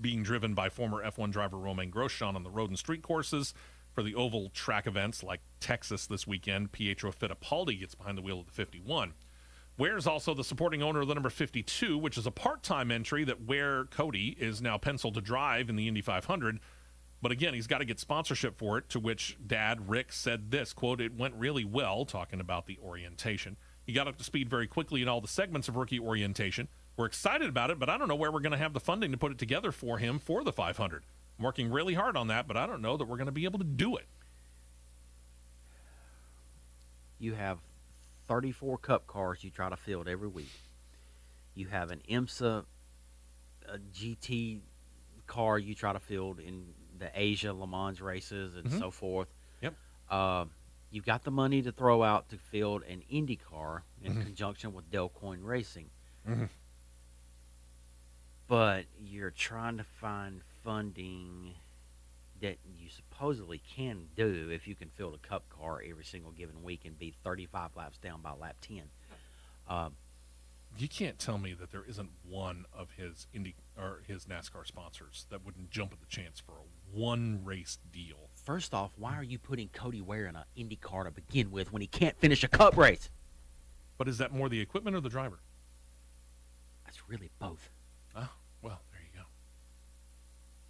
Speaker 2: being driven by former F1 driver Romain Grosjean on the road and street courses. For the oval track events like Texas this weekend, Pietro Fittipaldi gets behind the wheel of the 51. Ware's also the supporting owner of the number 52, which is a part-time entry that Ware Cody is now penciled to drive in the Indy 500. But again, he's got to get sponsorship for it, to which Dad Rick said this, quote, "It went really well," talking about the orientation. He got up to speed very quickly in all the segments of rookie orientation. We're excited about it, but I don't know where we're going to have the funding to put it together for him for the 500. I'm working really hard on that, but I don't know that we're going to be able to do it.
Speaker 3: You have 34 Cup cars you try to field every week. You have an IMSA GT car you try to field in the Asia Le Mans races and so forth.
Speaker 2: Yep.
Speaker 3: You've got the money to throw out to field an IndyCar in conjunction with Dale Coyne Racing. But you're trying to find funding that you supposedly can do if you can field a Cup car every single given week and be 35 laps down by lap 10.
Speaker 2: You can't tell me that there isn't one of his Indy or his NASCAR sponsors that wouldn't jump at the chance for a one race deal.
Speaker 3: First off, why are you putting Cody Ware in an IndyCar to begin with when he can't finish a Cup race?
Speaker 2: But is that more the equipment or the driver?
Speaker 3: That's really both.
Speaker 2: Oh, well, there you go.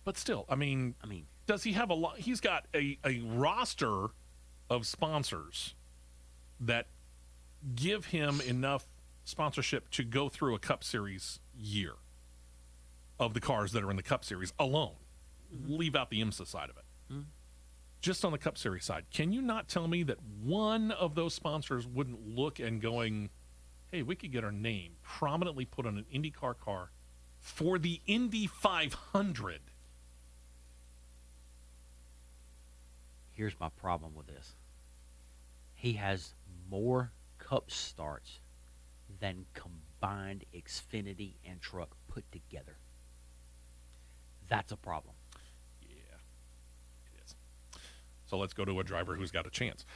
Speaker 2: But still, I mean,
Speaker 3: I mean,
Speaker 2: does he have a lot? He's got a roster of sponsors that give him enough sponsorship to go through a Cup Series year of the cars that are in the Cup Series alone. Leave out the IMSA side of it. Just on the Cup Series side, can you not tell me that one of those sponsors wouldn't look and going, hey, we could get our name prominently put on an IndyCar car for the Indy 500?
Speaker 3: here's my problem with this. He has more Cup starts than combined Xfinity and Truck put together. That's a problem.
Speaker 2: Yeah, it is. So let's go to a driver who's got a chance.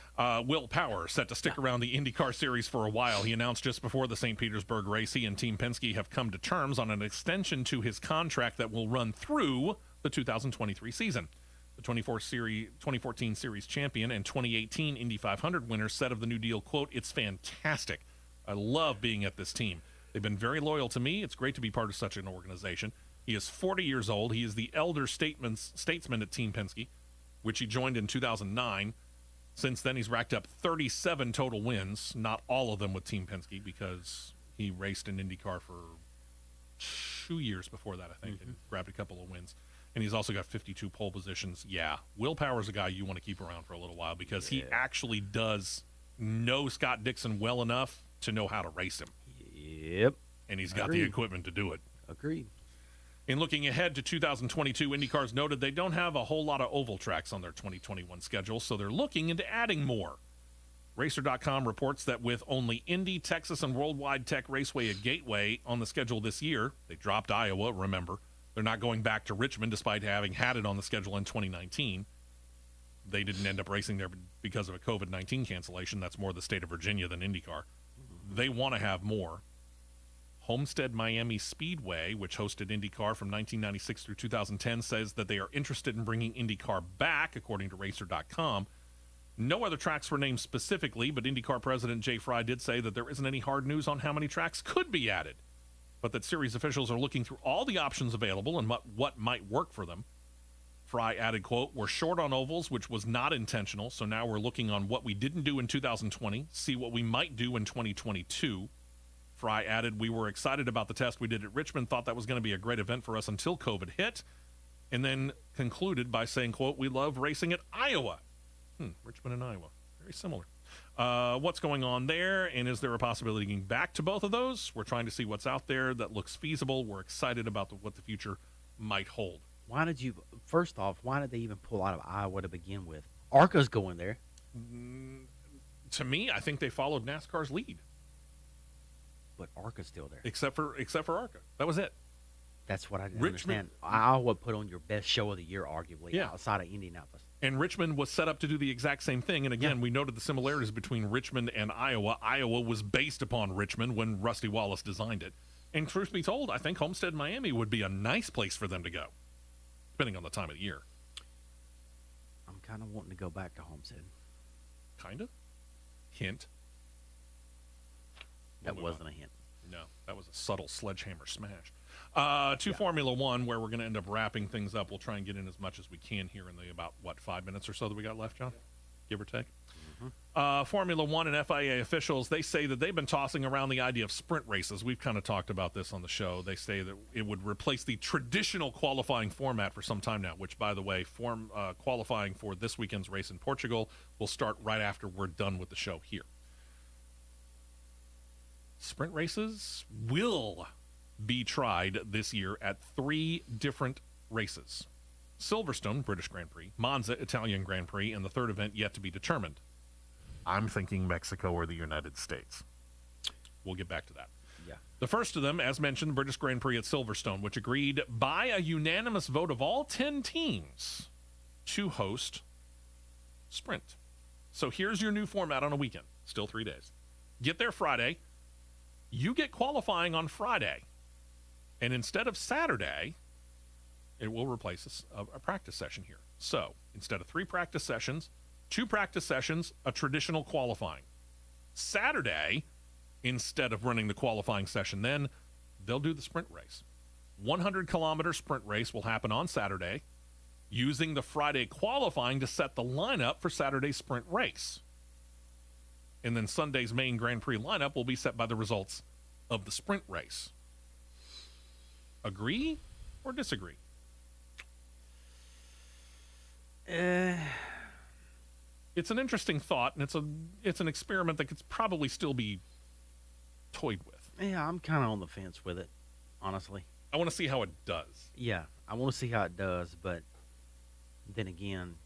Speaker 2: Will Power, set to stick around the IndyCar series for a while. He announced just before the St. Petersburg race, he and Team Penske have come to terms on an extension to his contract that will run through the 2023 season. The 2014 series champion and 2018 Indy 500 winner said of the new deal, quote, "It's fantastic. I love being at this team. They've been very loyal to me. It's great to be part of such an organization." He is 40 years old. He is the elder statesman at Team Penske, which he joined in 2009. Since then, he's racked up 37 total wins, not all of them with Team Penske because he raced in IndyCar for 2 years before that, I think, and grabbed a couple of wins. And he's also got 52 pole positions. Yeah, Will Power's a guy you want to keep around for a little while because he actually does know Scott Dixon well enough to know how to race him.
Speaker 3: Yep.
Speaker 2: And he's got the equipment to do it.
Speaker 3: Agreed.
Speaker 2: In looking ahead to 2022, IndyCar's noted they don't have a whole lot of oval tracks on their 2021 schedule, so they're looking into adding more. Racer.com reports that with only Indy, Texas, and Worldwide Tech Raceway at Gateway on the schedule this year, they dropped Iowa, remember. They're not going back to Richmond despite having had it on the schedule in 2019. They didn't end up racing there because of a COVID-19 cancellation. That's more the state of Virginia than IndyCar. They want to have more. Homestead Miami Speedway, which hosted IndyCar from 1996 through 2010, says that they are interested in bringing IndyCar back, according to Racer.com. No other tracks were named specifically, but IndyCar president Jay Fry did say that there isn't any hard news on how many tracks could be added, but that series officials are looking through all the options available and what might work for them. Fry added, quote, "We're short on ovals, which was not intentional, so now we're looking on what we didn't do in 2020, see what we might do in 2022. Fry added, "We were excited about the test we did at Richmond, thought that was going to be a great event for us until COVID hit," and then concluded by saying, quote, "We love racing at Iowa." Richmond and Iowa, very similar. What's going on there, and is there a possibility of getting back to both of those? We're trying to see what's out there that looks feasible. We're excited about what the future might hold.
Speaker 3: First off, why did they even pull out of Iowa to begin with? ARCA's going there.
Speaker 2: To me, I think they followed NASCAR's lead.
Speaker 3: But ARCA's still there.
Speaker 2: Except for ARCA. That was it.
Speaker 3: That's what I didn't
Speaker 2: Richmond-
Speaker 3: understand. Iowa put on your best show of the year, arguably,
Speaker 2: Yeah.
Speaker 3: outside of Indianapolis.
Speaker 2: And Richmond was set up to do the exact same thing. And again, we noted the similarities between Richmond and Iowa. Iowa was based upon Richmond when Rusty Wallace designed it. And truth be told, I think Homestead Miami would be a nice place for them to go, depending on the time of the year.
Speaker 3: I'm kind of wanting to go back to Homestead.
Speaker 2: Kind of. Hint.
Speaker 3: That
Speaker 2: We'll move
Speaker 3: wasn't a hint.
Speaker 2: No, that was a subtle sledgehammer smash. To Formula One, where we're going to end up wrapping things up. We'll try and get in as much as we can here in the about, 5 minutes or so that we got left, John? Give or take. Formula One and FIA officials, they say that they've been tossing around the idea of sprint races. We've kind of talked about this on the show. They say that it would replace the traditional qualifying format for some time now, which, by the way, qualifying for this weekend's race in Portugal will start right after we're done with the show here. Sprint races will be tried this year at 3 different races. Silverstone, British Grand Prix, Monza, Italian Grand Prix, and the third event yet to be determined. I'm thinking Mexico or the United States. We'll get back to that.
Speaker 3: Yeah.
Speaker 2: The first of them, as mentioned, the British Grand Prix at Silverstone, which agreed by a unanimous vote of all 10 teams to host sprint. So here's your new format on a weekend. Still 3 days. Get there Friday. You get qualifying on Friday. And instead of Saturday, it will replace a practice session here. So instead of 3 practice sessions, 2 practice sessions, a traditional qualifying. Saturday, instead of running the qualifying session, then they'll do the sprint race. 100-kilometer sprint race will happen on Saturday, using the Friday qualifying to set the lineup for Saturday's sprint race. And then Sunday's main Grand Prix lineup will be set by the results of the sprint race. Agree or disagree? It's an interesting thought, and it's an experiment that could probably still be toyed with.
Speaker 3: Yeah, I'm kind of on the fence with it, honestly.
Speaker 2: I want to see how it does.
Speaker 3: Yeah, I want to see how it does, but then again,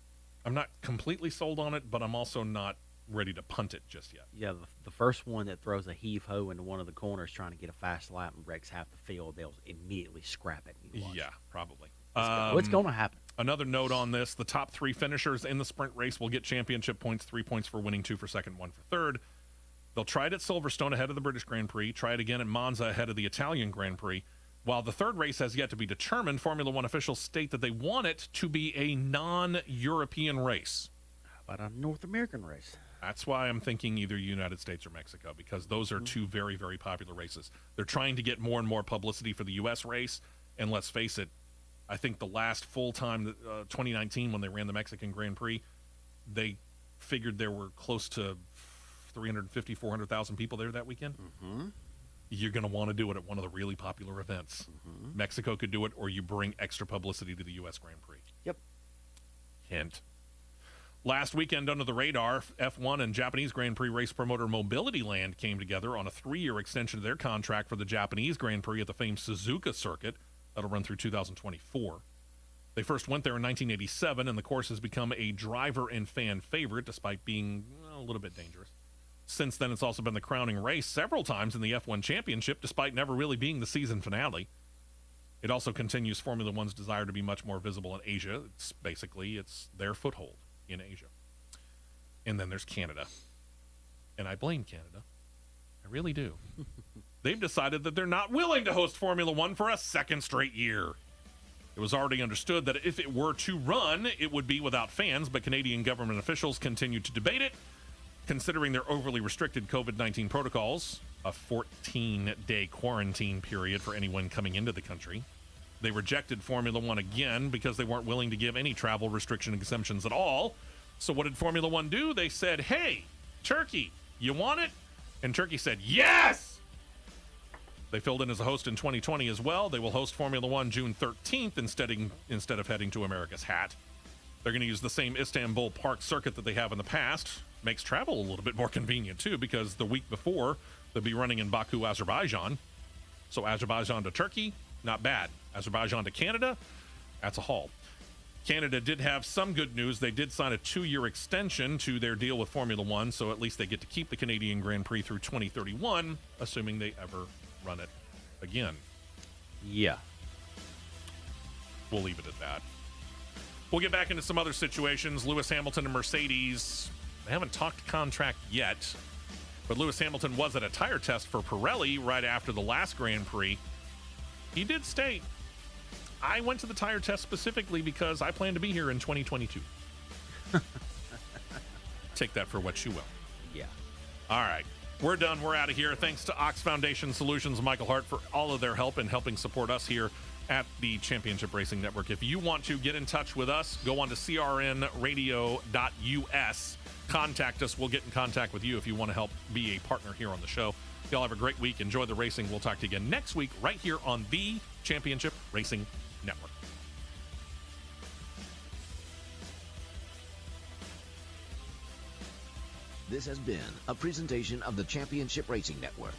Speaker 2: I'm not completely sold on it, but I'm also not ready to punt it just yet.
Speaker 3: yeah, the first one that throws a heave-ho into one of the corners trying to get a fast lap and wrecks half the field, they'll immediately scrap it. and watch.
Speaker 2: Yeah, probably.
Speaker 3: What's going to happen?
Speaker 2: Another note on this, the top 3 finishers in the sprint race will get championship points, 3 points for winning, 2 for second, 1 for third. They'll try it at Silverstone ahead of the British Grand Prix, try it again at Monza ahead of the Italian Grand Prix. While the third race has yet to be determined, Formula One officials state that they want it to be a non-European race.
Speaker 3: How about a North American race?
Speaker 2: That's why I'm thinking either United States or Mexico, because those are 2 very, very popular races. They're trying to get more and more publicity for the U.S. race, and let's face it, I think the last full time, 2019, when they ran the Mexican Grand Prix, they figured there were close to 350, 400,000 people there that weekend.
Speaker 3: Mm-hmm.
Speaker 2: You're going to want to do it at one of the really popular events.
Speaker 3: Mm-hmm.
Speaker 2: Mexico could do it, or you bring extra publicity to the U.S. Grand Prix.
Speaker 3: Yep.
Speaker 2: Hint. Last weekend, under the radar, F1 and Japanese Grand Prix race promoter Mobility Land came together on a 3-year extension of their contract for the Japanese Grand Prix at the famed Suzuka circuit. That'll run through 2024. They first went there in 1987, and the course has become a driver and fan favorite, despite being a little bit dangerous. Since then, it's also been the crowning race several times in the F1 Championship, despite never really being the season finale. It also continues Formula One's desire to be much more visible in Asia. It's their foothold in Asia. And then there's Canada. And I blame Canada. I really do. they've decided that they're not willing to host Formula One for a second straight year. It was already understood that if it were to run, it would be without fans, but Canadian government officials continue to debate it, considering their overly restricted COVID-19 protocols, a 14-day quarantine period for anyone coming into the country. They rejected Formula One again because they weren't willing to give any travel restriction exemptions at all. So what did Formula One do? They said, hey, Turkey, you want it? And Turkey said, yes! They filled in as a host in 2020 as well. They will host Formula One June 13th instead of heading to America's Hat. They're going to use the same Istanbul Park circuit that they have in the past. Makes travel a little bit more convenient, too, because the week before, they'll be running in Baku, Azerbaijan. So Azerbaijan to Turkey, not bad. Azerbaijan to Canada, that's a haul. Canada did have some good news. They did sign a 2-year extension to their deal with Formula One, so at least they get to keep the Canadian Grand Prix through 2031, assuming they ever run it again.
Speaker 3: Yeah.
Speaker 2: We'll leave it at that. We'll get back into some other situations. Lewis Hamilton and Mercedes, they haven't talked contract yet, but Lewis Hamilton was at a tire test for Pirelli right after the last Grand Prix. He did state, I went to the tire test specifically because I plan to be here in 2022. Take that for what you will.
Speaker 3: Yeah.
Speaker 2: All right. We're done. We're out of here. Thanks to Ox Foundation Solutions, Michael Hart, for all of their help in helping support us here at the Championship Racing Network. If you want to get in touch with us, go on to crnradio.us. Contact us. We'll get in contact with you if you want to help be a partner here on the show. Y'all have a great week. Enjoy the racing. We'll talk to you again next week right here on the Championship Racing Network.
Speaker 5: This has been a presentation of the Championship Racing Network.